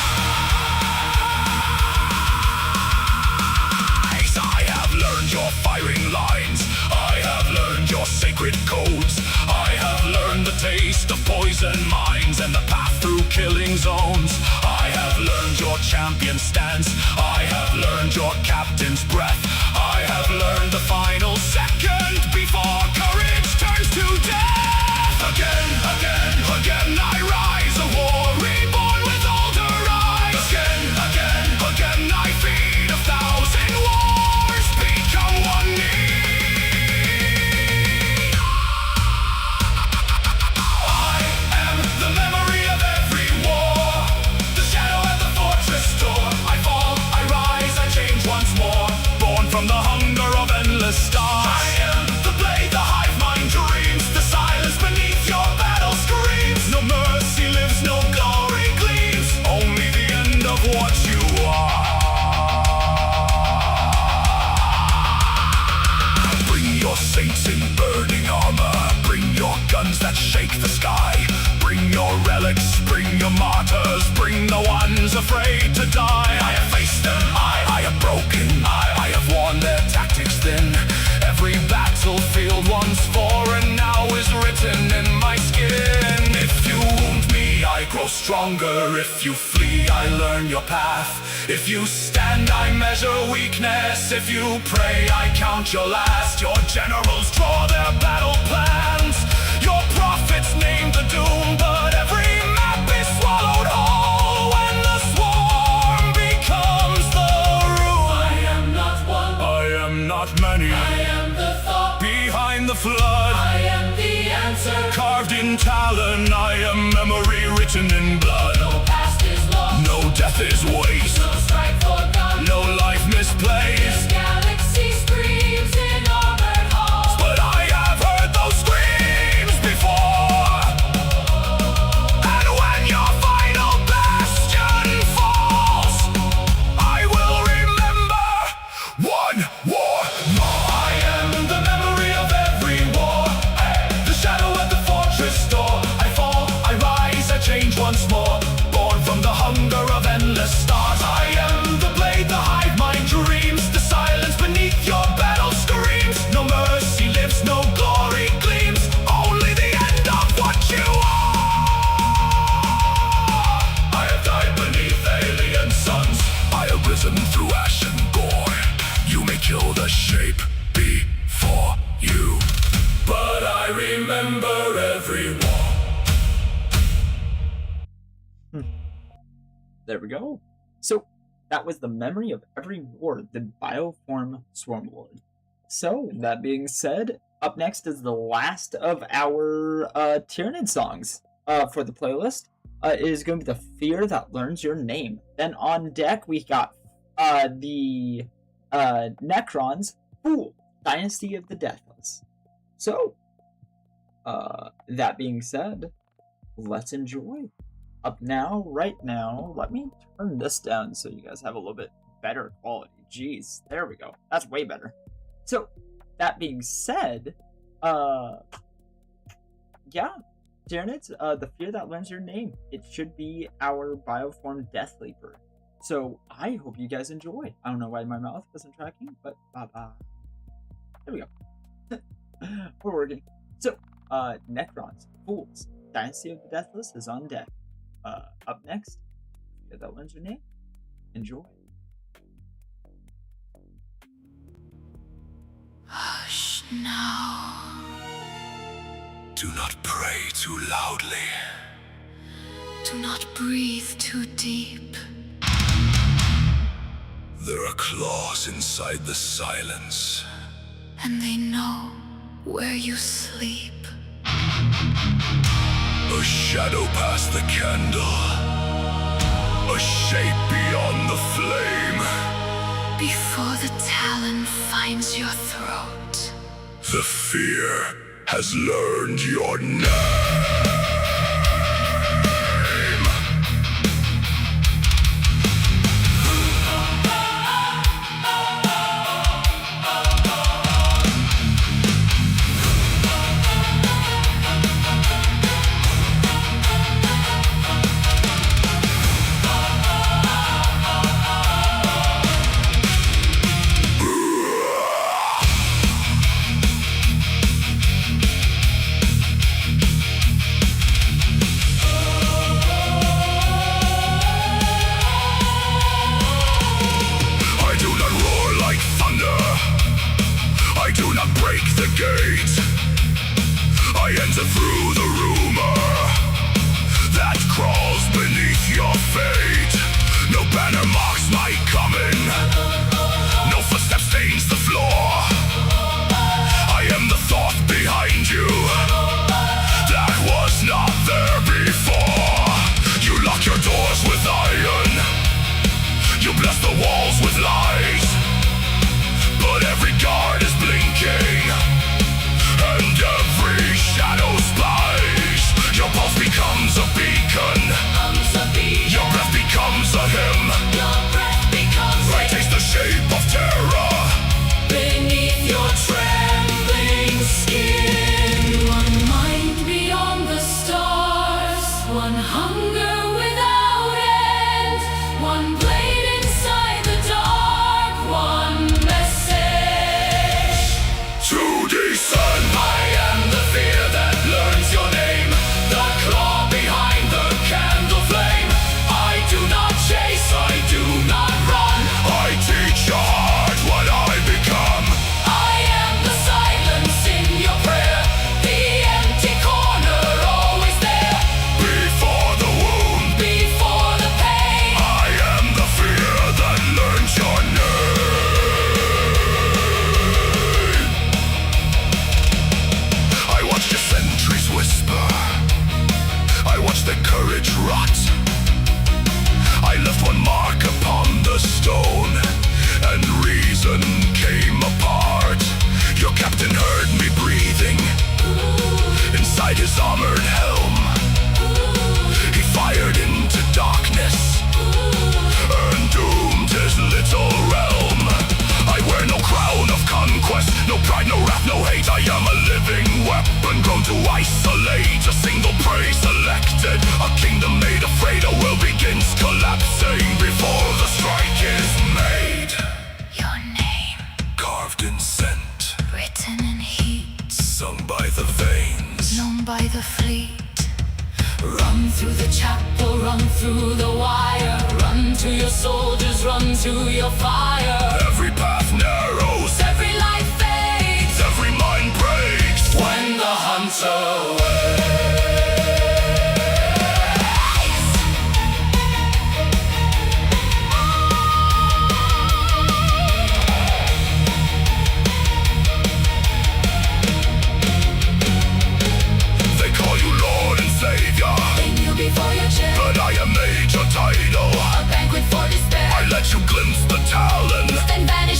I have learned your firing lines. I have learned your sacred codes. I have learned the taste of poison mines and the path through killing zones. I have learned your champion stance. I have learned your captain's breath. I have learned the final second before courage turns to death. Again, again, again I rise, a war reborn with older eyes. Again, again, again I feed 1,000 wars, become one need. I am the memory of every war, the shadow at the fortress door. I fall, I rise, I change once more, born from the hunger of endless stars. I am the blade, the hive mind dreams, the silence beneath your battle screams. No mercy lives, no glory gleams, only the end of what you are. Bring your saints in burning armor, bring your guns that shake the sky. Bring your relics, bring your martyrs, bring the ones afraid to die. I have faced them, I have broken, I have worn their tactics thin. Every battlefield once fought and now is written in my skin. If you wound me, I grow stronger. If you flee, I learn your path. If you stand, I measure weakness. If you pray, I count your last. Your generals draw their battle plans. Your prophets name the doom, but every map is swallowed whole when the swarm becomes the room. I am not one, I am not many. I am the thought, Behind the flood, I am the answer. carved in talon, I am memory written in blood. No past is lost, No death is waste, no strike forgone. no life misplaced. This galaxy screams in armored halls. But I have heard those screams before. And when your final bastion falls, I will remember one war more. I am the memory of every war, the shadow at the fortress door. I fall, I rise, I change once more, born from the hunger of endless stars. I am the blade, the hive mind dreams, the silence beneath your battle screams. No mercy lives, no glory gleams, only the end of what you are. I have died beneath alien suns, I have risen through ash and gore. You may kill the shape before you, but I remember every war. There we go. So that was the memory of every war, the Bioform Swarmlord. So that being said, up next is the last of our Tyranid songs for the playlist. It is going to be the Fear That Learns Your Name. Then on deck we got the Necrons, Fool, Dynasty of the Deathless. So that being said, let's enjoy. Up now, right now, let me turn this down so you guys have a little bit better quality. Jeez, there we go. That's way better. So, that being said, yeah, Tyranids, the Fear That Learns Your Name. It should be our Bioform Death Leaper. So, I hope you guys enjoy. I don't know why my mouth wasn't tracking, but there we go. We're working. So, Necrons, Fools, Dynasty of the Deathless is on deck. Up next, if that one's your name, enjoy. Hush now. Do not pray too loudly. Do not breathe too deep. There are claws inside the silence. And they know where you sleep. A shadow past the candle. A shape beyond the flame. Before the talon finds your throat. The fear has learned your name. Gate. I enter through the rumor that crawls beneath your fate. No banner marks my coming. No footstep stains the floor. I am the thought behind you that was not there before. You lock your doors with iron. You bless the walls with lies. But every guard is blinking. And every shadow spies. Your pulse becomes a beacon. Your breath becomes a hymn. I taste the shape of terror Beneath your trembling skin. One mind beyond the stars. One hunger without end. One blade inside the dark. One message to descend. I am the fear that learns your name. The claw behind the candle flame. I do not chase, I do not run. I teach your heart what I become. I am the silence in your prayer. The empty corner always there. Before the wound, Before the pain. I am the fear that learns your name. I watch the sentries whisper. I watch their courage rot. I left one mark upon the stone, and reason came apart. Your captain heard me breathing inside his armored helm. He fired into darkness and doomed his little realm. I wear no crown of conquest, no pride, no wrath, no hate. I am a living weapon grown to isolate. A single prey selected, a kingdom made afraid. A world begins collapsing before the strike is made. Your name Carved in scent, written in heat. sung by the veins. Known by the fleet. Run through the chapel, run through the wire. Run to your soldiers, run to your fire. Every path narrows, Every life fades every mind breaks. when the hunter waits. They call you Lord and Savior, They kneel before your chair. but I am made your title. A banquet for despair. I let you glimpse the talon. Then vanish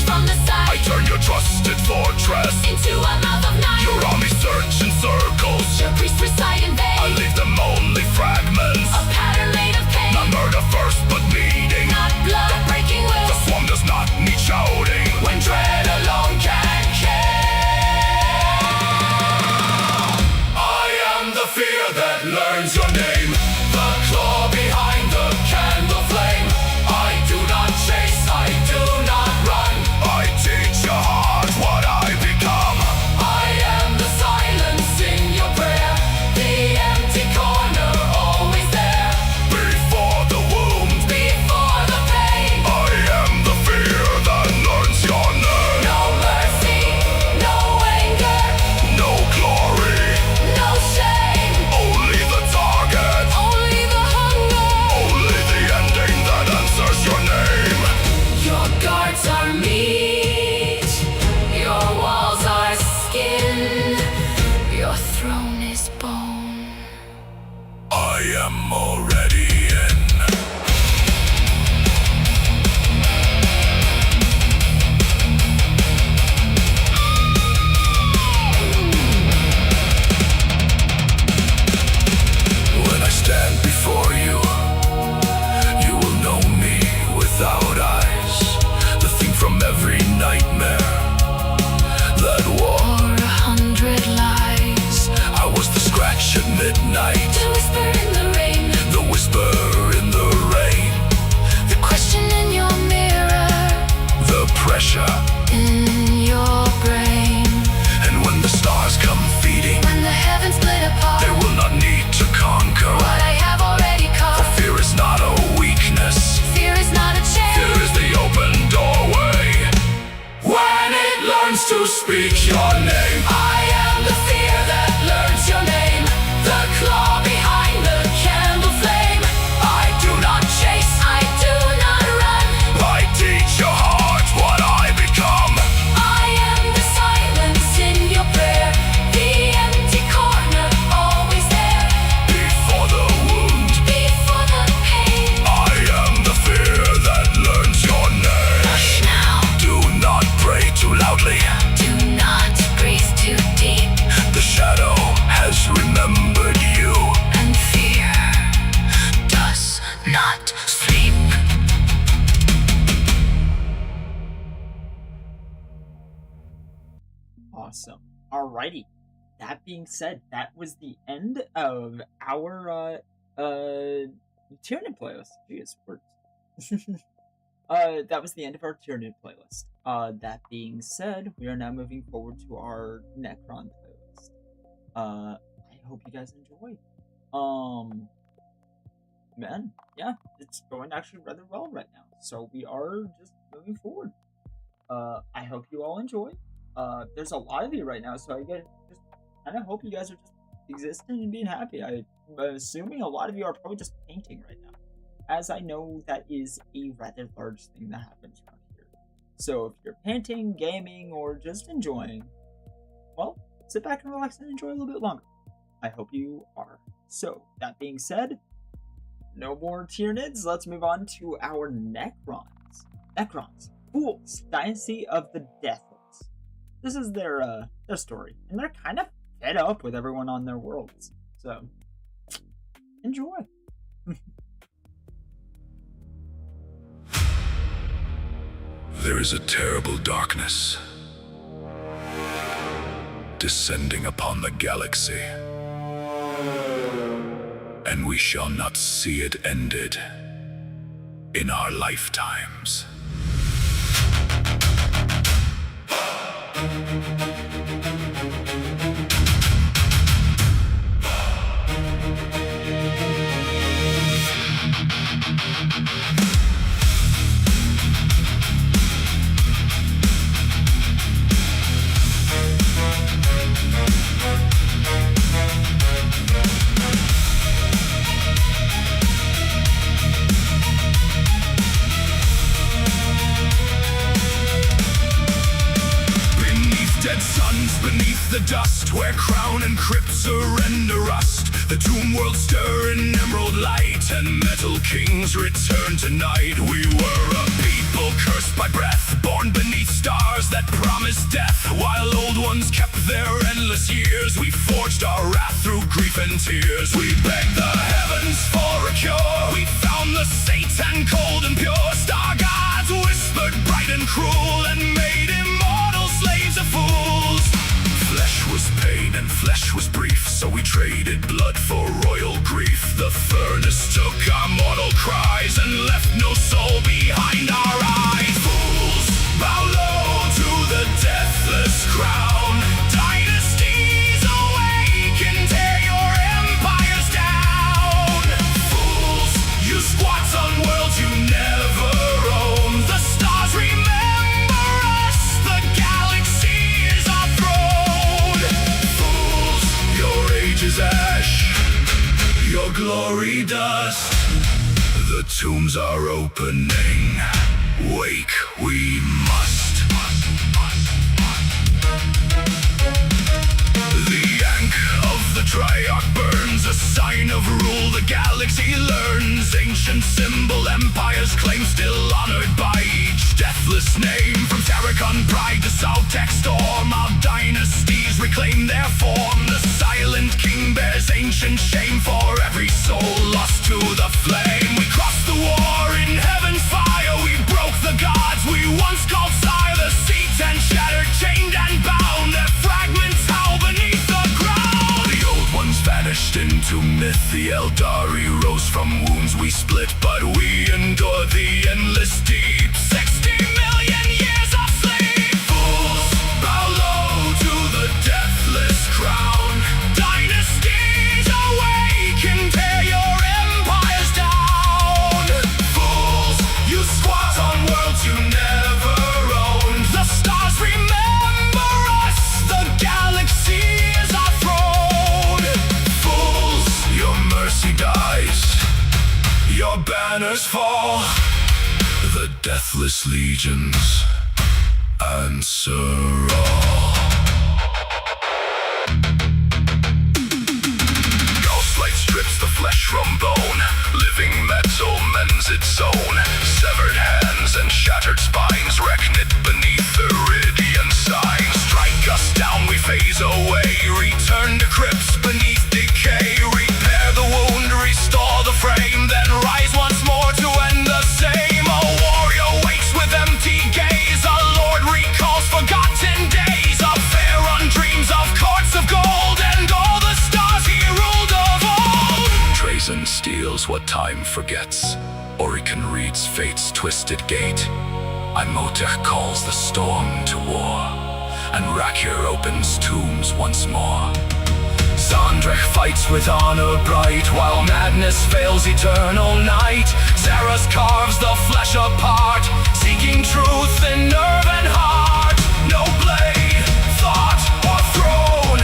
chance to speak your name. I am the fear that learns your name, the claw behind the candle flame. I do not chase, I do not run. I teach your heart what I become. I am the silence in your prayer, the empty corner always there. Before the wound, Before the pain, I am the fear that learns your name. hush now, Do not pray too loudly. do not breathe too deep. The shadow has remembered you. And fear does not sleep. Awesome. Alrighty. That being said, that was the end of our Tyranid playlist. Jeez, words. That was the end of our Tyranid playlist. That being said, we are now moving forward to our Necron playlist. I hope you guys enjoy. Man, yeah, it's going actually rather well right now. So we are just moving forward. I hope you all enjoy. There's a lot of you right now, so I just kind of hope you guys are just existing and being happy. I'm assuming a lot of you are probably just painting right now, as I know that is a rather large thing that happens around here. So if you're painting, gaming, or just enjoying, well, sit back and relax and enjoy a little bit longer. I hope you are. So, that being said, no more Tyranids. Let's move on to our Necrons. Necrons, fools, dynasty of the Deathless. This is their story, and they're kind of fed up with everyone on their worlds. So, enjoy. There is a terrible darkness descending upon the galaxy, and we shall not see it ended in our lifetimes. Dead suns beneath the dust, where crown and crypt surrender rust. The tomb world stir in emerald light, and metal kings return tonight. We were a people cursed by breath, born beneath stars that promised death. While old ones kept their endless years, we forged our wrath through grief and tears. We begged the heavens for a cure, we found the Satan cold and pure. Star gods whispered bright and cruel, and made immortal slaves of fools. Flesh was pain and flesh was brief, so we traded blood for royal grief. The furnace took our mortal cries and left no soul behind our eyes. Fools, bow low to the deathless crown. Dynasties awake and tear your empires down. Fools, you squats on worlds you never owned. The stars remember us, the galaxy is our throne. Fools, your age is ash, your glory dust. The tombs are opening, wake we must. The yank of the Triarch burns, a sign of rule the galaxy learns. Ancient symbol empires claim, still honored by each deathless name. From Terracon pride to South-Tech storm, our dynasties reclaim their form. The silent king bears ancient shame for every soul lost to the flame. We crossed the war in heaven's fire, we broke the gods we once called sire. The C-10 shattered, chained and bound, their fragments howl beneath the ground. The old ones vanished into myth, the Eldar rose from wounds we split, but we endured the endless deep. 60 million years of sleep. Fools, bow low to the deathless crown. Dynasties awake and tear your empires down. Fools, you squat on worlds you never owned. The stars remember deathless legions. Answer all. Ghostlight strips the flesh from bone. Living metal mends its own. Severed hands and shattered spines wreck it beneath the Iridian sign. Strike us down, we phase away. Return to crypts beneath decay. Repair the wound, restore the frame, then rise once more to end the same. A warrior wakes with empty gaze. A lord recalls forgotten days. A pharaoh dreams of courts of gold and all the stars he ruled of old. Trazen steals what time forgets. Orican reads fate's twisted gate. Imhotep calls the storm to war, and Rakir opens tombs once more. Zandrech fights with honor bright, while madness veils eternal night. Xeras carves the flesh apart, seeking truth in nerve and heart. No blade, thought, or throne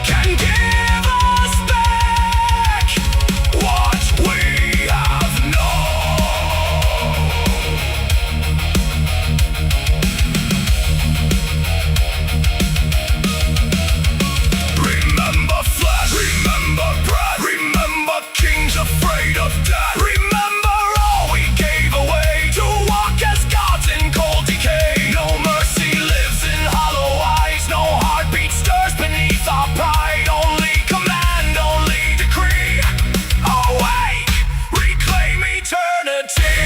can give us back what we have known. Remember flesh, remember breath, remember kings afraid of death. Remember all we gave away to walk as gods in cold decay. No mercy lives in hollow eyes, no heartbeat stirs beneath our pride. Only command, only decree. Awake, reclaim eternity.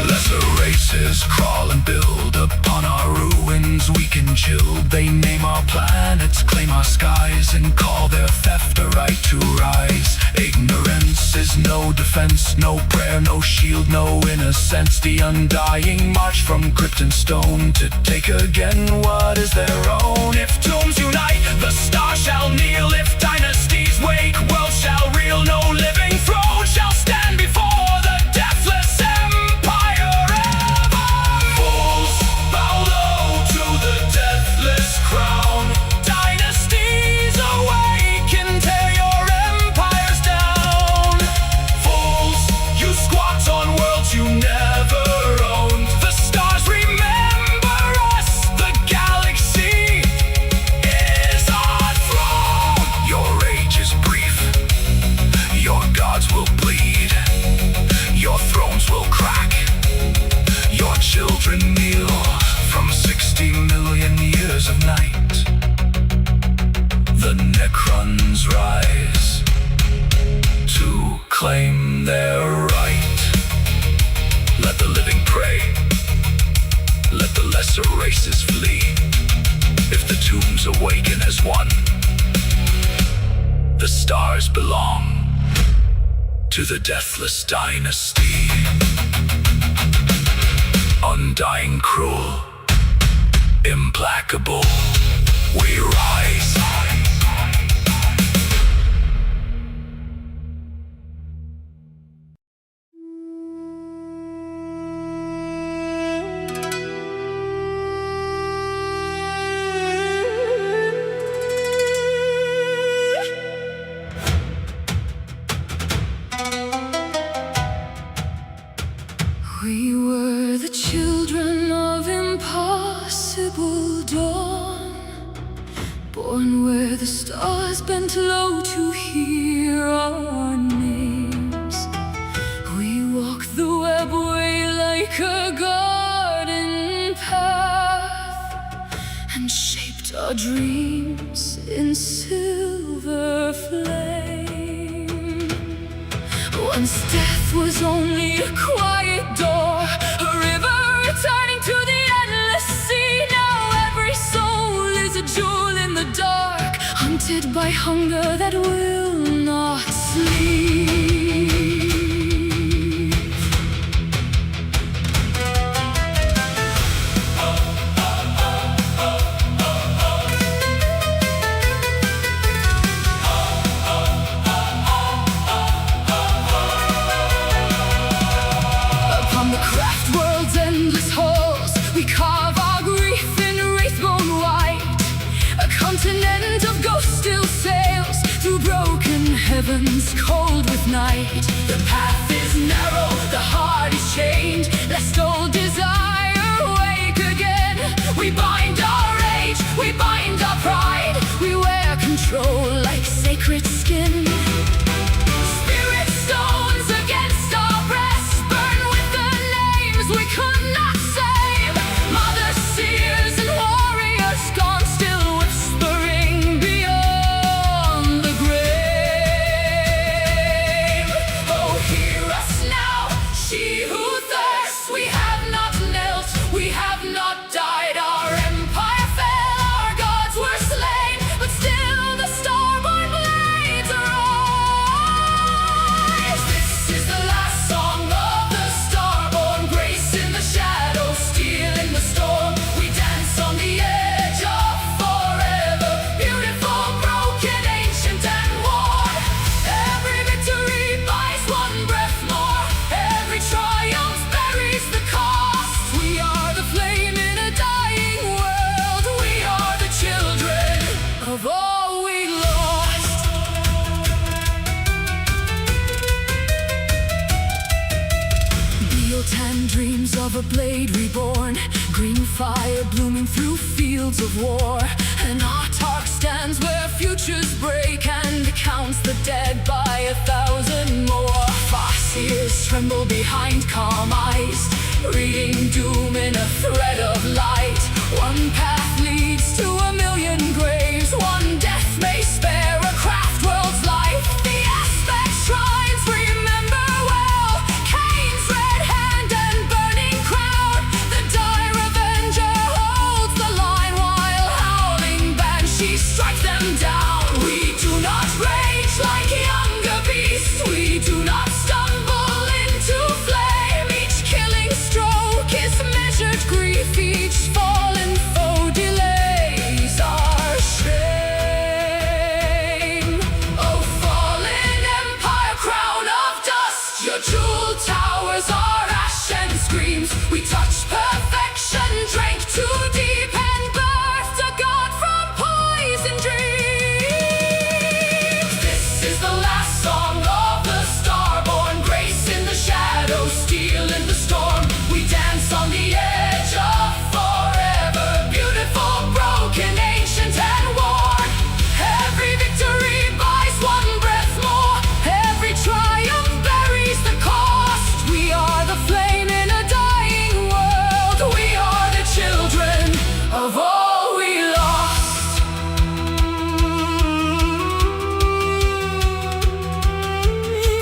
Lesser races crawl and build upon our ruins, weak and chilled. They name our planets, claim our skies, and call their theft a right to rise. Ignorance is no defense, no prayer, no shield, no innocence. The undying march from crypt and stone to take again what is their own. If tombs unite, the stars shall kneel. If dynasties wake, worlds shall reel. No living throne shall stand before the deathless empire ever. Fools bow low to the deathless crown. Dynasties awake and tear your empires down. Fools, you squat on worlds you never owned. The stars remember us, the galaxy is our throne. Your age is brief, your gods will bleed, your thrones will crack, your children kneel from 60 million years of night. The Necrons rise to claim their right. Let the living pray, let the lesser races flee. If the tombs awaken as one, the stars belong to the deathless dynasty. Undying, cruel, implacable, we rise. We were the children of impossible dawn, born where the stars bent low to hear our names. We walked the webway like a garden path, and shaped our dreams in silver flame. Once death was only a quiet door, a river turning to the endless sea. Now every soul is a jewel in the dark, hunted by hunger that will not sleep. Continent of heavens cold with night. The path is narrow, the heart is chained. Lest old desire wake again. We bind our rage, we bind our pride. We wear control like sacred skin. Spirit stones against our breasts burn with the names we could not save. Mother seers and warriors gone, still whispering beyond the grave. Oh, hear us now, she who thirsts. We have not knelt, we have not died. Our empire fell, our gods were slain, but still the star-born blades arise. This is the last song of the star-born, grace in the shadows, steel in the storm. We dance on the edge of forever, beautiful, broken, ancient, and worn. Every victory buys one breath more, every triumph buries the cost. We are the flame in a dying world, we are the children of all we lost. Tan dreams of a blade reborn, green fire blooming through fields of war. An autarch stands where futures break and counts the dead by 1,000 more. Farseers tremble behind calm eyes, reading doom in a thread of light. One path leads to 1,000,000 graves, one death may spare a craft world's life. The aspect shrines remember well, Cain's red hand and burning crown. The dire avenger holds the line while howling banshees strike them down. We do not rage like younger beasts, we do not stumble into flame. Each killing stroke is measured grief, each fallen foe delays our shame. Oh, fallen empire, crown of dust, your jeweled towers are ash and screams. We touch perfection, drank too deep, and birthed a god from poison dreams. This is the last song of the star-born, grace in the shadows, steel in the storm. We dance on the edge of forever, beautiful, broken, ancient, and worn. Every victory buys one breath more, every triumph buries the cost. We are the flame in a dying world, we are the children of all we lost.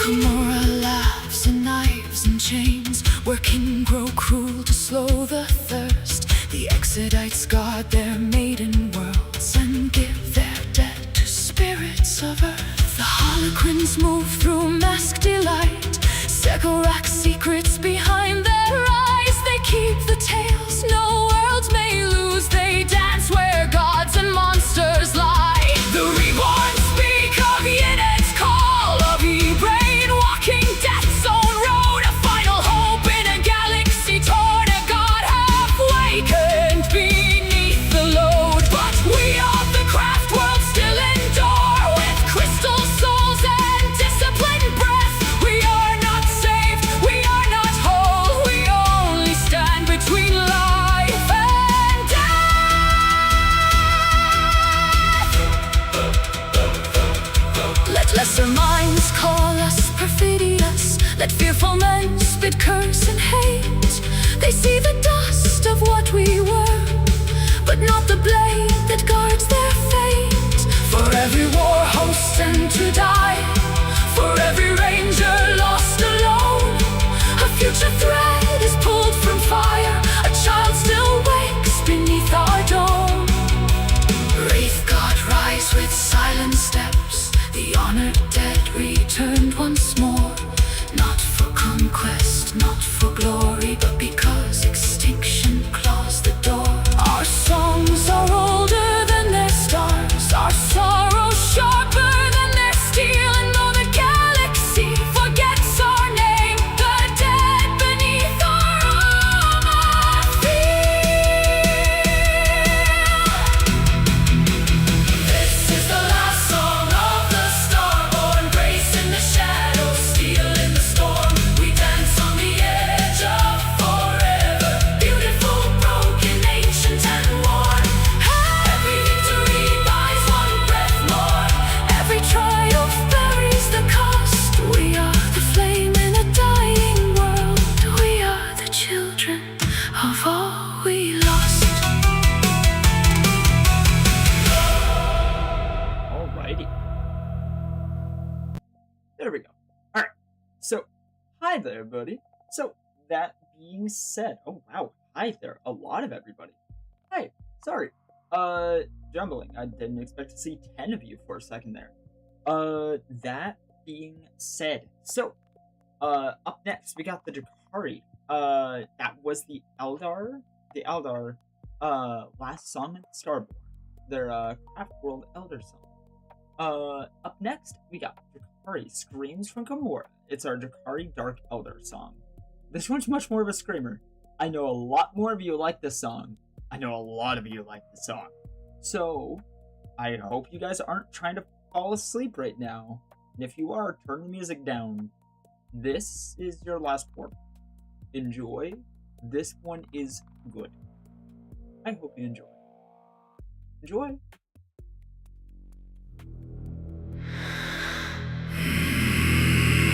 Gamora laughs in knives and chains, working grow cruel to slow the thirst. The Exodites guard their maiden worlds and give their dead to spirits of earth. The Harlequins move through masked delight, Segorak secrets behind their eyes. They keep the tales no worlds may lose, they dance where gods and monsters lie. The reborn speak of Yenet's call, of E-Brain walking death's own road. A final hope in a galaxy torn, a god half wakened beneath the load. But we of the craft world still endure, with crystal souls and disciplined breath. We are not saved, we are not whole, we only stand between life and death. Let lesser minds call us perfidious, let fearful men spit curse and hate. They see the dust of what we were, but not the blade that guards their fate. For every war host sent to die, for every ranger lost alone, a future thread is pulled from fire, a child still wakes beneath our dome. Wraith God rise with silent steps, the honored dead returned once more. Not for conquest, not for glory, but because extinction claws the door. Our songs are older than their stars, our sorrow sharper than their steel. And though the galaxy forgets our name, the dead beneath our armor feel. This is the last song of the star-born, grace So, hi there, buddy. So, that being said, oh wow, hi there, a lot of everybody. Hi, sorry. Jumbling, I didn't expect to see 10 of you for a second there. That being said, so, up next, we got the Drakari. That was the Eldar, last song in Starborn, their, Craft World Elder song. Up next, we got Drakari, Screams from Gamora. It's our Drakari Dark Elder song. This one's much more of a screamer. I know a lot more of you like this song. I know a lot of you like this song. So, I hope you guys aren't trying to fall asleep right now. And if you are, turn the music down. This is your last warning. Enjoy. This one is good. I hope you enjoy. Enjoy.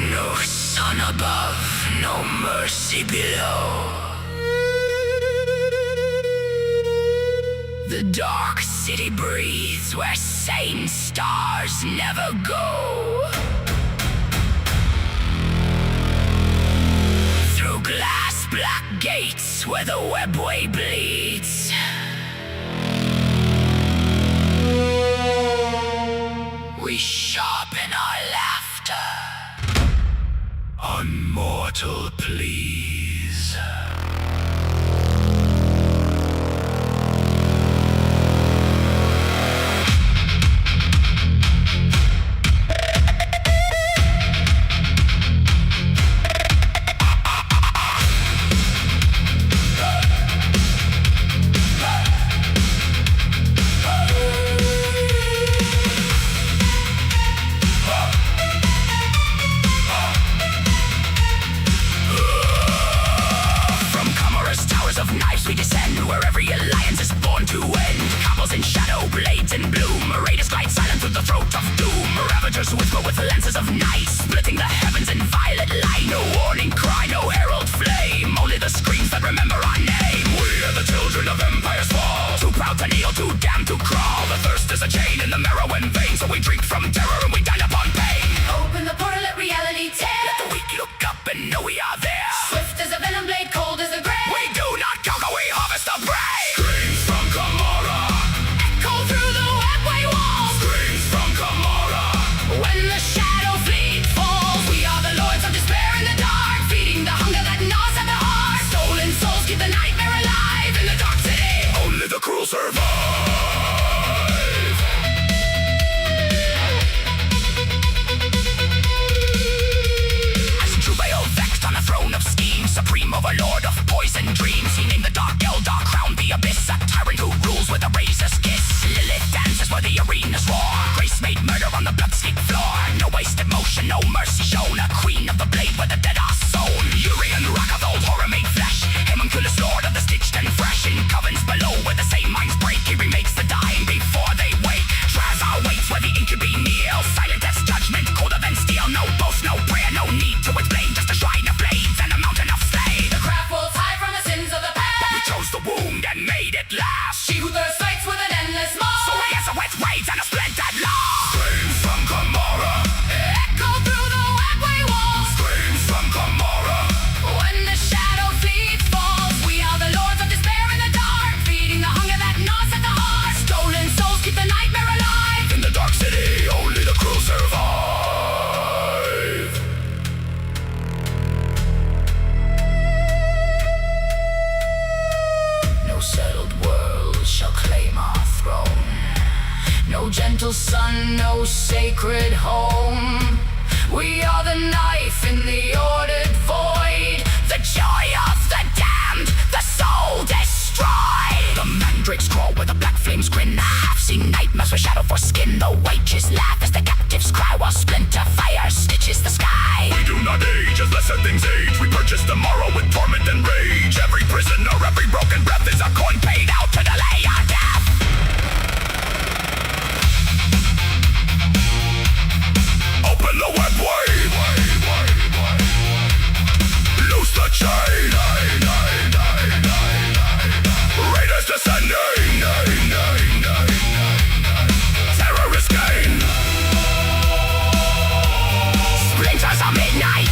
No sun above, no mercy below. The dark city breathes where sane stars never go. Through glass black gates where the webway bleeds. We sharpen our laughter. Unmortal, please. Terrorist gain. Splinters of midnight.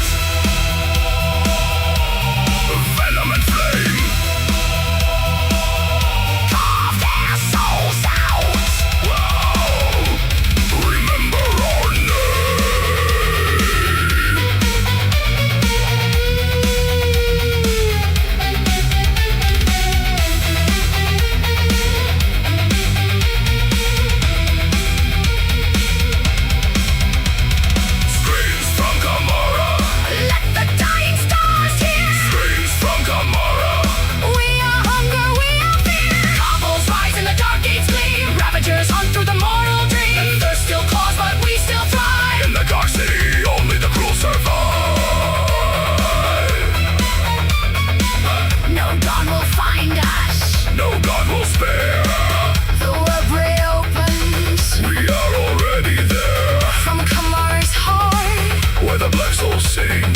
so sing.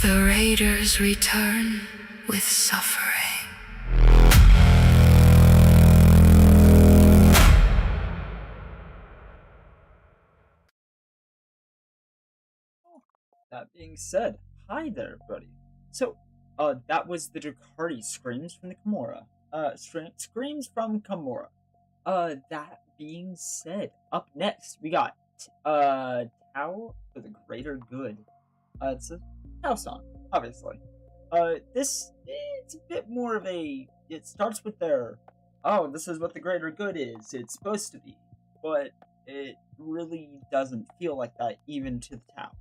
The raiders return with suffering. That being said, hi there, buddy. So, that was the Ducati Screams from the Kimura. Screams from Kimura. That being said, up next, we got, Tau for the Greater Good. It's a Tau song, obviously. It's a bit more of a, it starts with their, oh, this is what the Greater Good is, it's supposed to be, but it really doesn't feel like that even to the Tau.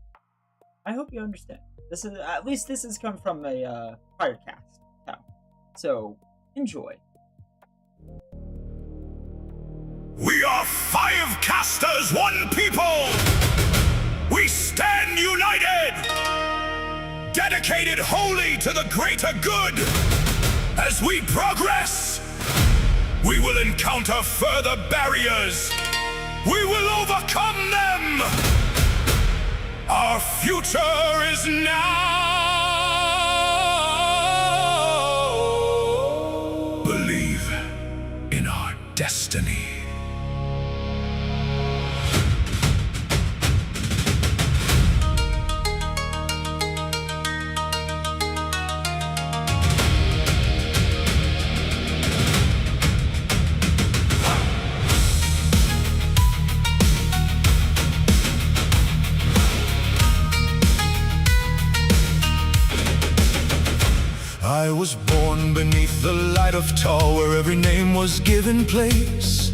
I hope you understand. This is, at least this has come from a, prior cast, Tau. So, enjoy. We are 5 casters, 1 people! We stand united! Dedicated wholly to the greater good! As we progress, we will encounter further barriers! We will overcome them! Our future is now! Believe in our destiny. I was born beneath the light of Tau, where every name was given place.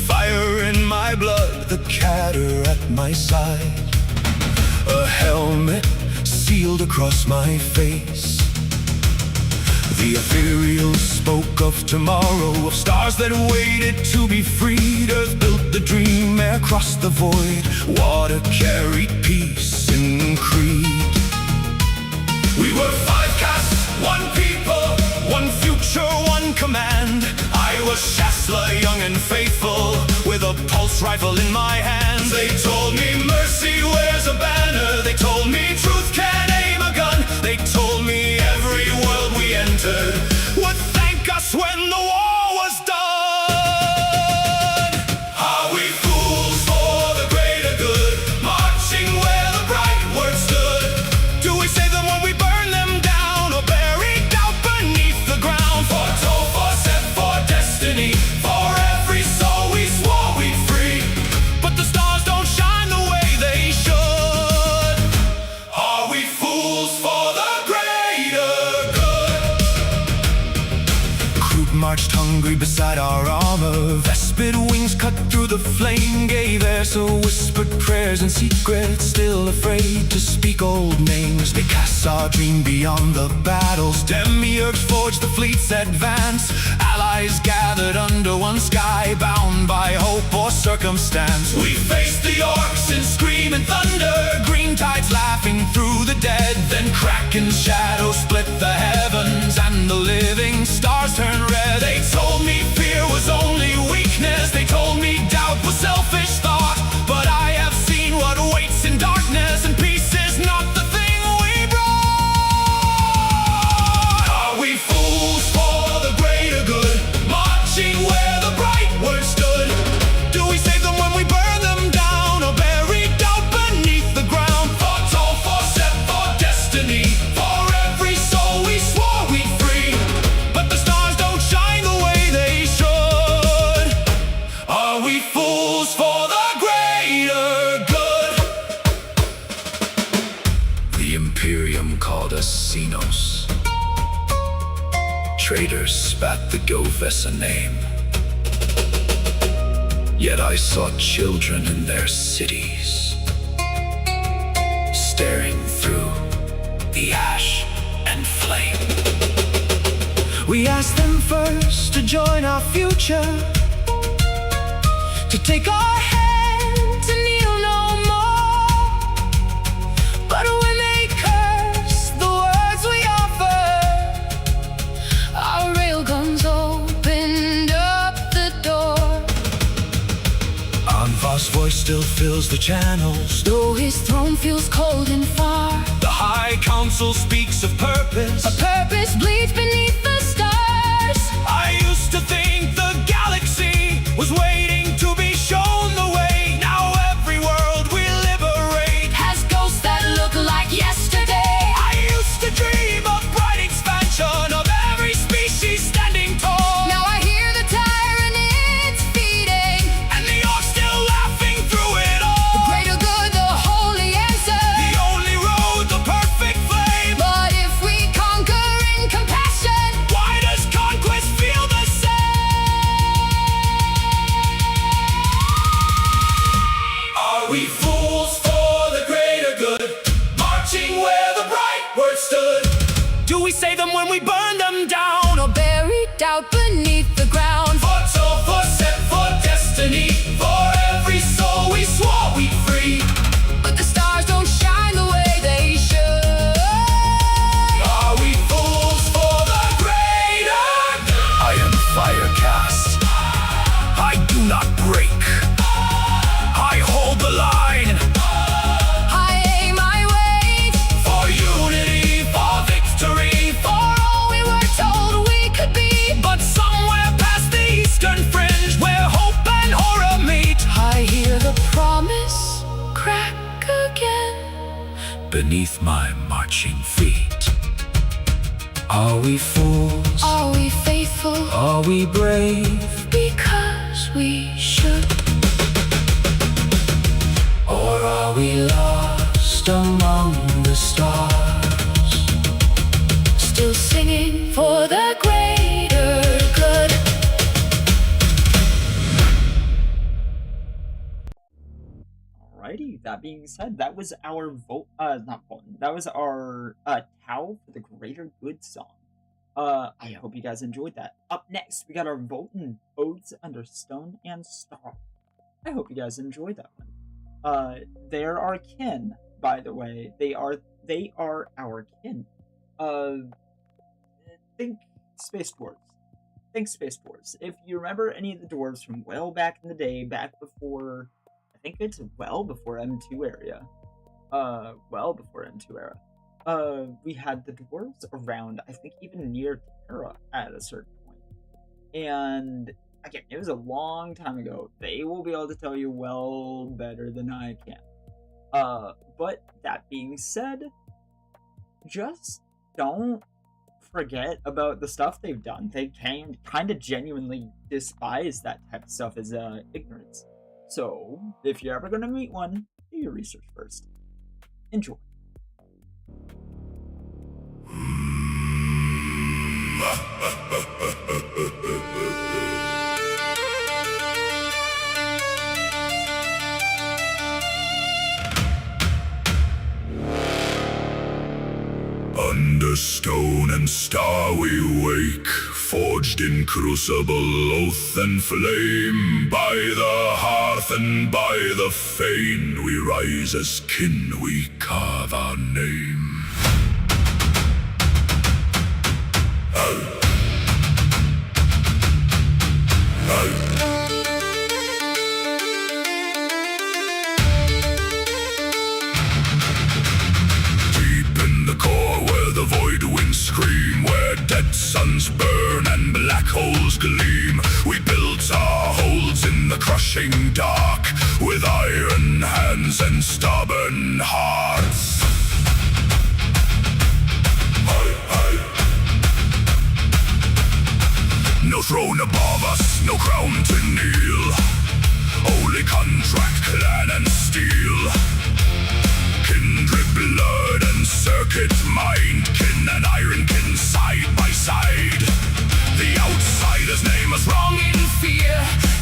Fire in my blood, the cadder at my side. A helmet sealed across my face. The ethereal spoke of tomorrow, of stars that waited to be freed. Earth built the dream, air crossed the void. Water carried peace in creed. We were 5 castes, 1 people, 1 future, 1 command. I was Shasla, young and faithful, with a pulse rifle in my hands. They told me mercy wears a banner. They told me truth can aim a gun. They told me every world we entered would thank us when the war was done. Are we fools for the greater good, marching where the bright word stood? Do we save them when we burn them down, or buried out beneath the ground? For Tau, for Set, for destiny, for every soul we swore we'd free. But the stars don't shine the way they should. Are we fools for the greater good? Croup marched hungry beside our armor. Vespid wings cut through the flame, gave air so whispered prayers in secret, still afraid to speak old names. They cast our dream beyond the battles. Demiurge forged the fleet's advance. Allies gathered under one sky, bound by hope or circumstance. We faced the orcs in scream and thunder, green tides laughing through the dead. Then Kraken's shadow split the heavens, and the living stars turned red. They told me fear was only weakness. They told me doubt was selfish thought. But I have seen what waits in darkness, and peace is not the thing we brought. Are we fools for the greater good, marching where the bright word stood? Do we save them when we burn them down, or buried out beneath the ground? For Tau, for Set, for destiny, for every soul we swore we'd free. But the stars don't shine the way they should. Are we fools for the greater good? The Imperium called us Xenos. Traitors spat the GOFF as a name. Yet I saw children in their cities, staring through the ash and flame. We asked them first to join our future, to take our hand, to kneel no more. But when they curse the words we offer, our railguns opened up the door. Anvar's voice still fills the channels, Though his throne feels cold and council speaks of purpose. A purpose bleeds beneath the stars. I used to think the galaxy was waiting to be shown the way. Now every world we liberate Has ghosts that look like yesterday. I used to dream of bright expansion of every species standing tall. Now I hear the tyranids feeding. And the orcs still laughing through it all. The greater good, the holy answer. The only road, the perfect flame. But if we conquer in compassion, Why does conquest feel the same? Are we fools for the greater good, marching where the bright word stood? Do we say them when we burn them down? or buried out beneath the ground? Fought so for set for destiny, for every soul we swore we'd free. But the stars don't shine the way they should. Are we fools for the greater good? I am Firecast. I do not break. I hold the line I aim, I wait for unity, for victory, for all we were told we could be. but somewhere past the eastern fringe, where hope and horror meet, I hear the promise crack again. beneath my marching feet. Are we fools? Are we faithful? Are we brave? Because we should. Or are we lost among the stars? Still singing for the greater good. Alrighty, that being said, that was our that was our Tau for the Greater Good song. I hope you guys enjoyed that. Up next, we got our Votan Odes Under Stone and Star. I hope you guys enjoyed that one. They're our kin, by the way. They are our kin. Think Space Dwarves. Think Space Dwarves. If you remember any of the dwarves from well back in the day, back before, I think it's well before M2 area. Well before M2 era. We had the dwarves around, I think even near Terra at a certain point. And again, it was a long time ago. They will be able to tell you well better than I can. But that being said, just don't forget about the stuff they've done. They can kind of genuinely despise that type of stuff as ignorance. So, if you're ever going to meet one, do your research first. Enjoy. Under stone and star we wake, forged in crucible, oath and flame. By the hearth and by the fane, we rise as kin, we carve our name. Scream where dead suns burn and black holes gleam. We built our holds in the crushing dark with iron hands and stubborn hearts. No throne above us, no crown to kneel. Only contract, clan and steel. Kindred blood and circuit mind, kin and iron kin side by side. The outsiders name us wrong in fear.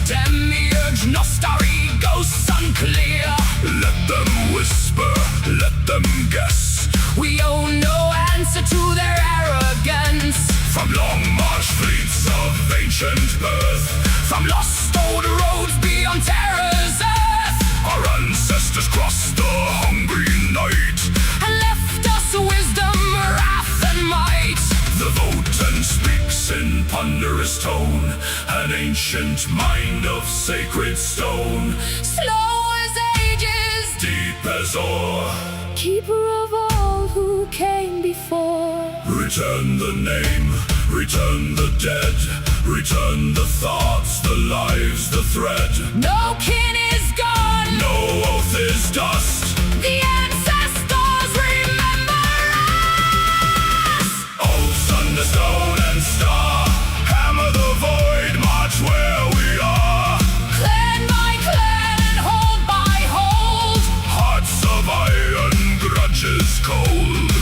Demiurge, Nostari, ghosts unclear. Let them whisper, let them guess. We owe no answer to their arrogance. From long march fleets of ancient birth, from lost old roads beyond terror's earth, our ancestors crossed the hungry night and left us wisdom, wrath and might. The Votan speaks in ponderous tone, an ancient mind of sacred stone, Slow as ages, deep as ore, keeper of all who came before. before. Return the name, return the dead, return the thoughts, the lives, the thread. No kin is gone, No oath is dust. the ancestors remember us. Old sun, the stone and star, hammer the void, march where we are. Clan by clan and hold by hold. Hearts of iron, grudges cold.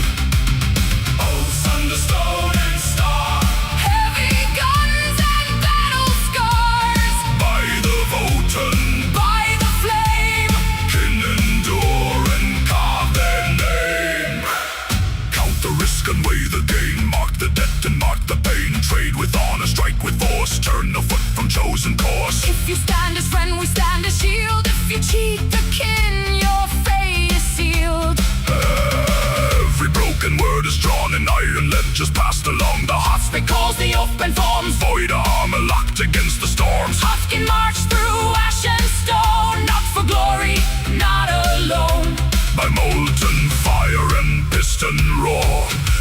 Old sun, the stone and star, Heavy guns and battle scars. by the Votan, By the flame, can endure and carve their name. Count the risk and weigh the gain, mark the debt and mark the pain. Trade with honor, strike with force, turn the foot from chosen course. if you stand as friend, we stand as shield. If you cheat the kin, your fate is sealed. Every broken word is drawn in iron ledgers passed along the hearts. Because the open forms, Void armor locked against the storms. Husk can march through ash and stone. Not for glory, not alone. By molten fire and piston roar,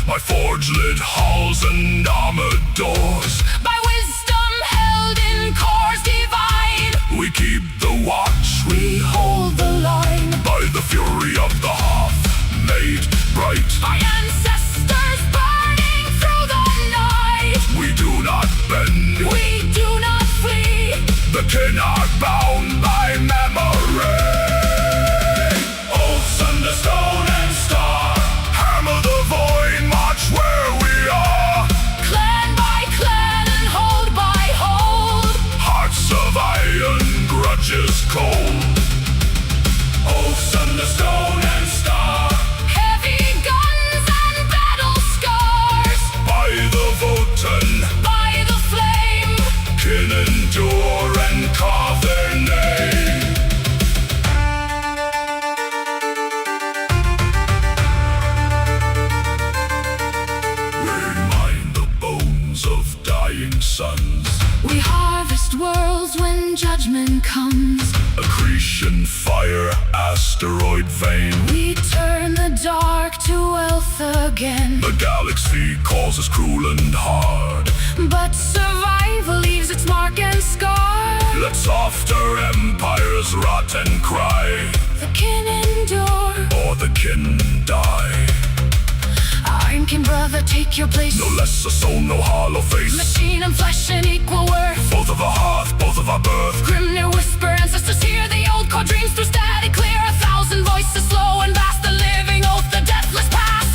by forge lit halls and armored doors. By wisdom held in cores divine, We keep the watch, we hold the line. by the fury of the hearth, made bright. By ancestors burning through the night, We do not bend, we do not flee. the kin are bound by memory. Old sun, the stone and star, hammer the void, march where we are. Clan by clan and hold by hold. Hearts of iron, grudges cold. Old sun, the stone and star, Heavy guns and battle scars. by the Votan, By the flame, can endure and carve their name. Remind the bones of dying suns, we harvest worlds when judgment comes. accretion, fire, asteroid vein. We turn the dark to wealth again. The galaxy calls us cruel and hard. But survival leaves its mark and scar. Let softer empires rot and cry, The kin endure. or the kin die. Iron kin brother, take your place. No less a soul, no hollow face. Machine and flesh in equal worth. Both of our hearth, both of our birth. Grim new whisper, ancestors hear the old core dreams through static clear. 1,000 voices slow and vast, the living oath, the deathless past.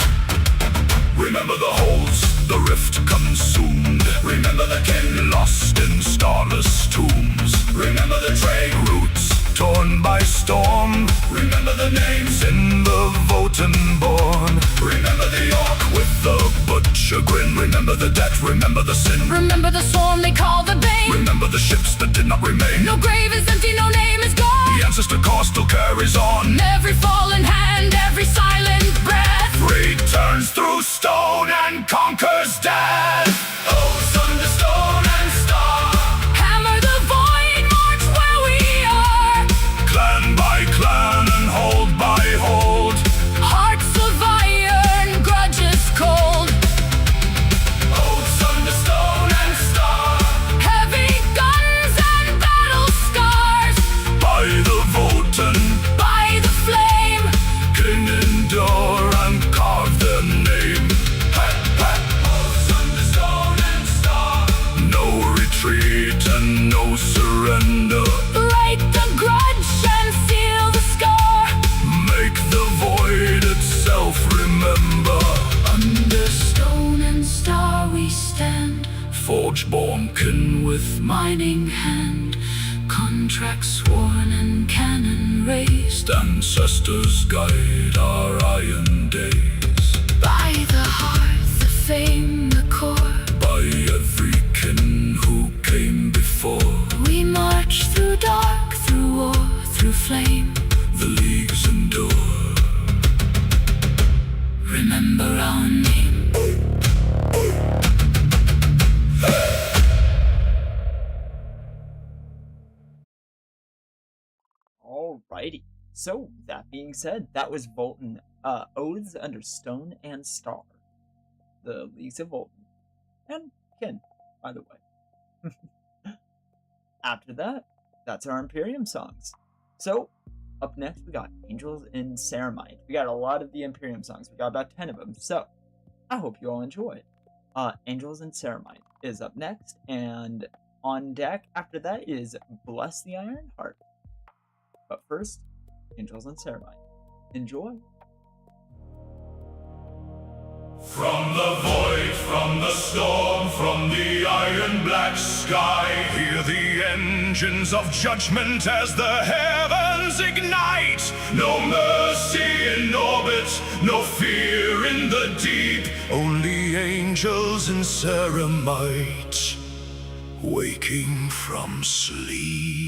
Remember the holes, the rift consumed. Remember the kin lost in starless tombs. Remember the trade routes torn by storm. Remember the names in the Votan born. Remember the orc with the butcher grin. Remember the debt, remember the sin. Remember the swarm they call the Bane. Remember the ships that did not remain. No grave is empty, no name is gone. The ancestor cause still carries on. Every fallen hand, every silent breath. Returns through stone and conquers death. Oh, sun, the stone and star, Hammer the void, march where we are. clan by clan and hold by hold. Hearts of iron, grudges cold. Oh, sun, the stone and star, Heavy guns and battle scars. by the Votan, By the flame, can endure and carve their name. Ha, ha. Oh, sun, the stone and star, no retreat and no surrender. write the grudge and seal the scar. Make the void itself remember. Under stone and star we stand, Forge-born kin with mining hand. Contracts sworn and cannon raised. ancestors guide our iron days. By the hearth, the fame, the core. By every kin who came before. We march through dark, through war, through flame. The leagues endure. Remember our name. Alrighty. So, that being said, that was Bolton, Oaths Under Stone and Star. the Leagues of Old. And kin, by the way. After that, that's our Imperium songs. So, up next we got Angels in Ceramite. We got a lot of the Imperium songs. We got about 10 of them. So, I hope you all enjoyed. Angels in Ceramite is up next, and on deck after that is Bless the Iron Heart. But first, Angels in Ceramite. Enjoy! From the void, from the storm, from the iron black sky, hear the engines of judgment as the heavens ignite. No mercy in orbit, no fear in the deep, only angels in Ceramite, waking from sleep.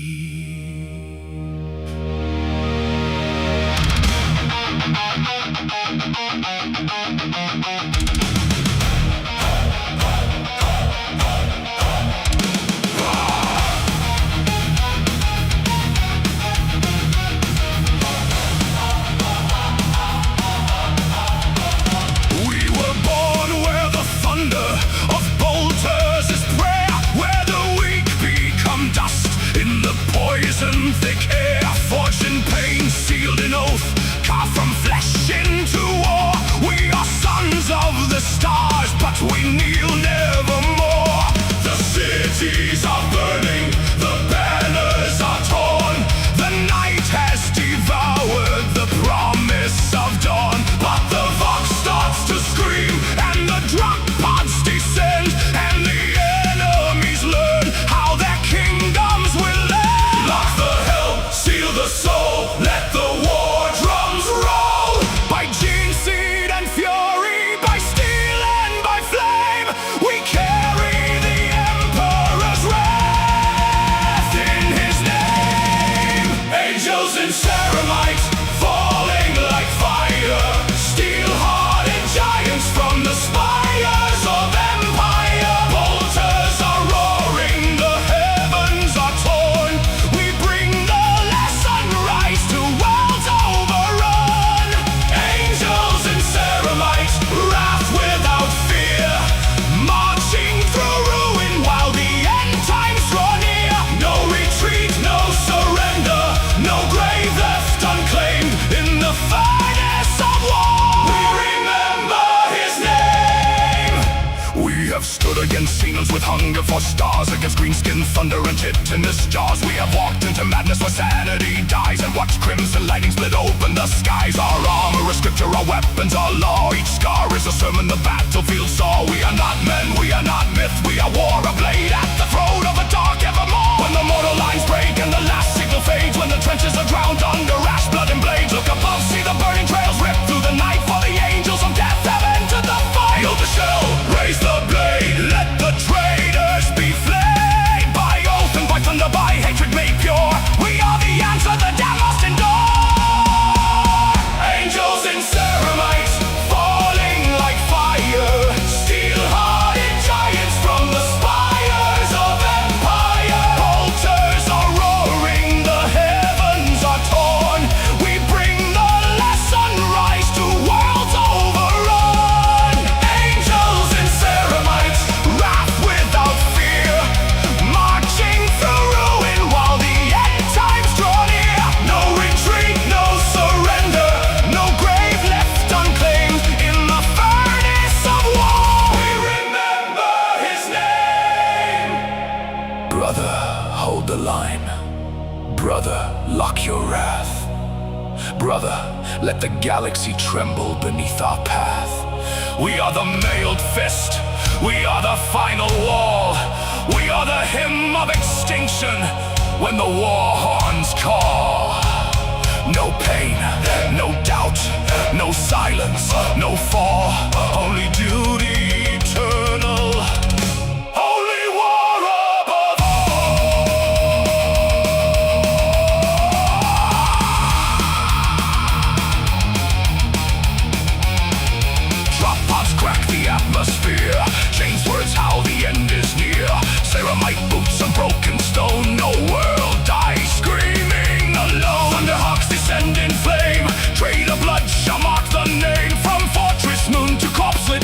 Poison thick air, forged in pain, sealed in oath, carved from flesh into war. We are sons of the stars, but we kneel nevermore. The cities are burning, the banners are torn. The night has devoured the promise of dawn. But the Vox starts to scream, and the drop pods descend, and the enemies learn how their kingdoms will end. Lock the helm, seal the soul, let the war drums roll. By gene seed and fury, by steel and by flame, we carry the Emperor's wrath in his name. Angels in Ceramite, falling like fire, steel-hearted giants from the spires of empire. Bolters are roaring, the heavens are torn. We bring the lesson rise to worlds overrun. Angels in Ceramite, wrath without fear, marching through ruin while the end times draw near. No retreat, no surrender, no grave left unclaimed in the furnace of war. We remember his name. We have stood against Xenons with hunger for stars, against green-skinned thunder and titanous jaws. We have walked into madness where sanity dies, and watched crimson lightning split open the skies. Our armor is scripture, our weapons are law. Each scar is a sermon the battlefield saw. We are not men, we are not myth, we are war, a blade at the throat of a dark evermore. When the mortal lines break and the last signal fades, when the trenches are drowned under ash, blood and blades, look above, see the burning trails rip through the night, for the angels of death have entered the fight. Yield the shell, raise the blade, let the traitors be flayed. By oath and by thunder, by hatred made pure, we are the answer the damned must endure. Angels in Ceramite, falling like fire, steel-hearted giants from the spires of empire. Bolters are roaring, the heavens are torn. We bring the lesson rise to worlds overrun. Angels in Ceramite, wrath without fear, marching through ruin while the end times draw near. No retreat, no surrender, no grave left unclaimed in the furnace of war. We remember his name. Brother, hold the line. Brother, lock your wrath. Brother, let the galaxy tremble beneath our path. We are the mailed fist, we are the final wall. We are the hymn of extinction when the war horns call. No pain, no doubt, no silence, no fall, only duty eternal, only war above all. Drop pods crack the atmosphere, James words how the end is near. Ceramite boots and broken stone, no world dies screaming alone. Thunderhawks descend in flame, trail of blood shall mark the name. From fortress moon to corpse lit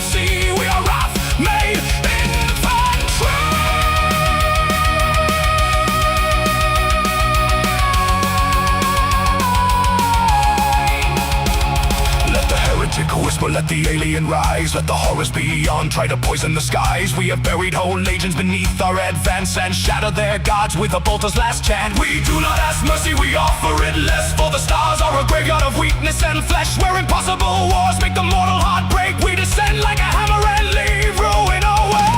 magic whisper, let the alien rise. Let the horrors beyond try to poison the skies. We have buried whole legions beneath our advance and shatter their gods with a bolter's last chant. We do not ask mercy, we offer it less. For the stars are a graveyard of weakness and flesh, where impossible wars make the mortal heart break. We descend like a hammer and leave ruin away.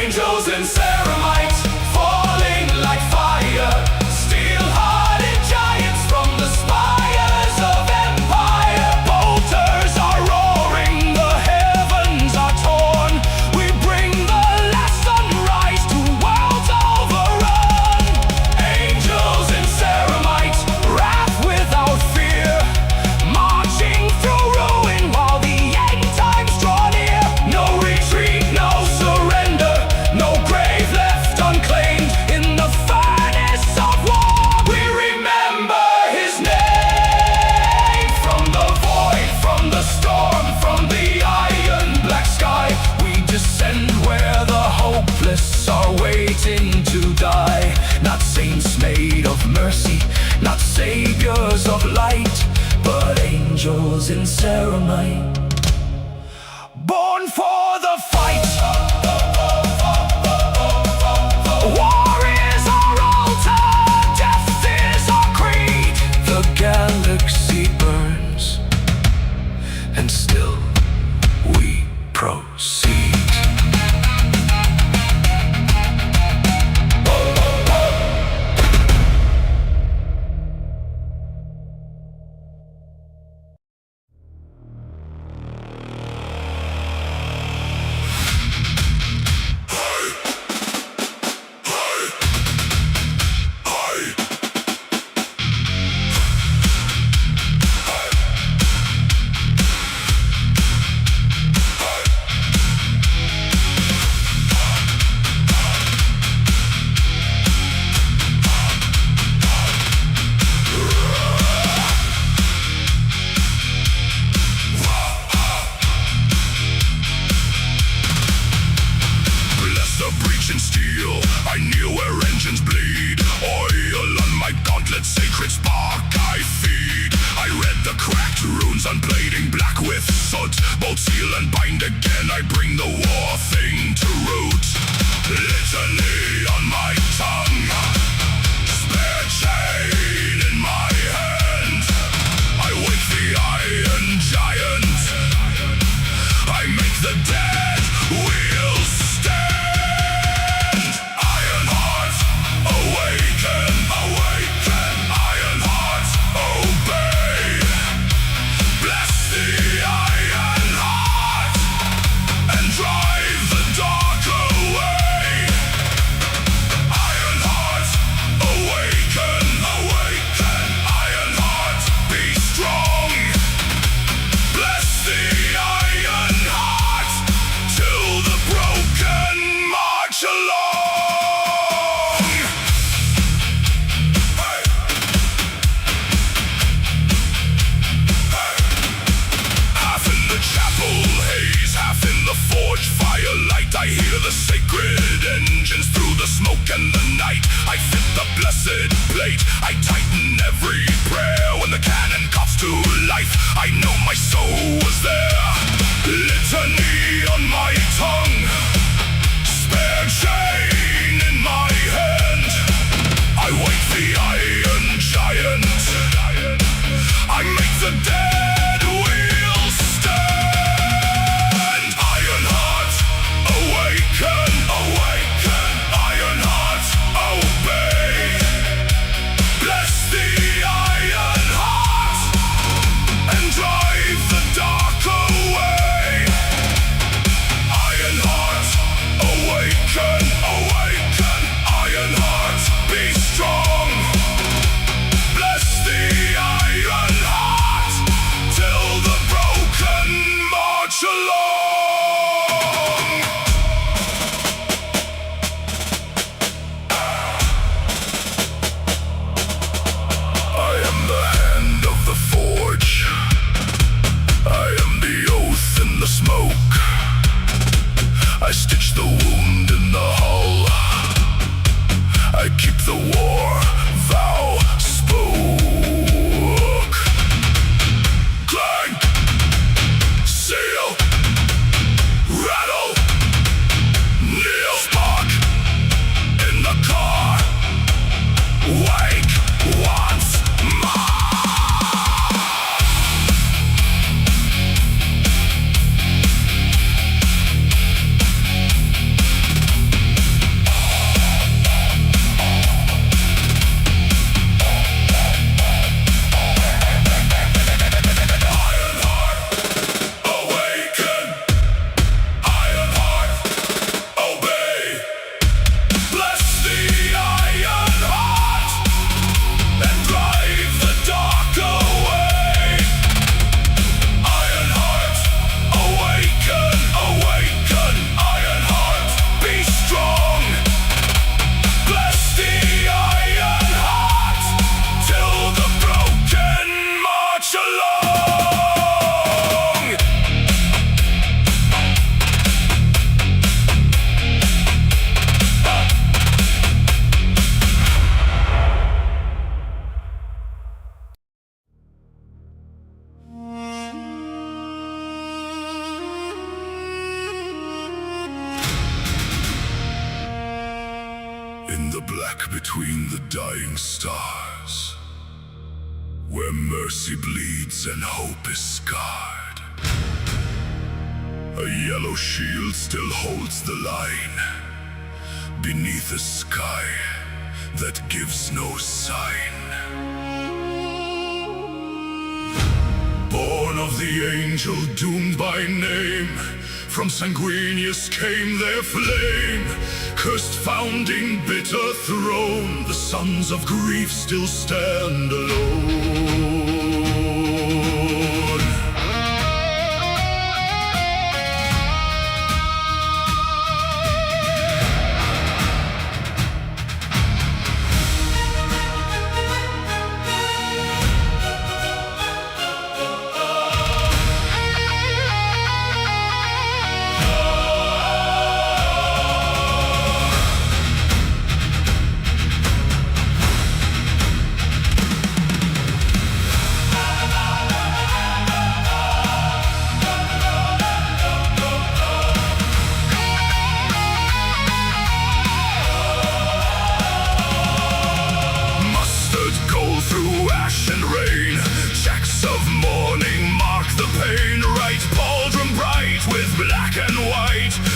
Angels in ceramite, falling like fire. Steel-hearted giants from the spires of empire. Bolters are roaring, the heavens are torn. We bring the last sunrise to worlds overrun. Angels in ceramite, wrath without fear, marching through ruin while the end times draw near. No retreat, no surrender, no grave left unclaimed in the furnace of war. We remember his name from the void, from the storm, from the iron black sky. We descend where the hopeless are waiting to die. Not saints made of mercy, not saviors of light, but angels in ceramite, born for the fight. War is our altar, death is our creed. The galaxy burns, and still we proceed. black between the dying stars, where mercy bleeds and hope is scarred. A yellow shield still holds the line, beneath a sky that gives no sign. Born of the angel doomed by name, from Sanguinius came their flame. Cursed founding bitter throne, the sons of grief still stand alone.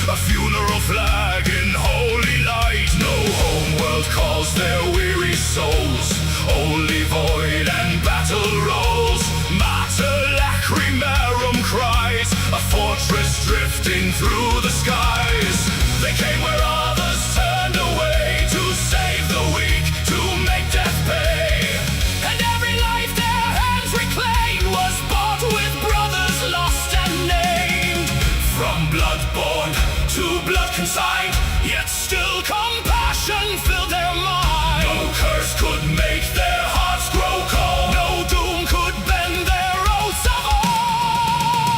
A funeral flag in holy light. No homeworld calls their weary souls, only void and battle rolls. Mater lacrimarum cries, a fortress drifting through the skies. They came where others turned away, to save the weak, to make death pay. And every life their hands reclaimed was bought with brothers lost and named. From blood-born to blood consigned, yet still compassion filled their mind. No curse could make their hearts grow cold, no doom could bend their oaths of old.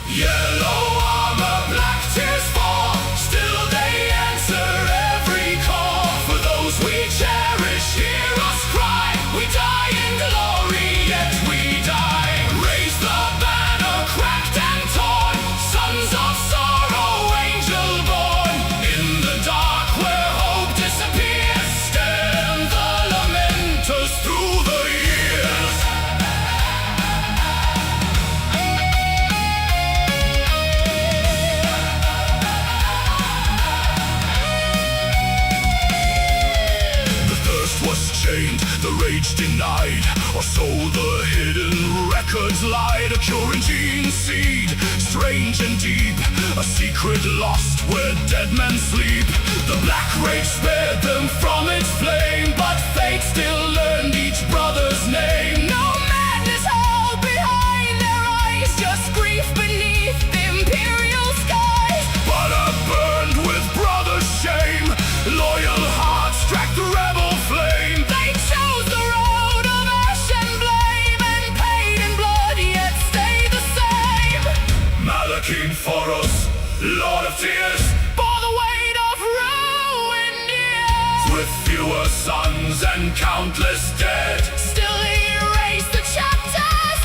Yellow armor, black tears fall, still they answer every call. For those we cherish, hear us cry, we die in glory, yet we die. Raise the banner, cracked and torn, sons of sorrow, angel born. In the dark where hope disappears, stand the lamenters through the years. The thirst was chained, the rage denied, or so the hidden records lied. A Currentine seed, strange and deep, a secret lost where dead men sleep. The black rage spared them from its flame, but fate still learned each brother's name. No madness held behind their eyes, just grief beneath imperial skies. But burned with brother's shame, loyal hearts tracked the rebel flame. They chose the road of ash and blame, and pain and blood yet stay the same. Malachine for us, Lord of tears, bore the weight of ruined years. With fewer sons and countless dead, still erase the chapters.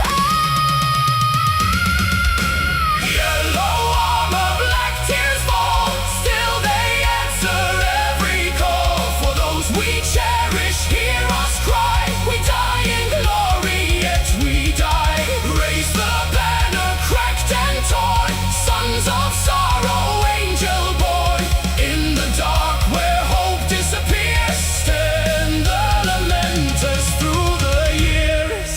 Yellow armor, black tears fall, still they answer every call. For those we cherish, hear us cry, we die in glory, yet we die. Raise the banner, cracked and torn, sons of sorrow, angel born. In the dark where hope disappears, stand the lamenters through the years.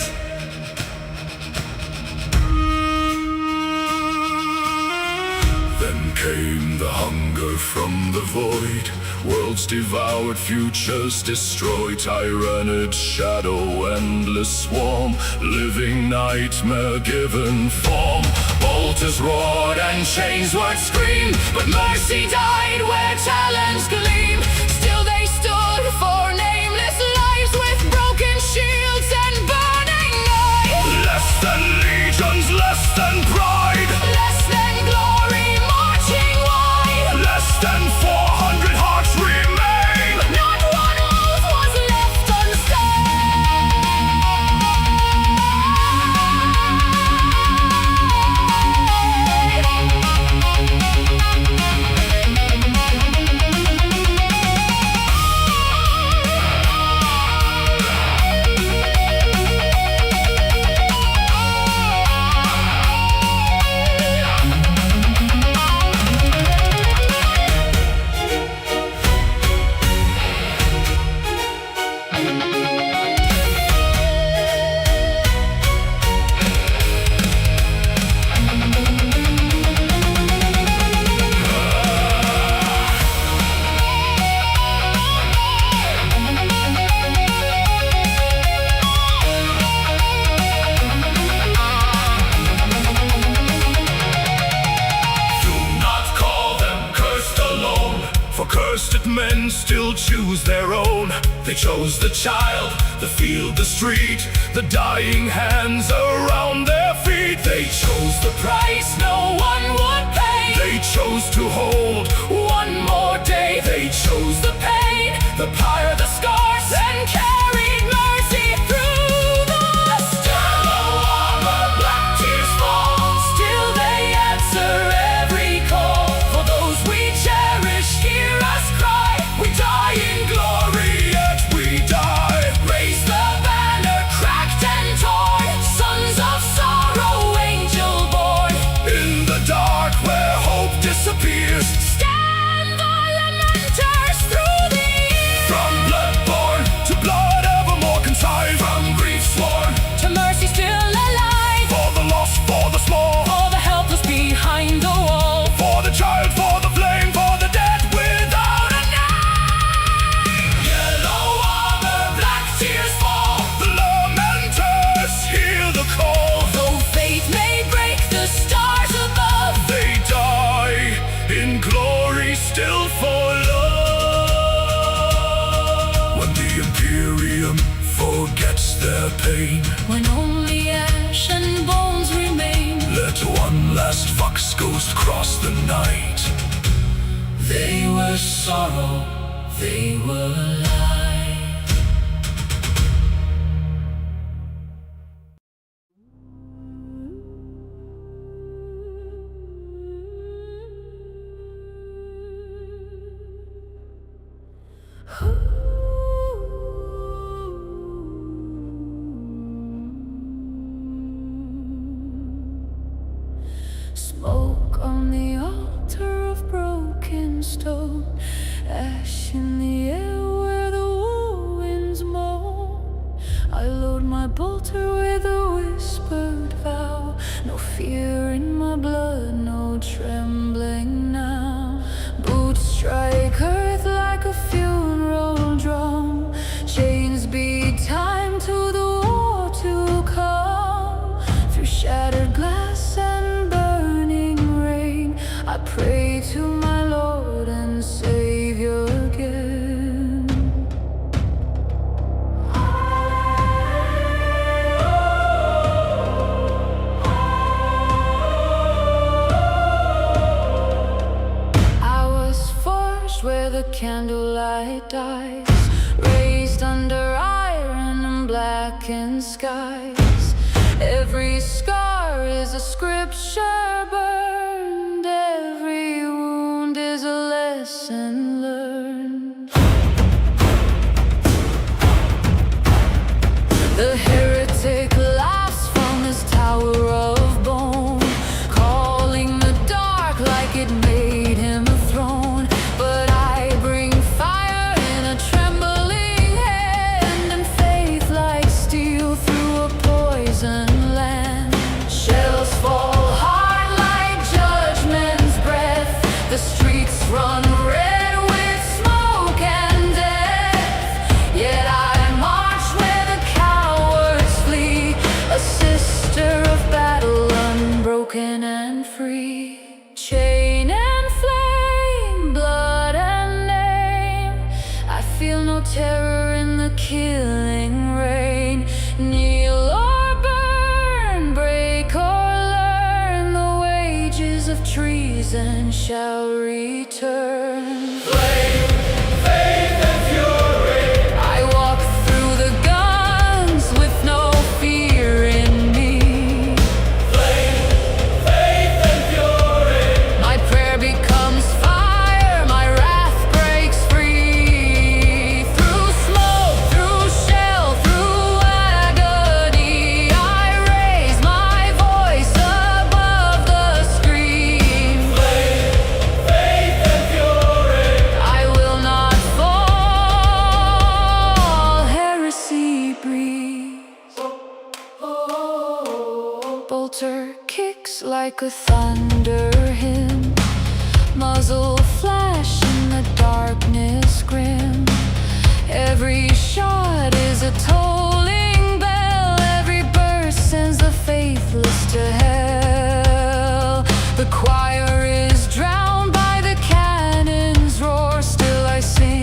Then came the hunger from the void, worlds devoured, futures destroyed. Tyrannid shadow, endless swarm, living nightmare given form. Bolters roared and chains would scream, but mercy died where talons gleam. Still they stood for nameless lives, with broken shields and burning eyes. Less than legions, less than pride, less than glory marching wide. Less than 400 hearts remain, but not one oath was left unstayed. men still choose their own. They chose the child, the field, the street, the dying hands around their feet. They chose the price no one would pay. They chose to hold one more day. They chose the pain, the pyre, the scars, and carried mercy through the storm. Armor, black tears fall. Still they answer every call. For those we cherish, hear us cry. We die in glory, yet we die. Raise the banner, cracked and torn. Sons of sorrow, angel born. In the dark where hope disappears, stand the lamenters through the years. From blood-born to blood evermore consigned. From grief sworn To mercy still alive. for the lost, for the small, For the helpless behind the wall. for the child, for the flame, for the dead without a name. Yellow armor, black tears fall. The lamenters hear the call. Though fate may break the stars above, They die in glory still for love. When the Imperium forgets their pain, when only ash and bones remain, let one last fox ghost cross the night. they were sorrow, they were light. Smoke on the altar of broken stone, ash in the air where the war winds moan. I load my bolter with a whispered vow. No fear in my blood, no trembling now. Boots strike earth like a funeral drum. Chains beat time to the war to come. Through shattered glass and burning rain, I pray to my Lord and Savior again. I was forged where the candlelight dies, raised under iron and blackened skies. Every scar is a scripture burned, every wound is a lesson learned. The heretic laughs from his tower of bone, calling the dark like it made him a throne. But I bring fire in a trembling hand, and faith like steel through a poison land. Shells fall hard like judgment's breath. The streets run red with smoke and death. Yet I march where the cowards flee, a sister of battle, unbroken and free. Chain and flame, blood and name, I feel no terror in the killing rain. Kneel or burn, break or learn, the wages of treason shall return. Flame, faith, and fury. I walk through the guns with no fear in me. Flame, faith, and fury. My prayer becomes fire, my wrath breaks free. Through smoke, through shell, through agony, I raise my voice above the scream. Flame, faith, and fury. I will not fall, heresy breathes. Bolter kicks like a thunder hymn, muzzle flash in the darkness grim. Every shot is a tolling bell, every burst sends the faithless to hell. The choir is drowned by the cannon's roar, still I sing.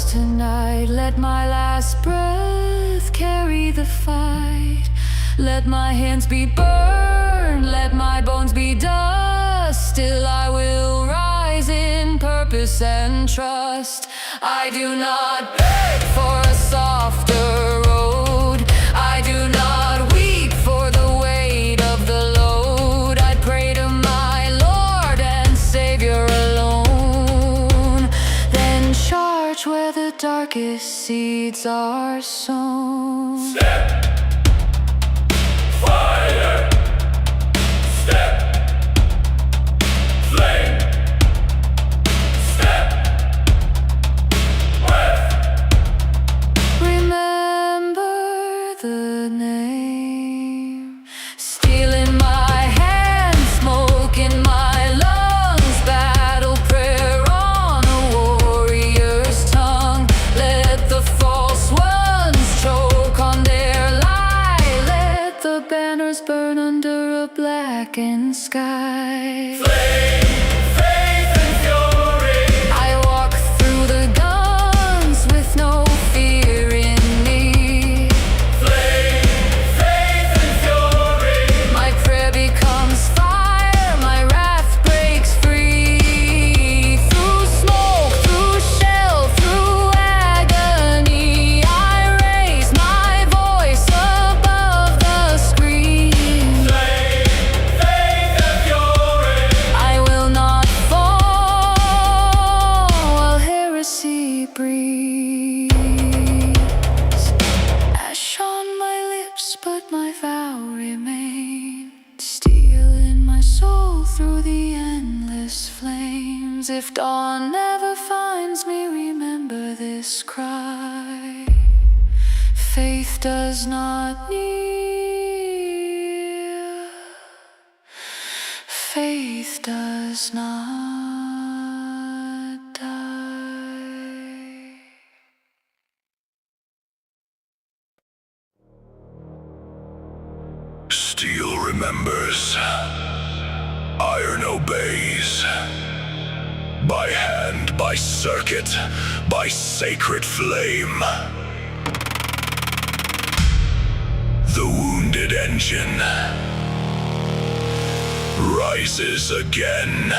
lost tonight. Let my last breath carry the fight. Let my hands be burned, let my bones be dust. Still I will rise in purpose and trust. I do not beg for a softer road. I do not weep for the weight of the load. I pray to my Lord and Savior alone. Then charge where the darkest seeds are sown. Step. Fire. Step. Flame. Step. Breath. Remember the name. Steel in my hand, smoke in my lungs. Battle prayer on a warrior's tongue. Let the false ones choke on their lie. Let the banners burn under a blackened sky. Flame. Faith and fury. I walk through the guns with no fear in me. Flame. Faith and fury. My prayer becomes fire, my wrath breaks free. Through smoke, through shell, through agony, I raise my voice above the scream. Flame. Faith and fury. I will not fall while heresy breathes. Ash on my lips, but my vow remains. Steel in my soul through the endless flames. If dawn never finds me, remember this cry. Faith does not kneel. Faith does not die. Steel remembers. Iron obeys. By hand, by circuit, by sacred flame. The wounded engine rises again.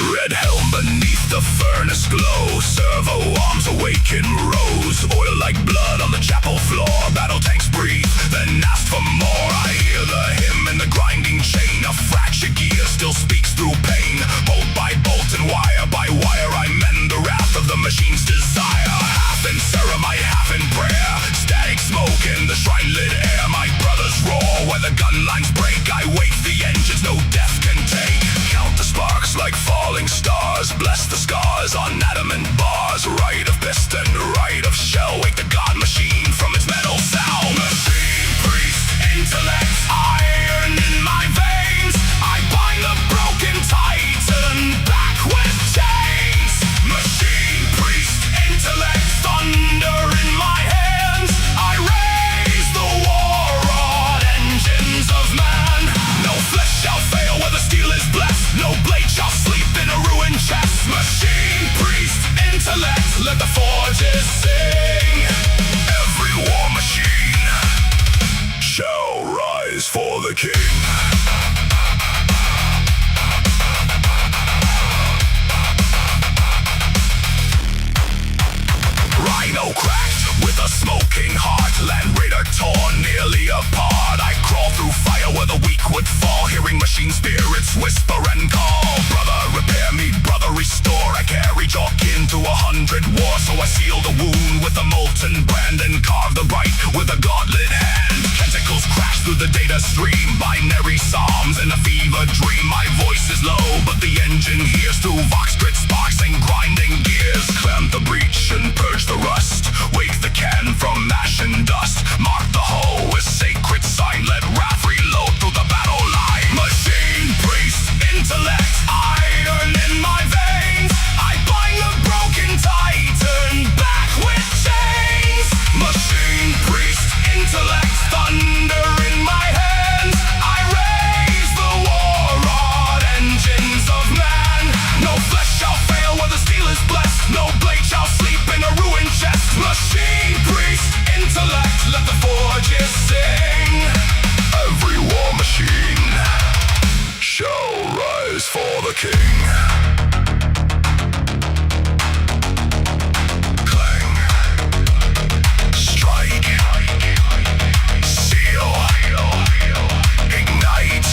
Red helm beneath the furnace glow. Servo arms awaken rose. Oil like blood on the chapel floor. Battle tanks breathe, then ask for more. I hear the hymn in the grinding chain. A fractured gear still speaks through pain. Bolt by bolt and wire by wire, I mend the wrath of the machine's desire. Half in ceremony, half in prayer. Static smoke in the shrine-lit air. My brothers roar where the gun lines break. I wake the engines no death can take. Count the sparks like falling stars. Bless the scars on adamant bars. Right of piston, right of shell. Wake the god machine from its metal sound. Machine, priest, intellect, iron in my veins. I bind the broken titan back with chains. Machine, priest, intellect, thunder in my hands. I raise the war on engines of man. No flesh shall fail where the steel is blessed. No blade shall sleep in a ruined chest. Machine, priest, intellect, let the forges sing. Every war machine shall rise for the king. Rhino cracked with a smoking heart. Land Raider torn nearly apart. I crawl through fire where the weak would fall. Hearing machine spirits whisper and call. Brother, repair me, brother, restore. I carry Jock into 100 wars. So I seal the wound with a molten brand and carve the right with a gauntlet hand. Tentacles Signals crash through the data stream. Binary psalms in a fever dream. My voice is low, but the engine hears through vox grid sparks and grinding gears. Clamp the breach and purge the rust. Wake the can from ash and dust. Mark the hull with sacred sign. Let wrath reload through the battle line. Machine priest, intellect, iron in my veins. I bind the broken titan back with chains. Machine priest, intellect, thunder in my hands. I raise the war rod, engines of man. No flesh shall fail where the steel is blessed. No blade shall sleep in a ruined chest. Machine priest, intellect, let the forges sing. Every war machine shall rise for the king. Clang, strike, seal, ignite.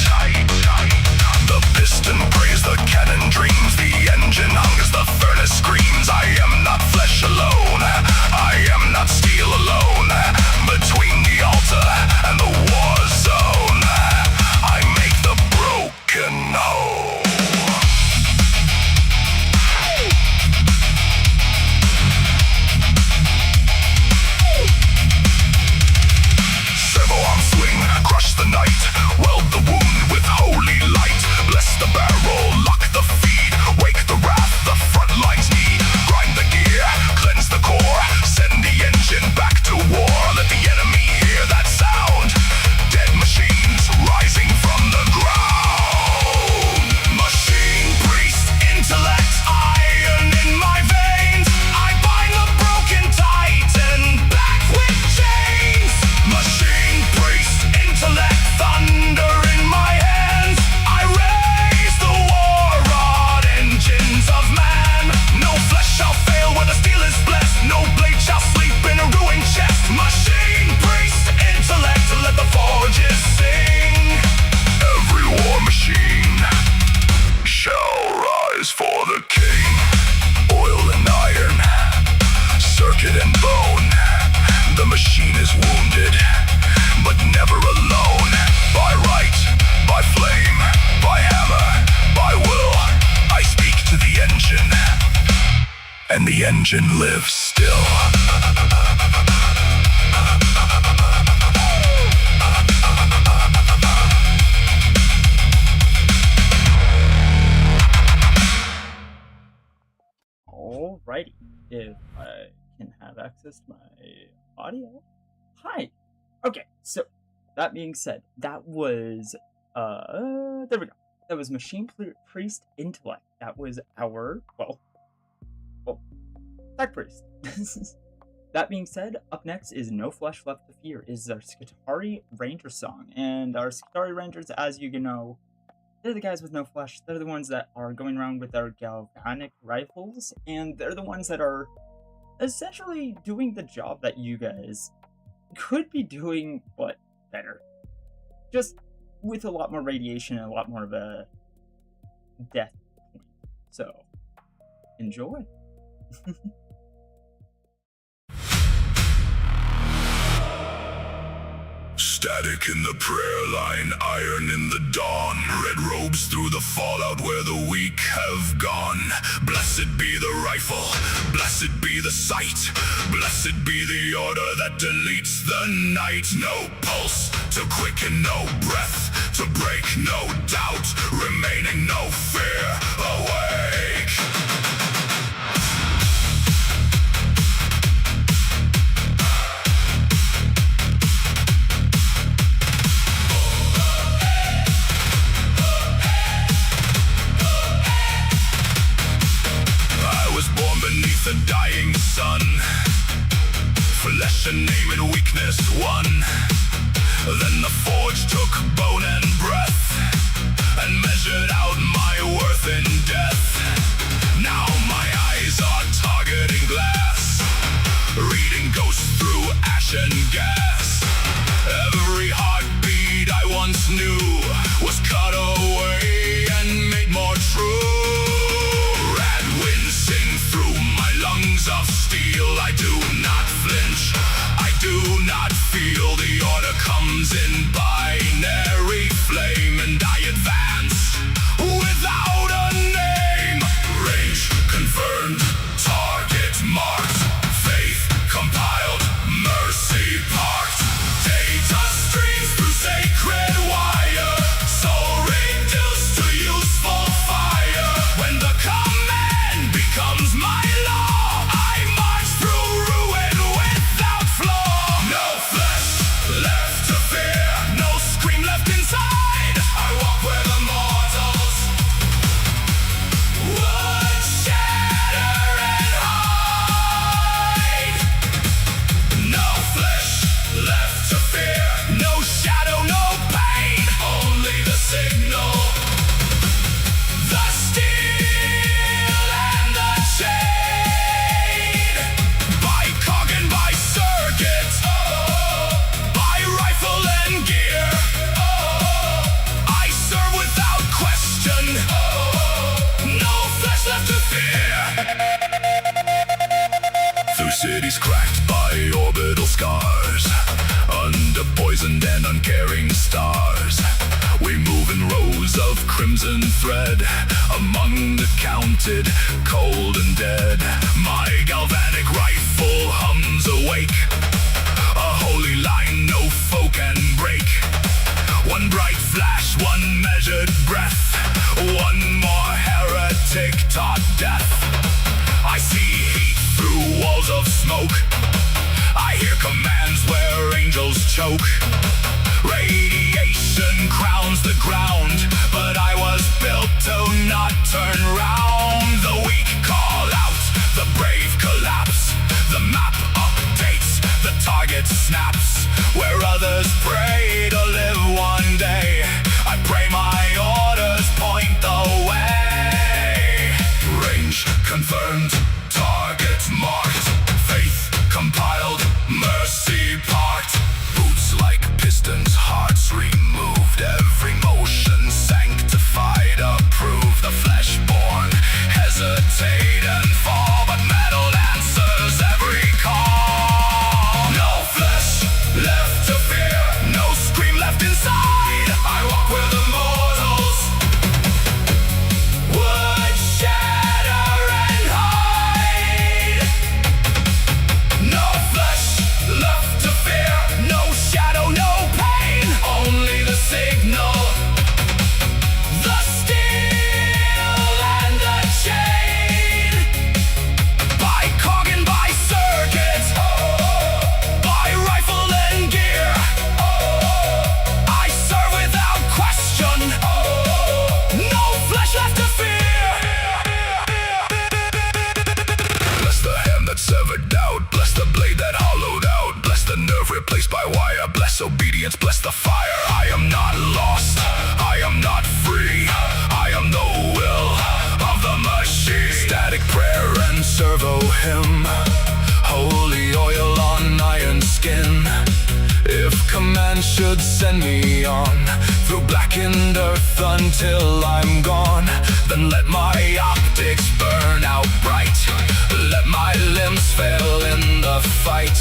The piston prays, the cannon dreams, the engine hungers, the furnace screams. I am not flesh alone, I am not steel alone. Between the altar and the war zone, I make the broken whole. Servo-arm swing, crush the night. Weld the wound with holy light. Bless the barrel, lock the feed. Wake the wrath, the front lines need. Grind the gear, cleanse the core. Send the engine back to war. Let the enemy hear that sound. Dead machines rising from the ground. Machine priest, intellect, iron in my veins. I bind the broken titan back with chains. Machine priest, intellect, thunder in my hands. I raise the war rod, engines of man. No flesh shall fail where the steel is blessed. No blade shall sleep in a ruined chest. Machine priest, intellect, let the forges sing. Every war machine shall rise for the king. Oil and iron, circuit and bone. The machine is wounded, but never alone. By right, by flame, by hammer, by will, I speak to the engine, and the engine lives still. Alrighty, if I can have access to my audio. Hi! Okay, so, that being said, that was, there we go. That was Machine Priest Intellect. That was our, well, Tech Priest. That being said, up next is No Flesh Left to Fear, is our Skitarii Ranger song. And our Skitarii Rangers, as you know, they're the guys with no flesh. They're the ones that are going around with their galvanic rifles, and they're the ones that are essentially doing the job that you guys could be doing, but better. Just with a lot more radiation and a lot more of a death point. So, enjoy. Static in the prayer line, iron in the dawn. Red robes through the fallout where the weak have gone. Blessed be the rifle, blessed be the sight. Blessed be the order that deletes the night. No pulse to quicken, no breath to break, no doubt remaining, no fear awake. The dying sun, flesh and name and weakness one. Then the forge took bone and breath and measured out my worth in death. Now my eyes are targeting glass, reading ghosts through ash and gas. Every heartbeat I once knew was cut away and made more true. Of steel, I do not flinch, I do not feel. The order comes in scars, under poisoned and uncaring stars. We move in rows of crimson thread, among the counted, cold and dead. My galvanic rifle hums awake, a holy line no foe can break. One bright flash, one measured breath, one more heretic taught death. I see heat through walls of smoke, I hear commands where angels choke. Radiation crowns the ground, but I was built to not turn round. The weak call out, the brave collapse, the map updates, the target snaps. Where others pray to live one day, I pray my orders point the way. Range confirmed, target marked, faith compiled, mercy parked. Boots like pistons, hearts removed, every motion sanctified, approved. The flesh-born hesitate and fall, but metal answers every call. No flesh left to fear, no scream left inside. I walk where the mortals would shatter and hide. No flesh left to fear, no shadow, no pain, only the signal, the steel and the chain. By cog and by circuit, by rifle and gear, I serve without question. No flesh left to fear. Bless the hand that severed doubt, bless the blade that hollowed out, bless the nerve replaced by wire, bless obedience, bless the fire. I am not lost, I am not free, I am the will of the machine. Static prayer and servo hymn, holy oil on iron skin. If command should send me on through blackened earth until I'm gone, then let my optics burn out bright. Let my limbs fail in the fight.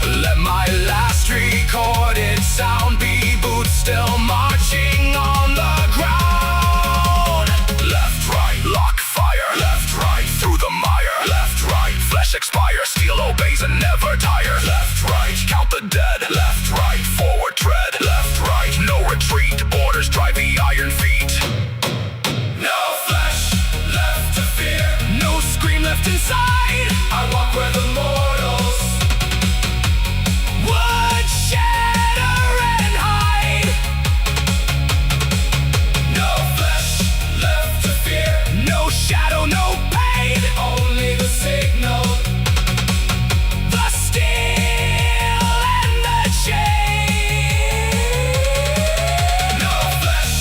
Let my last recorded sound be boots still marching on the ground. Left, right, lock, fire. Left, right, through the mire. Left, right, flesh expire. Steel obeys and never tire. Left, right, count the dead. Left, right, forward tread. Left, right, no retreat. Orders drive the iron feet. No flesh left to fear, no scream left inside. I walk where the mortals would shatter and hide. No flesh left to fear, no shadow, no pain, only the signal, the steel and the chain. No flesh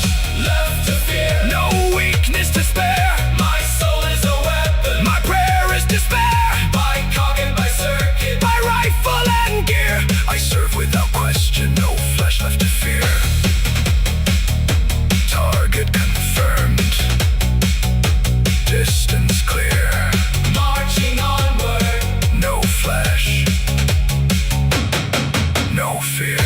left to fear, no weakness to spare. My soul is a weapon, my prayer is despair. By cog and by circuit, by rifle and gear, I serve without question, no flesh left to fear. Target confirmed, distance clear. Marching onward, no flesh, no fear.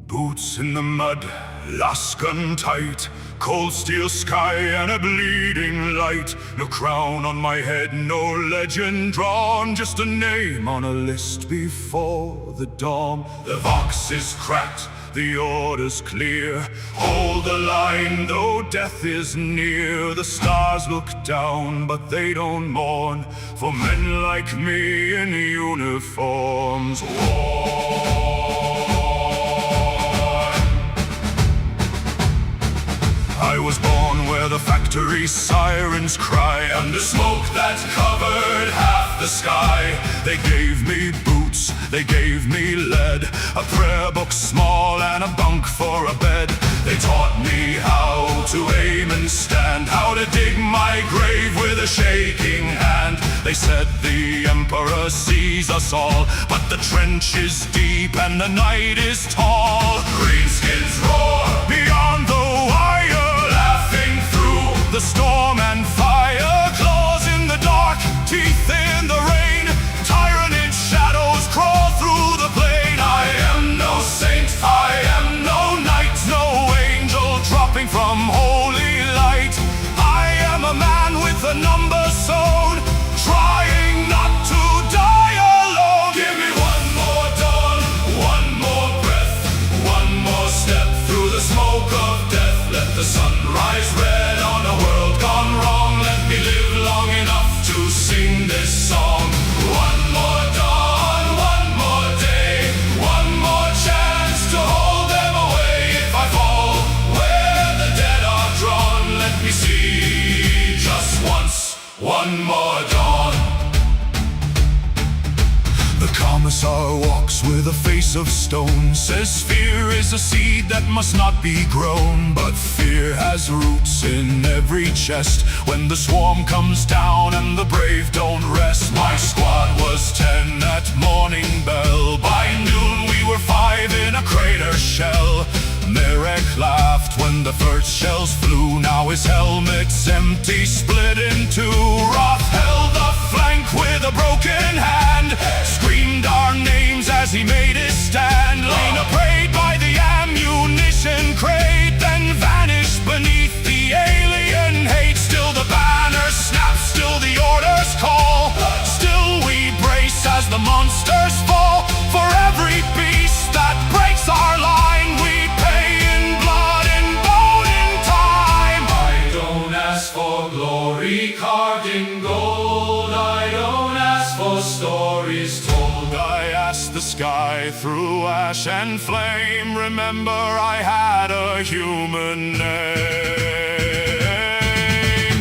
Boots in the mud, last gun tight, cold steel sky and a bleeding light. No crown on my head, no legend drawn, just a name on a list before the dawn. The vox is cracked, the order's clear. Hold the line, though death is near. The stars look down, but they don't mourn for men like me in uniforms. War. I was born where the factory sirens cry, under smoke that covered half the sky. They gave me boots, they gave me lead, a prayer book small and a bunk for a bed. They taught me how to aim and stand, how to dig my grave with a shaking hand. They said the Emperor sees us all, but the trench is deep and the night is tall. Greenskins roar beyond the wire. one more dawn. The commissar walks with a face of stone, says fear is a seed that must not be grown. But fear has roots in every chest. When the swarm comes down and the brave don't rest. My squad was 10 at morning bell. By noon we were 5 in a crater shell. Merrick laughed when the first shells flew. Now his helmet's empty, split in two. Roth held the flank with a broken hand, screamed our names as he made his stand. Lena prayed by the ammunition crate, then vanished beneath the alien hate. Still the banner snaps, still the orders call. Still we brace as the monsters fall. For every beast that breaks our line, we pay in blood and bone in time. I don't ask for glory carved in gold. I don't ask for stories told. I ask the sky through ash and flame. Remember I had a human name.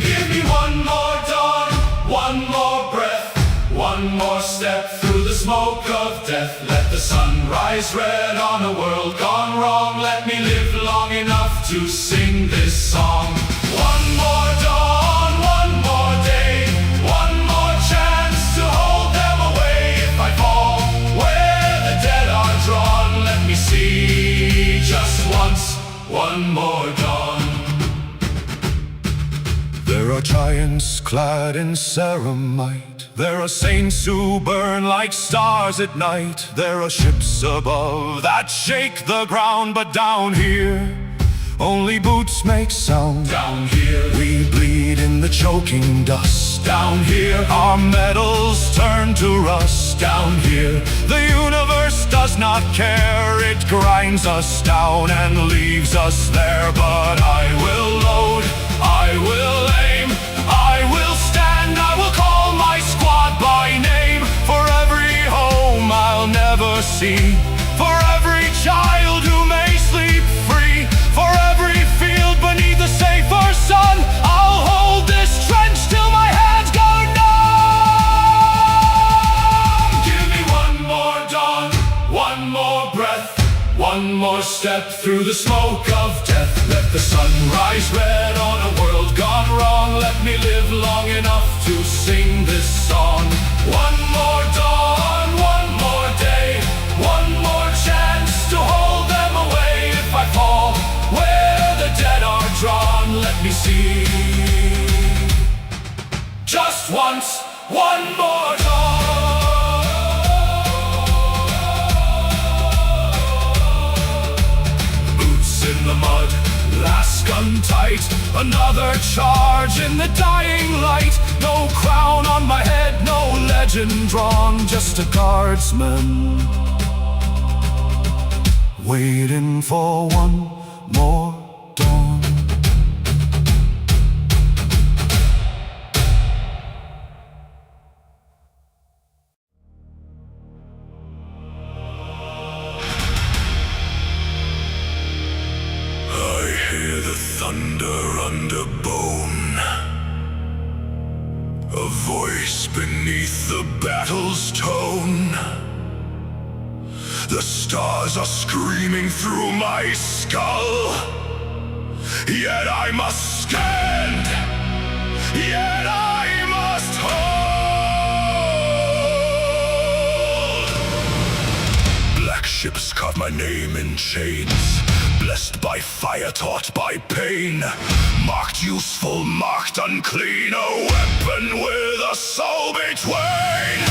Give me one more dawn, one more breath, one more step through the smoke of death. Let the sun rise red on a world gone wrong. Let me live long enough to sing this song. One more dawn, one more day, one more chance to hold them away if I fall. Where the dead are drawn, let me see just once, one more dawn. There are giants clad in ceramite. There are saints who burn like stars at night. There are ships above that shake the ground. But down here, only boots make sound. Down here, we bleed in the choking dust. Down here, our metals turn to rust. Down here, the universe does not care. It grinds us down and leaves us there. But I will load, I will aim, I will stand, I will call my squad by name. For every home I'll never see, for every child who may sleep free, for every field beneath a safer sun, I'll hold this trench till my hands go numb. Give me one more dawn, one more breath, one more step through the smoke of death. Let the sun rise red on a world gone wrong. Let me live long enough to sing this song. One more dawn, one more day, one more chance to hold them away if I fall. Where the dead are drawn, let me see just once, one more dawn. Boots in the mud, last gun tight, another charge in the dying light. No crown on my head, no legend drawn, just a guardsman waiting for one more dawn. I hear the thunder under bone, a voice beneath the battle's tone. The stars are screaming through my skull, yet I must stand, yet I must hold. Black ships carve my name in chains, blessed by fire, taught by pain. Marked useful, marked unclean, a weapon with a soul between.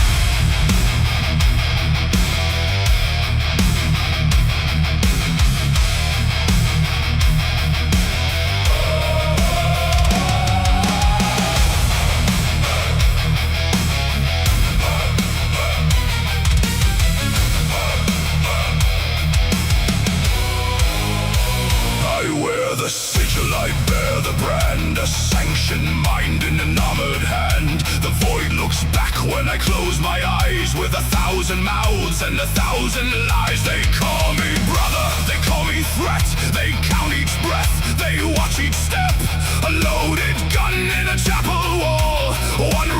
The sigil, I bear the brand, a sanctioned mind in an armored hand. The void looks back when I close my eyes, with 1,000 mouths and 1,000 lies. They call me brother, they call me threat, they count each breath, they watch each step. A loaded gun in a chapel wall, one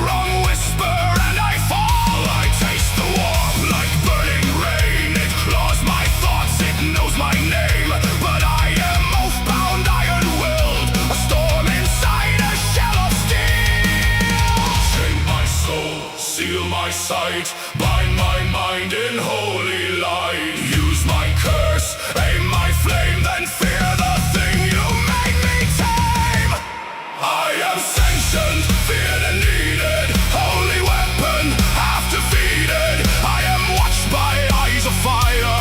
sight, bind my mind in holy light. Use my curse, aim my flame, then fear the thing you made me tame. I am sanctioned, feared and needed, holy weapon, half defeated. I am watched by eyes of fire,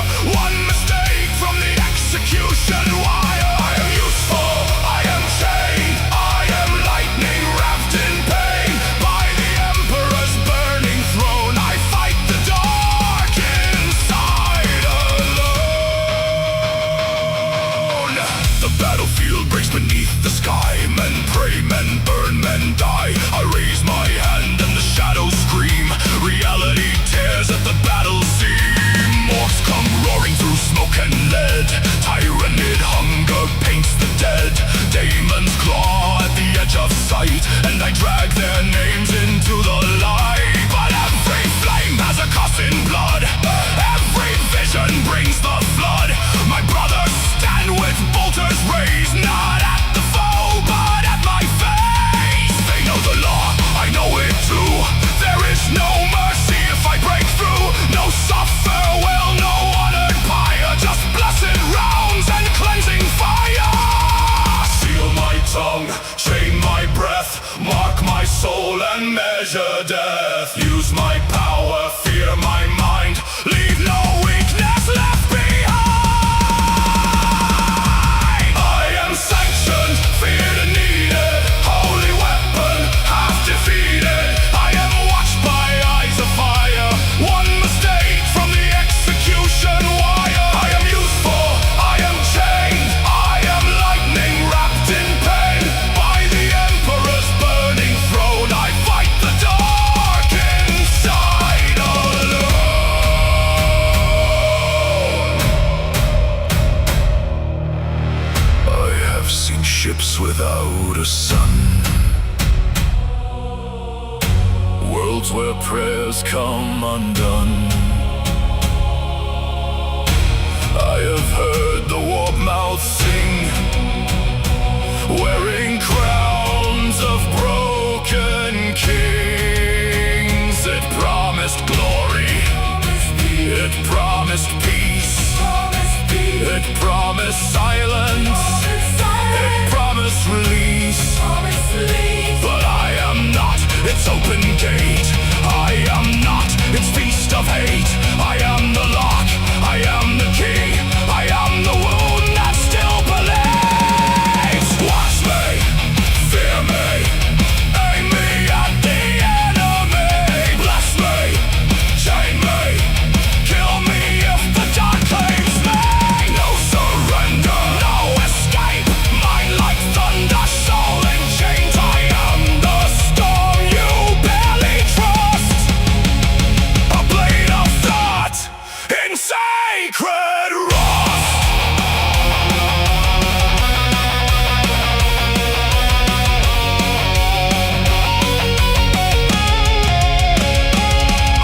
one mistake from the execution wire. I am useful, I am chained, I am lightning wrapped in pain. By the Emperor's burning throne, I fight the dark inside alone. The battlefield breaks beneath the sky. Men pray, men burn, men die. I raise my hand and the shadows scream. Reality tears at the battle seam. Orcs come roaring through smoke and lead. Tyrannid hunger paints the dead. Demons claw at the edge of sight, and I drag their names into the light. But every flame has a cost in blood. Every vision brings the flood. My brothers stand with bolters raised, not at the foe, but at my face. They know the law, I know it too. There is no mercy if I break through. No soft farewell, no honored pyre, just blessed rounds and cleansing fire. Seal my tongue, chain my breath, mark my soul and measure death. Use my power, fear my mind, leave no weakness left behind. I am sanctioned, feared and needed, holy weapon, half defeated. I am watched by eyes of fire, one mistake from the execution wire. I am useful, I am chained, I am lightning wrapped in pain. By the Emperor's burning throne, I fight the dark inside alone. I have seen ships without a sun, worlds where prayers come undone. I have heard the warp mouth sing, wearing crowns of broken kings. It promised glory, it promised peace, it promised silence, it promised release. But I am not its open gate, I am not its feast of hate. I am the lock, I am the key, I am the wound that still believes. Watch me, fear me, aim me at the enemy. Bless me, chain me, kill me if the dark claims me. No surrender, no escape, mine like thunder, soul in chains. I am the storm you barely trust, a blade of thought in sacred wrath.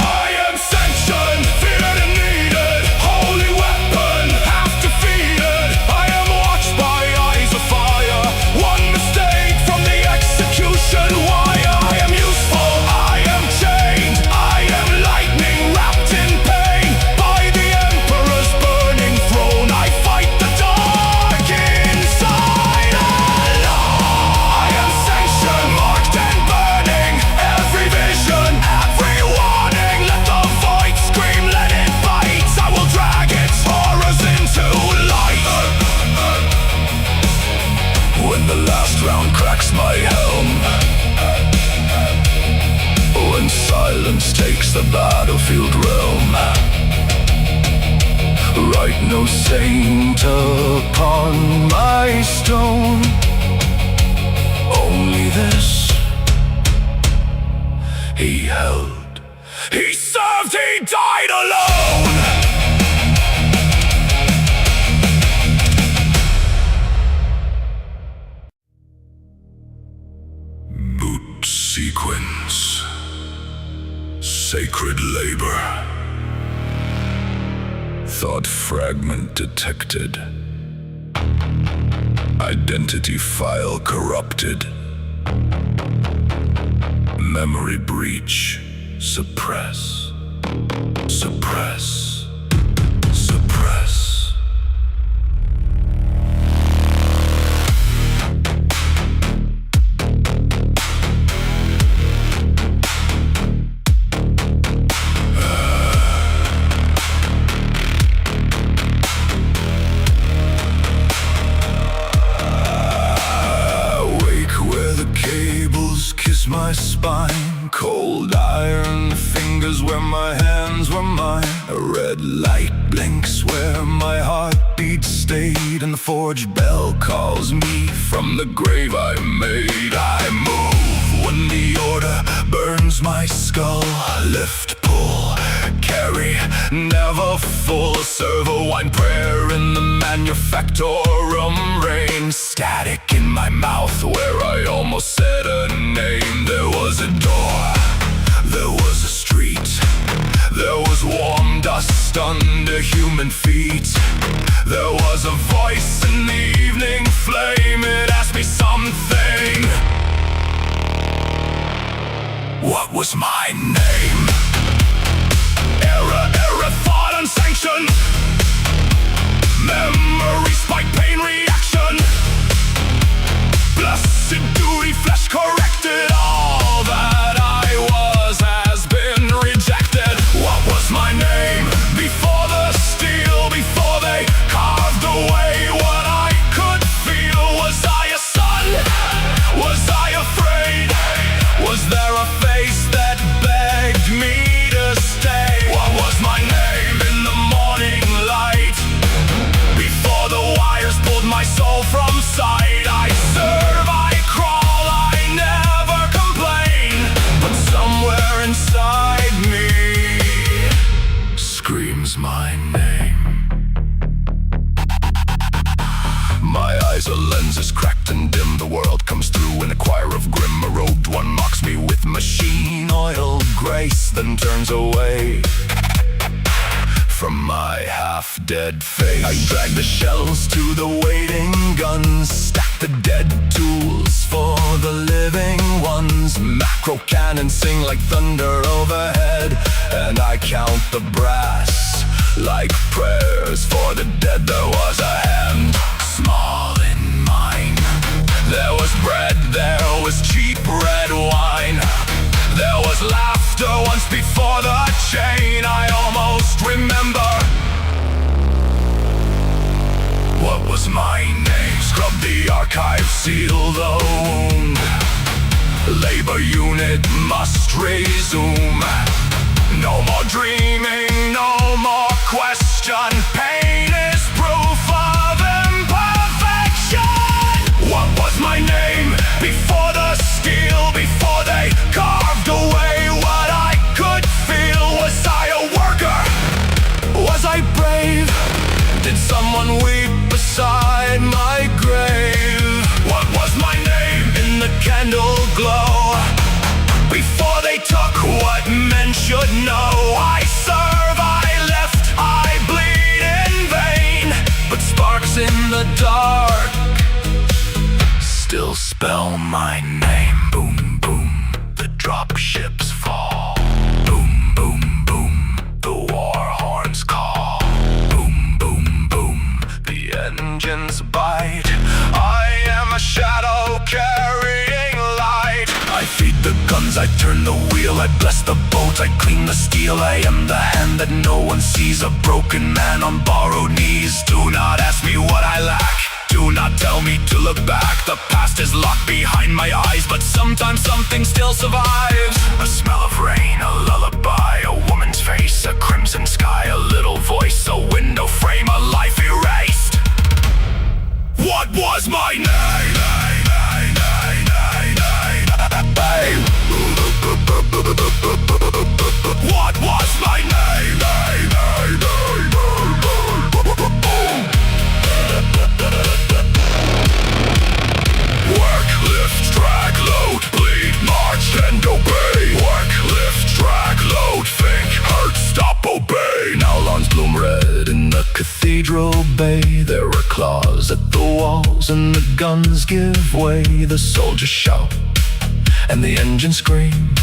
I am sanctioned, feared and needed, holy weapon, half defeated. I am watched by eyes of fire, one mistake from the execution wire. I am useful, I am chained, I am lightning wrapped in pain. By the Emperor's burning throne, I fight the dark inside alone. I am sanctioned, marked and burning, every vision, every warning. Let the void scream, let it bite. I will drag its horrors into light. When the last round cracks my helm, when silence takes the battlefield realm, write no saint upon my stone, only this he held, he served, he died alone. Boot sequence, sacred labor, thought fragment detected, identity file corrupted, memory breach, Suppress. Suppress. Suppress. My spine, cold iron fingers where my hands were mine. A red light blinks where my heartbeat stayed, and the forge bell calls me from the grave I made. I move when the order burns my skull. Lift, pull, carry, never full. Serve a wine prayer in the manufactorum rain. Static in my mouth where I almost said a name. There was a door, there was a street, there was warm dust under human feet. There was a voice in the evening flame. It asked me something. What was my name? Error, thought unsanctioned. Memory spike, pain reaction. Blessed duty, flesh corrected. All that I was has been rejected. What was my name? Before the steel, before they carved away what I could feel. Was I a son? Was I afraid? Was there a face that begged me to stay? What was my name in the morning light? Before the wires pulled my soul from sight. I serve, I crawl, I never complain. But somewhere inside me screams my name. My eyes are lenses cracked and dim. The world comes through in a choir of grim. A robed one mocks me with machine oil grace, then turns away from my half-dead face. I drag the shells to the waiting guns, stack the dead tools for the living ones. Macro cannons sing like thunder overhead, and I count the brass like prayers for the dead. There was a hand, small in mine. There was bread, there was cheap red wine. There was laughter once before the chain. I almost remember. What was my name? Scrub the archive, seal the wound. Labor unit must resume. No more dreaming, no more question. Pain is proof of imperfection. What was my name? Before the steel, before they carved away what I could feel. Was I a worker? Was I brave? Did someone weep beside my grave? What was my name in the candle glow? Before they took what men should know. I serve, I left, I bleed in vain. But sparks in the dark still spell my name. Boom, boom, the drop ships fall. Boom, boom, boom, the war horns call. Boom, boom, boom, the engines bite. I am a shadow carrying light. I feed the guns, I turn the wheel, I bless the boat, I clean the steel. I am the hand that no one sees, a broken man on borrowed knees. Do not ask me what I lack. Do not tell me to look back. The past is locked behind my eyes, but sometimes something still survives. A smell of rain, a lullaby, a woman's face, a crimson sky, a little voice, a window frame, a life erased. What was my name? What was my name? Work, lift, drag, load, bleed, march, and obey. Work, lift, drag, load, think, hurt, stop, obey. Now lawns bloom red in the cathedral bay. There are claws at the walls and the guns give way. The soldiers shout and the engines scream,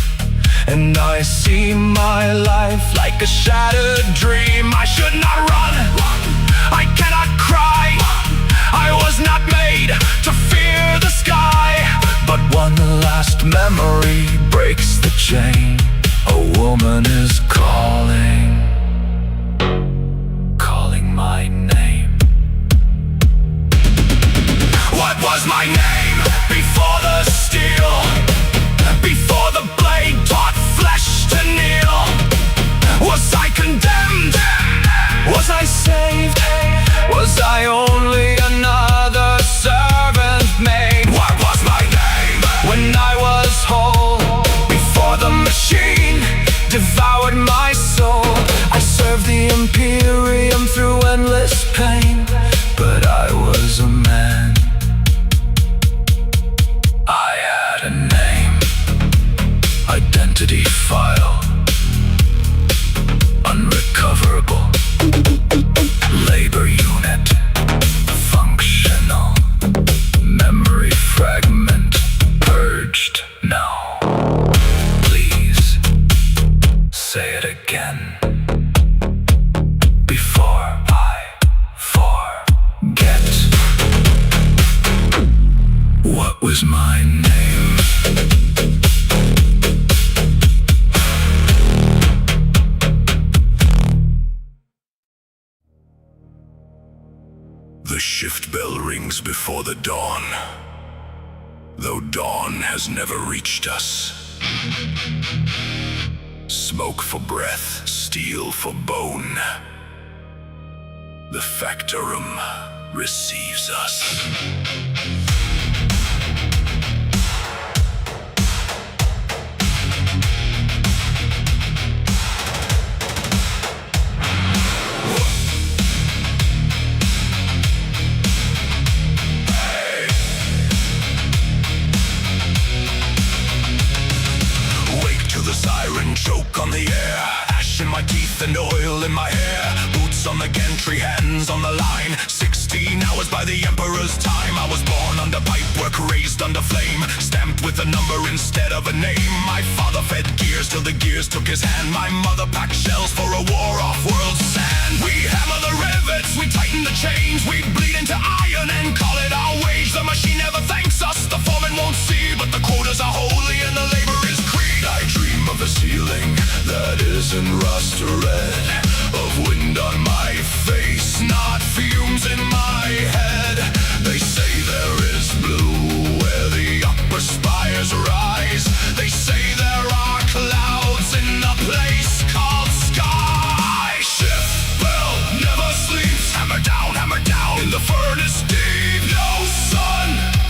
and I see my life like a shattered dream. I should not run, I cannot cry. I was not made to fear the sky. But one last memory breaks the chain. A woman is calling my name. What was my name before the steel? Before the blade taught flesh to kneel? Was I condemned? Was I saved? Was I only another servant maid? What was my name when I was whole? Before the machine devoured my soul, I served the Imperium through endless pain. But I was a man, I had a name, identity file, unrecoverable, labor unit, functional, memory fragment, purged now. Please say it again before I forget. What was my name? The shift bell rings before the dawn, though dawn has never reached us. Smoke for breath, steel for bone. The Factorum receives us. Siren choke on the air, ash in my teeth and oil in my hair. Boots on the gantry, hands on the line. 16 hours by the Emperor's time. I was born under pipework, raised under flame, stamped with a number instead of a name. My father fed gears till the gears took his hand. My mother packed shells for a war off world's sand. We hammer the rivets, we tighten the chains, we bleed into iron and call it our wage. The machine never thanks us, the foreman won't see, but the quotas are holy and the labor is creed. I dream of a ceiling that isn't rust red, of wind on my face, not fumes in my head. They say there is blue where the upper spires rise. They say there are clouds in a place called sky. Shift bell never sleeps. Hammer down in the furnace deep. No sun,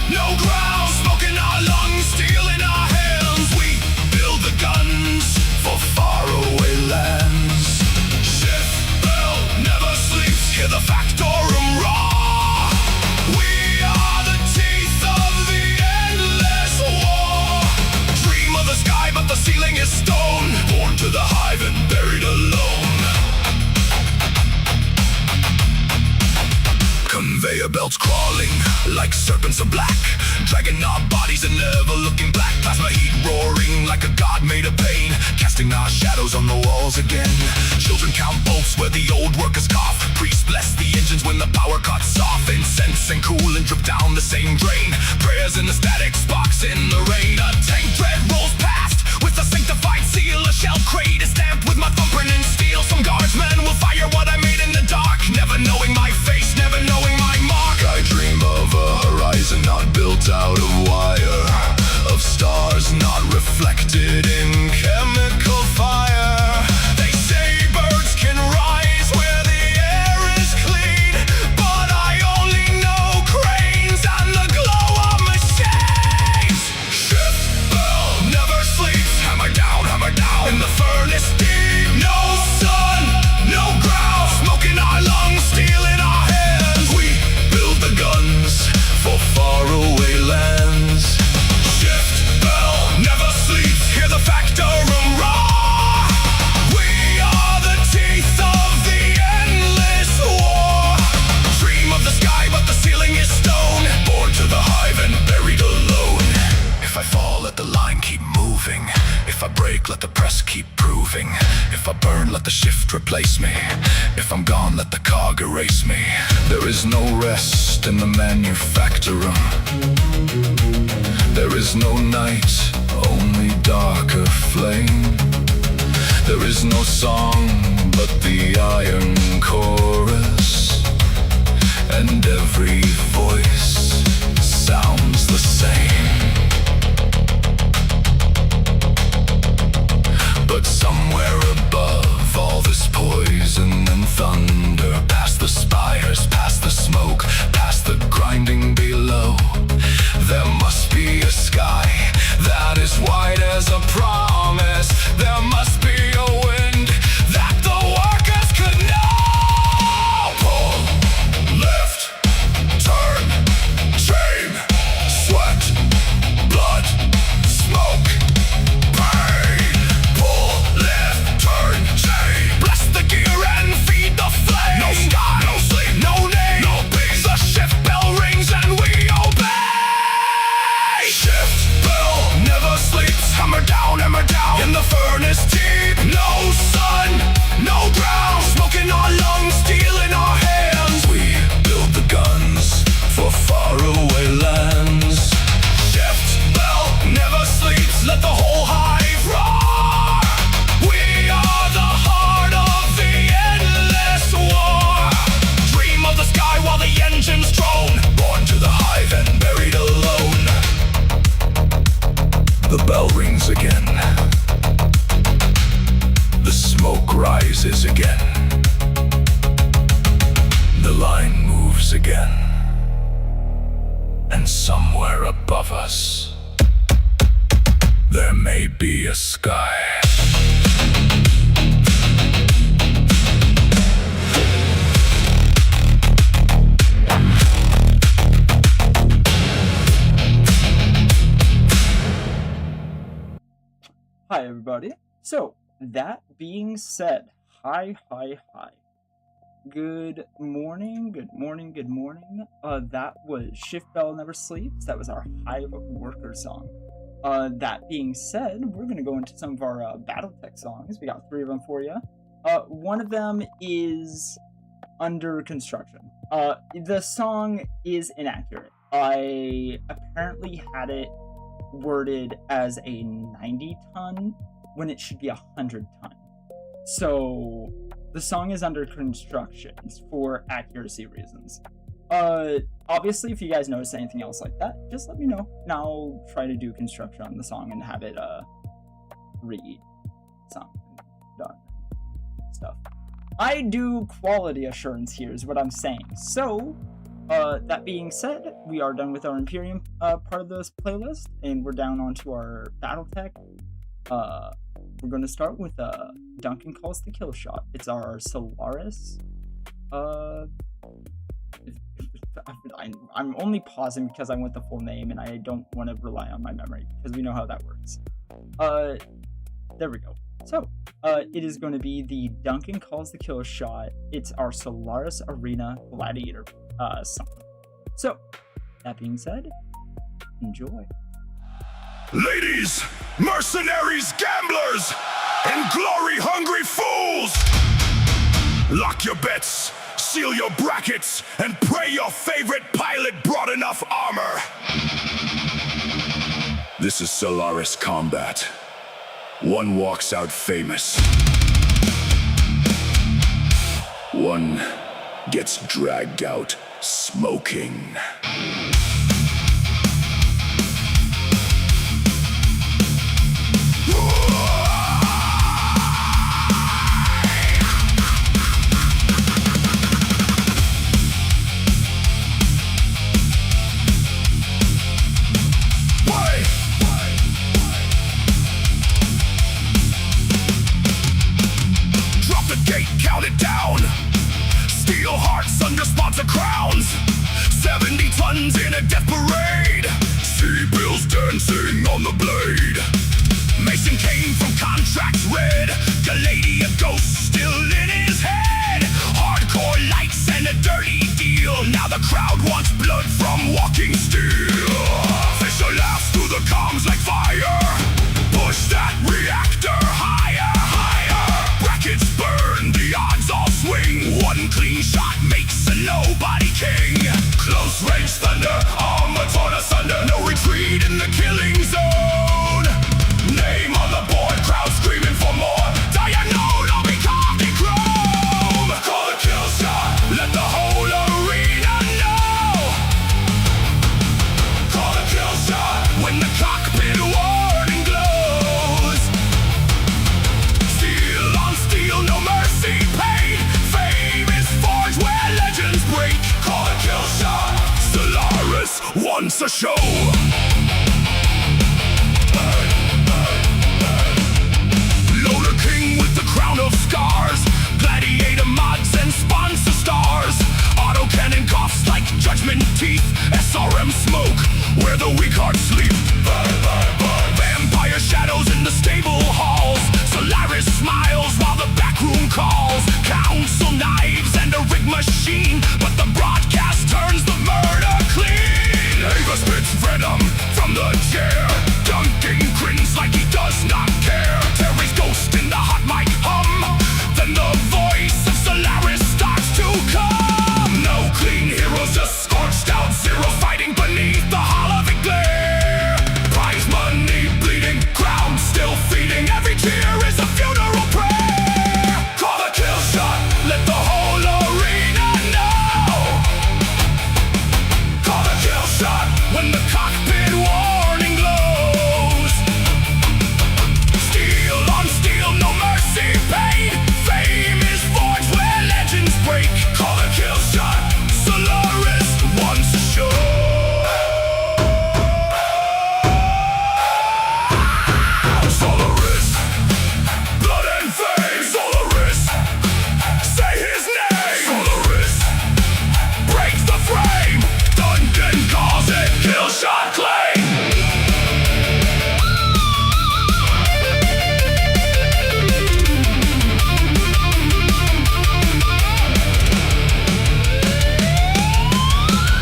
no ground, smoke in our lungs, steel in our hands. We build the guns for faraway lands. Shift bell never sleeps. Hear the Factorum roar. We are the teeth of the endless war. Dream of the sky, but the ceiling is stone. Born to the hive and buried alone. Conveyor belts crawling like serpents of black, dragging our bodies and never looking back. Plasma heat roaring like a god made of pain, casting our shadows on the walls again. Children count bolts where the old workers cough. Priests bless the engines when the power cuts off. Incense and coolant drip down the same drain. Prayers in the static sparks in the rain. A tank tread rolls past with a sanctified seal. A shell crate is stamped with my thumbprint in steel. Some guardsmen will fire what I made in the dark, never knowing my face, never knowing my mark. I dream of a horizon not built out of wire, of stars not reflected in chemical fire. They say birds can rise where the air is clean, but I only know cranes and the glow of machines. Shift bell never sleeps. Hammer down in the furnace deep. No sun, no ground, smoke in our lungs, steel in our hands. We build the guns for faraway lands. Shift bell never sleeps. Hear the Factorum roar. We are the teeth of the endless war. Dream of the sky, but the ceiling is stone. Born to the hive and buried alone. If I fall, let the line keep moving. If I break, let the press keep proving. If I burn, let the shift replace me. If I'm gone, let the cog erase me. There is no rest in the manufacturer. There is no night, only darker flame. There is no song but the iron chorus, and every voice sounds the same. But somewhere above all this poison and thunder, past the spires, past the smoke, past the grinding below, there must be a sky that is white as a promise. There must be a wind that the workers could know. Pull, lift, turn, chain, sweat, blood, smoke, pain. Pull, lift, turn, chain. Bless the gear and feed the flame. No sky, no sleep, no name, no peace. The shift bell rings and we obey. Shift bell never sleeps. Hammer down in the furnace deep. No sun, no ground. Smoke in our lungs, steel in our hands. We build the guns for faraway lands. Shift bell never sleeps. Let the whole hive roar. We are the heart of the endless war. Dream of the sky while the engines drone. Born to the hive and buried alone. The bell rings again. The smoke rises again. The line moves again. And somewhere above us, there may be a sky. Hi everybody. So, that being said, hi. Good morning. That was Shift Bell Never Sleeps. That was our Hive Worker song. That being said, we're gonna go into some of our Battletech songs. We got 3 of them for you. One of them is under construction. The song is inaccurate. I apparently had it worded as a 90 ton when it should be 100 ton. So the song is under construction for accuracy reasons. Obviously, if you guys notice anything else like that, just let me know, and I'll try to do construction on the song and have it read something done stuff. I do quality assurance here is what I'm saying. So that being said, we are done with our Imperium part of this playlist, and we're down onto our Battletech. We're going to start with Duncan Calls the Kill Shot. It's our Solaris. I'm only pausing because I want the full name, and I don't want to rely on my memory, because we know how that works. There we go. So, it is going to be the Duncan Calls the Kill Shot. It's our Solaris Arena Gladiator song. So, that being said, enjoy. Ladies, mercenaries, gamblers, and glory-hungry fools! Lock your bets, seal your brackets, and pray your favorite pilot brought enough armor. This is Solaris Combat. One walks out famous. One gets dragged out smoking. Count it down. Steel hearts under sponsor crowns. 70 tons in a death parade. Sea bills dancing on the blade. Mason came from contracts red. Galadia ghost still in his head. Hardcore lights and a dirty deal. Now the crowd wants blood from walking steel. Fisher laughs through the comms like fire. Push that react. king. Close range thunder, armor torn asunder, no retreat in the killing zone. Name on the board, crowd screaming for more. Diagnose, I'll be cocked in chrome. Call a kill shot, let the whole arena know. Call a kill shot when the cockpit warning glows. Steel on steel, no mercy paid. Fame is forged where legends break. Call a kill shot, Solaris wants a show. LOUDA king with the crown of scars, gladiator mods and sponsor stars. Autocannon coughs like judgment teeth, SRM smoke where the weak hearts sleep. Vampire shadows in the stable halls, Solaris smiles while the backroom calls. Council knives and a rig machine, but the broadcast turns the murder clean. Ava spits venom from the chair, Duncan grins like he does not care. Terry's ghost in the hot mic hum, then the voice of Solaris starts to come. No clean heroes, just scorched out zero, fighting beneath the holovic glare. Prize money bleeding, ground still feeding, every tear is a funeral prayer. Call a kill shot, let the whole arena know. Call a kill shot when the cockpit warning glows. Steel on steel, no mercy paid. Fame is forged where legends break. Call a kill shot, Solaris wants a show. Solaris, blood and fame. Solaris, say his name. Solaris, break the frame. Duncan calls it kill shot claim.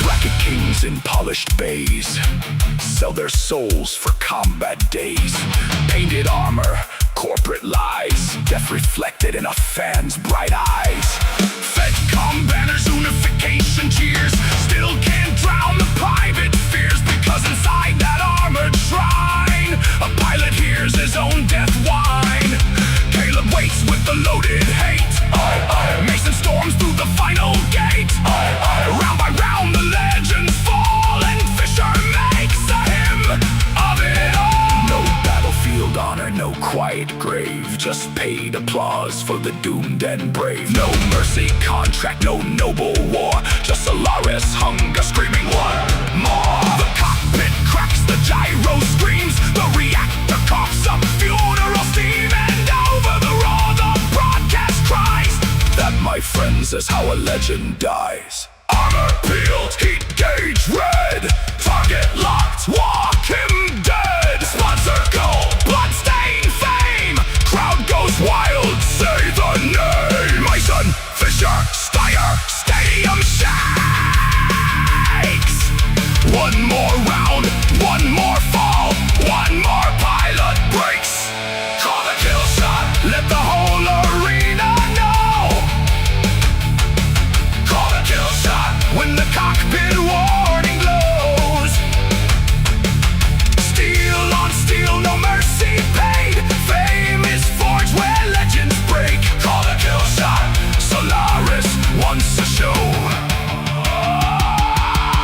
Bracket kings in polished bays sell their souls for combat days. Painted armor, corporate lies, death reflected in a fan's bright eyes. Fedcom banners, unification cheers, still can't drown the private fears, because inside that armored shrine, a pilot hears his own death whine. Caleb waits with the loaded hate. Mason storms through the final gate. Round by round the legends fall, and Fisher makes a hymn of it all. No battlefield honor, no quiet grave, just paid applause for the doomed and brave. No mercy contract, no noble war, just Solaris hunger screaming one more. The cockpit cracks, the gyro screams, the reactor coughs up funeral steam, and over the roar the broadcast cries. That, my friends, is how a legend dies. Armor peeled, heat gauge red, target locked, walk him dead. Sponsor gold, bloodstained fame, crowd goes wild, say the name. Mason, Fisher, Steyer, stadium shakes. One more round, one more fall, one more pilot breaks. Call the kill shot, let the whole arena know. Call the kill shot when the cockpit warning glows. Steel on steel, no mercy paid. Fame is forged where legends break. Call the kill shot, Solaris wants a show.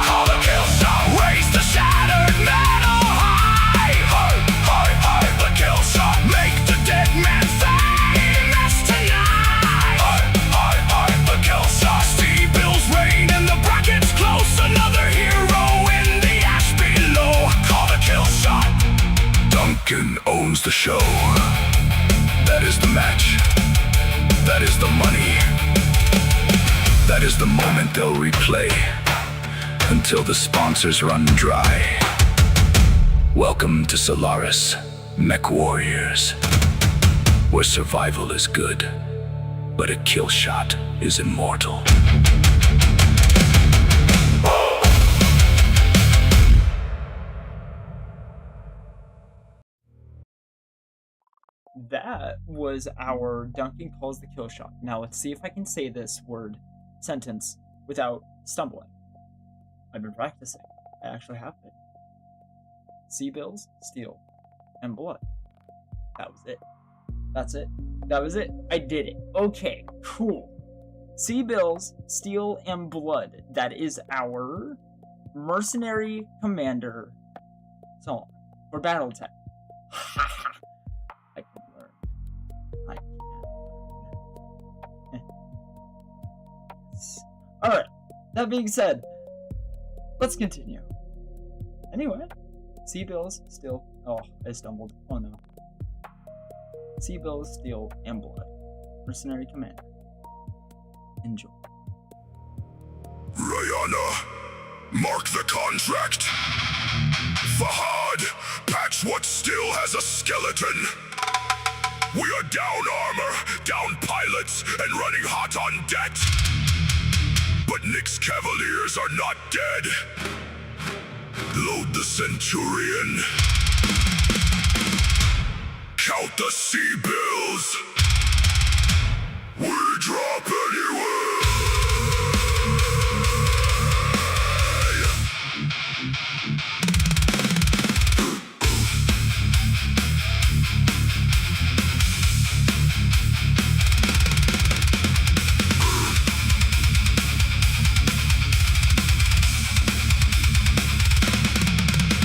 Call the kill shot, raise the shattered metal high. High, the kill shot, make the dead man famous tonight. High, the kill shot, see Bill's reign in the brackets close. Another hero in the ash below. Call the kill shot, Duncan owns the show. That is the match, that is the money, that is the moment they'll replay until the sponsors run dry. Welcome to Solaris, Mech Warriors, where survival is good, but a kill shot is immortal. That was our Duncan calls the kill shot. Now let's see if I can say this sentence without stumbling. I've been practicing. I actually have been. Sea bills, steel, and blood. That was it. That's it. That was it. I did it. Okay, cool. Sea bills, steel, and blood. That is our mercenary commander song for battle tech. Haha. I can learn. I can learn. Yes. Alright. That being said, let's continue. Anyway, sea bills, steel. Oh, I stumbled. Oh no. Sea bills, steel, and blood. Mercenary commander. Enjoy. Rihanna, mark the contract. Fahad, patch what still has a skeleton. We are down armor, down pilots, and running hot on debt. But Nick's Cavaliers are not dead. Load the Centurion. Count the sea bills. We drop anyway.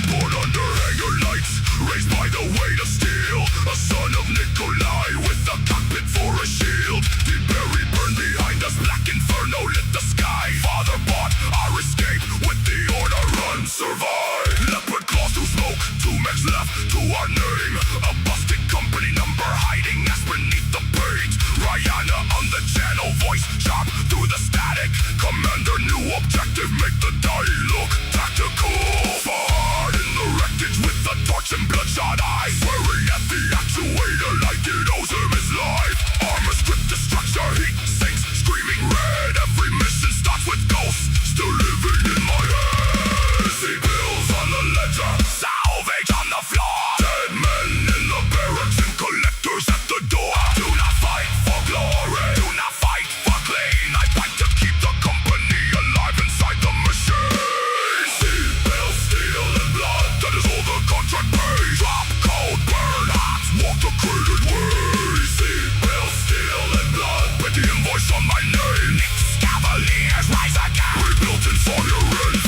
Born under hanger lights, raised by the weight of steel, a son of Nikolai with a cockpit for a shield. Deep buried, burned behind us, black inferno lit the sky. Father bought our escape with the order run, survive. Leopard claws through smoke, 2 mechs left to our name. A busted company number hiding us beneath the paint. Rihanna on the channel, voice sharp through the static. Commander, new objective, make the die look tactical. Far in the wreckage with the torch and bloodshot eyes, swearing at the actuator like it owes him his life. Armor stripped to structure, heat sinks, screaming red. Every mission starts with ghosts, still living in my head. See bills on the ledger, salvage on the floor. Dead men in the barracks and collectors at the door. Do not fight for glory, do not fight for clean. I fight to keep the company alive inside the machine. See bills, steel and blood, that is all the contract pays. Drop cold, burn hot, walk the crated way. See bills, steel and blood, put the invoice on my name. Nick's Cavaliers rise again, rebuilt in fire and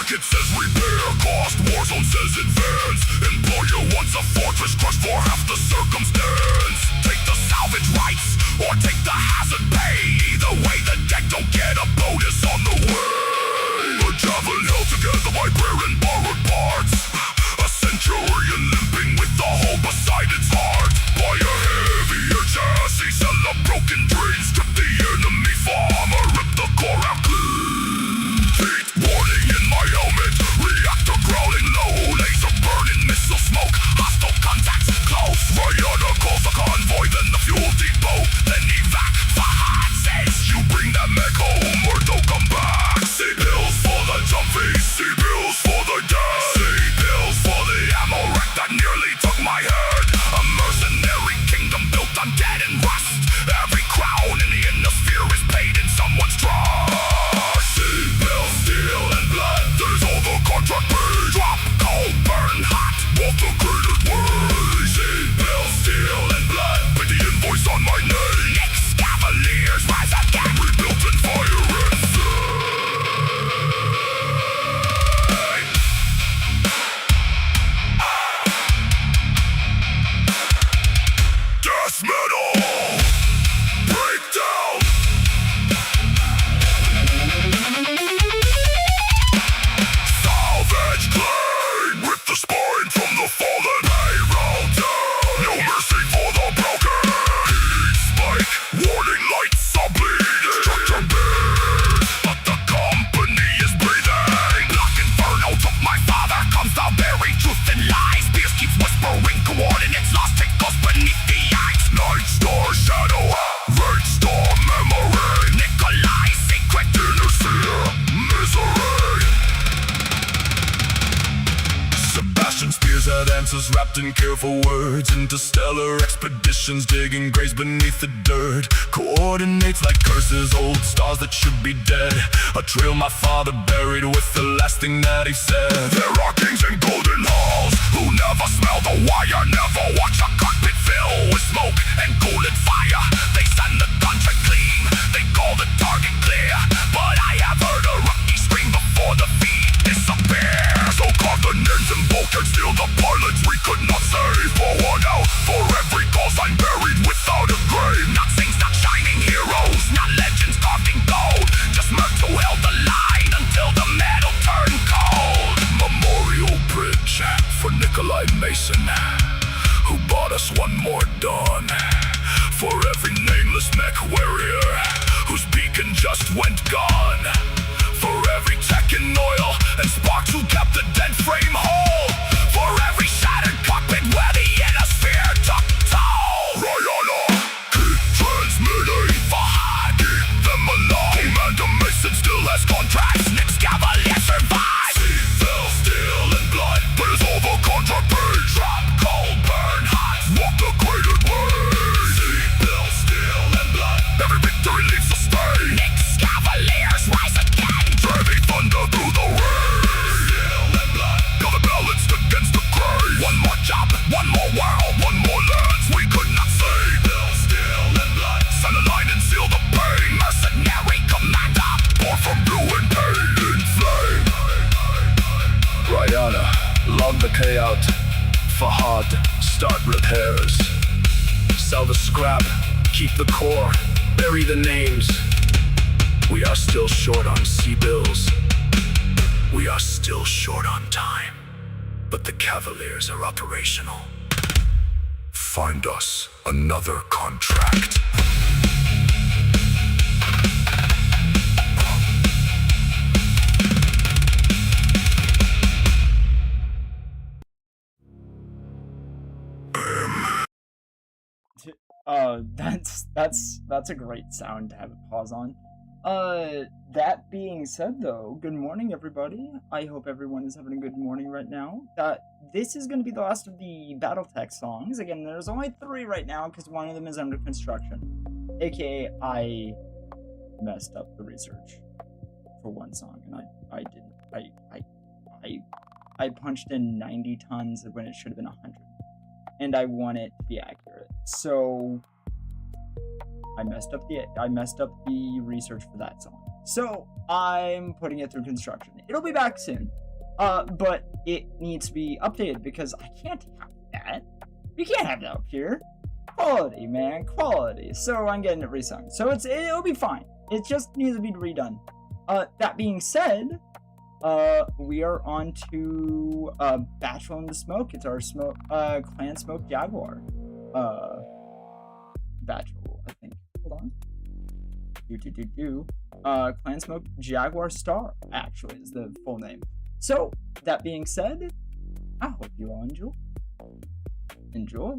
market says repair cost, Warzone says advance. Employer wants a fortress crushed for half the circumstance. Take the salvage rights, or take the hazard pay. Either way the deck don't get a bonus on the way. A javelin held together by prayer and borrowed parts. A centurion limping with the hole beside its heart. By a heavier chassis, sell a broken drain. Strip the enemy for armor, rip the core out clean. Heat warning in my helmet, reactor growling low. Laser burning, missile smoke, hostile contacts close. Rihanna calls the convoy, then the fuel depot. Then evac, Fahad says you bring that mech home or they'll come back. Sea bills for the jump fees, sea bills for the dead. Sea bills for the ammo rack that nearly took my head. A mercenary kingdom built on dead and rust. Every crown in the inner is paid in someone's trust. Sea bills, steel and blood, that is all the contract pays. Drop cold, burn hot, walk the crated way. Sea bills, steel and blood, put the invoice on my name. Nick's Cavaliers rise again, rebuilt in fire and death metal, breakdown. Salvage warriors had answers wrapped in careful words. Interstellar expeditions digging graves beneath the dirt. Coordinates like curses, old stars that should be dead. A trail my father buried with the last thing that he said. There are kings in golden halls who never smell the wire, never watch a cockpit fill with smoke and golden fire. They send the country clean, they call the target clear, but I have heard a rookie scream before the feed disappears. So covenants and bulkheads steal the pilots we could not save. Pour one out for every cause I'm buried without a grave. Not saints, not shining heroes, not legends carved in gold, just mercs who held the line until the metal turned cold. Memorial bridge for Nikolai Mason, who bought us one more dawn. For every nameless mech warrior whose beacon just went gone. For every tech in oil and sparks who kept the dead frame whole. For every shattered cockpit where the atmosphere took toll. Rihanna, keep transmitting. Fahad, keep them alive. Commander Mason still has contracts. Nick's Cavalier survive. See, fell steel and blood, but it's all the contract paid. Drop cold, burn hot, walk the graded way. See, fell steel and blood, every victory leaves a stain. Nick's Cavaliers rise again, driving thunder through the rain. Steel and blood, now the balanced against the grave. One more job, one more world, one more lands we could not save. Fell steel and blood, send a line and seal the pain. Mercenary commander, born from blue and pain in flame. Rihanna, log the payout. Fahad, start repairs. Sell the scrap, keep the core, bury the names. We are still short on sea bills. We are still short on time. But the Cavaliers are operational. Find us another contract. That's a great sound to have a pause on. That being said though, good morning everybody. I hope everyone is having a good morning right now. This is going to be the last of the Battletech songs. Again, there's only 3 right now because one of them is under construction. AKA, I messed up the research for one song, and I didn't. I punched in 90 tons when it should have been 100. And I want it to be accurate. So I messed up the research for that song. So I'm putting it through construction. It'll be back soon. But it needs to be updated because I can't have that. You can't have that up here. Quality, man, quality. So I'm getting it resung. So it'll be fine. It just needs to be redone. That being said, we are on to Bachelor in the Smoke. It's our Clan Smoke Jaguar Bachelor, I think. Hold on. Clan Smoke Jaguar Star, actually, is the full name. So, that being said, I hope you all enjoy.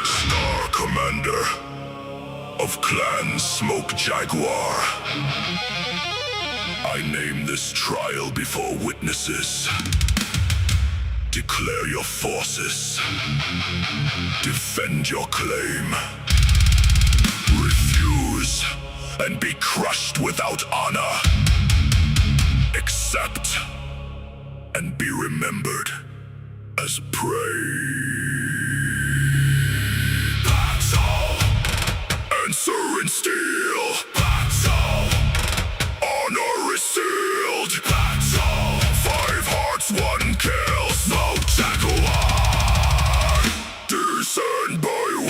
Star Commander of Clan Smoke Jaguar. I name this trial before witnesses. Declare your forces. Defend your claim. Refuse and be crushed without honor. Accept and be remembered as prey. Answer in steel. Battle. Honor is sealed. Battle. 5 hearts, 1 kill. Smoke Jaguar. Descend by will.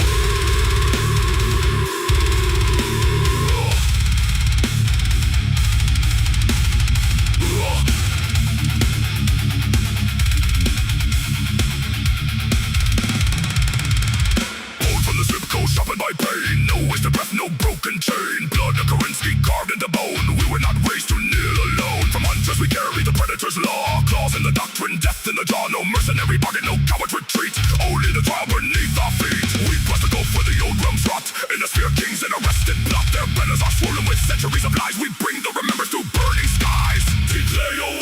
Born from the zip code, sharpened by pain. No wasted breath, no broken chain. Blood of Karinsky carved into bone. We were not raised to kneel alone. From hunters we carry the predator's law. Claws in the doctrine, death in the jaw. No mercenary bargain, no coward retreat. Only the trial beneath our feet. We press the gulf where the old realms rot. In the sphere kings and arrested blot. Their banners are swollen with centuries of lies. We bring the remembrance to burning skies. Declare your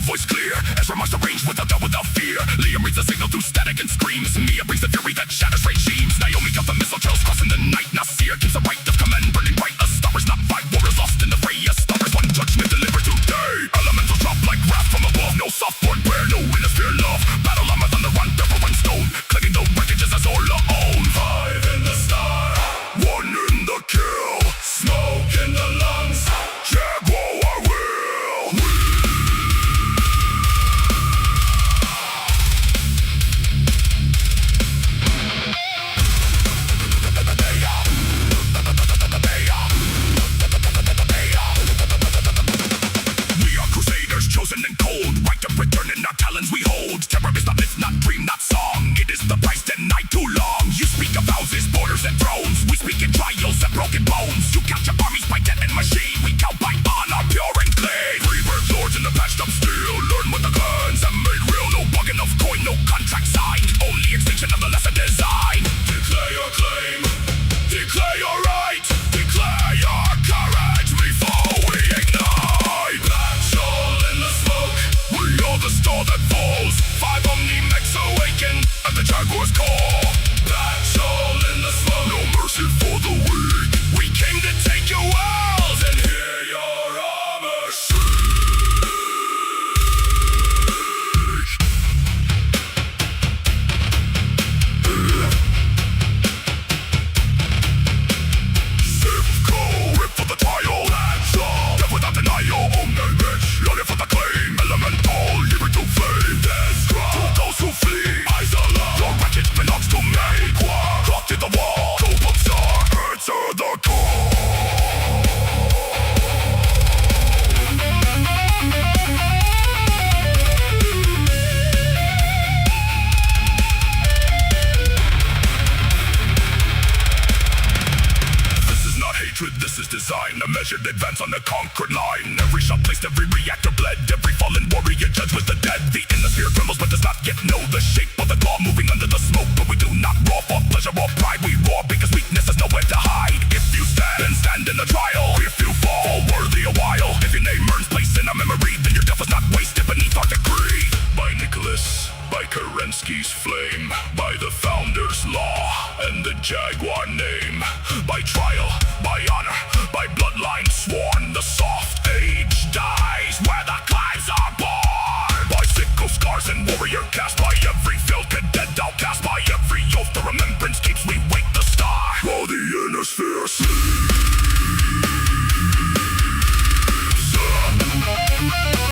voice clear. Ezra marks the range without doubt, without fear. Liam reads the signal through static and screams. Mia brings the fury that shatters regimes. Naomi counts the missile trails crossing the night. Nasir keeps the right of command burning bright. A star is not five warriors lost in the fray. A star is one judgment delivered today. Elemental drop like wrath from above. No softboard bear, no winners fear love. Battle on my thunder run, pepper one stone. Clicking the wreckages as Orla own. 5 in the star, 1 in the kill. Smoke in the lungs, Jaguar I will. We are crusaders chosen and cold. Right to return in our talons we hold. Terror is not myth, not dream, not song. It is the price denied too long. You speak of houses, borders and thrones. We speak in trials and broken bones. You count your armies by debt and machine. We count by honor, pure and clean. Rebirth lords in the patched up steel. Learn what the guns have made real. No bug enough coin, no contract signed. Only extinction of the lesson design. Declare your claim, declare your right. Declare your courage before we ignite. Battle in the smoke, we are the star that falls. 5 Omni-Mechs awaken at the Jaguar's call. Battle in the smoke, no mercy for the weak. We came to take your worlds and hear your armor shriek. Simco, rip for the tile. Death without denial, Omni-Mech, loaded for the claim. Elemental, living to flame. Death to those who flee. Isola, your wreckage belongs to me. Clock to the wall, Kobold star, answer the call. This is not hatred, this is design. A measured advance on the conquered line. Every shot placed, every reactor bled. Every fallen warrior judged with the dead. The inner sphere trembles but does not yet know the shape of the claw moving under the smoke. But we do not roar for pleasure or pride. We roar because weakness has nowhere to hide. If you stand, then stand in the trial. If you fall worthy a while. If your name earns place in our memory, then your death was not wasted beneath our decree. By Nicholas, by Kerensky's flame, by the founder's law, and the Jaguar name.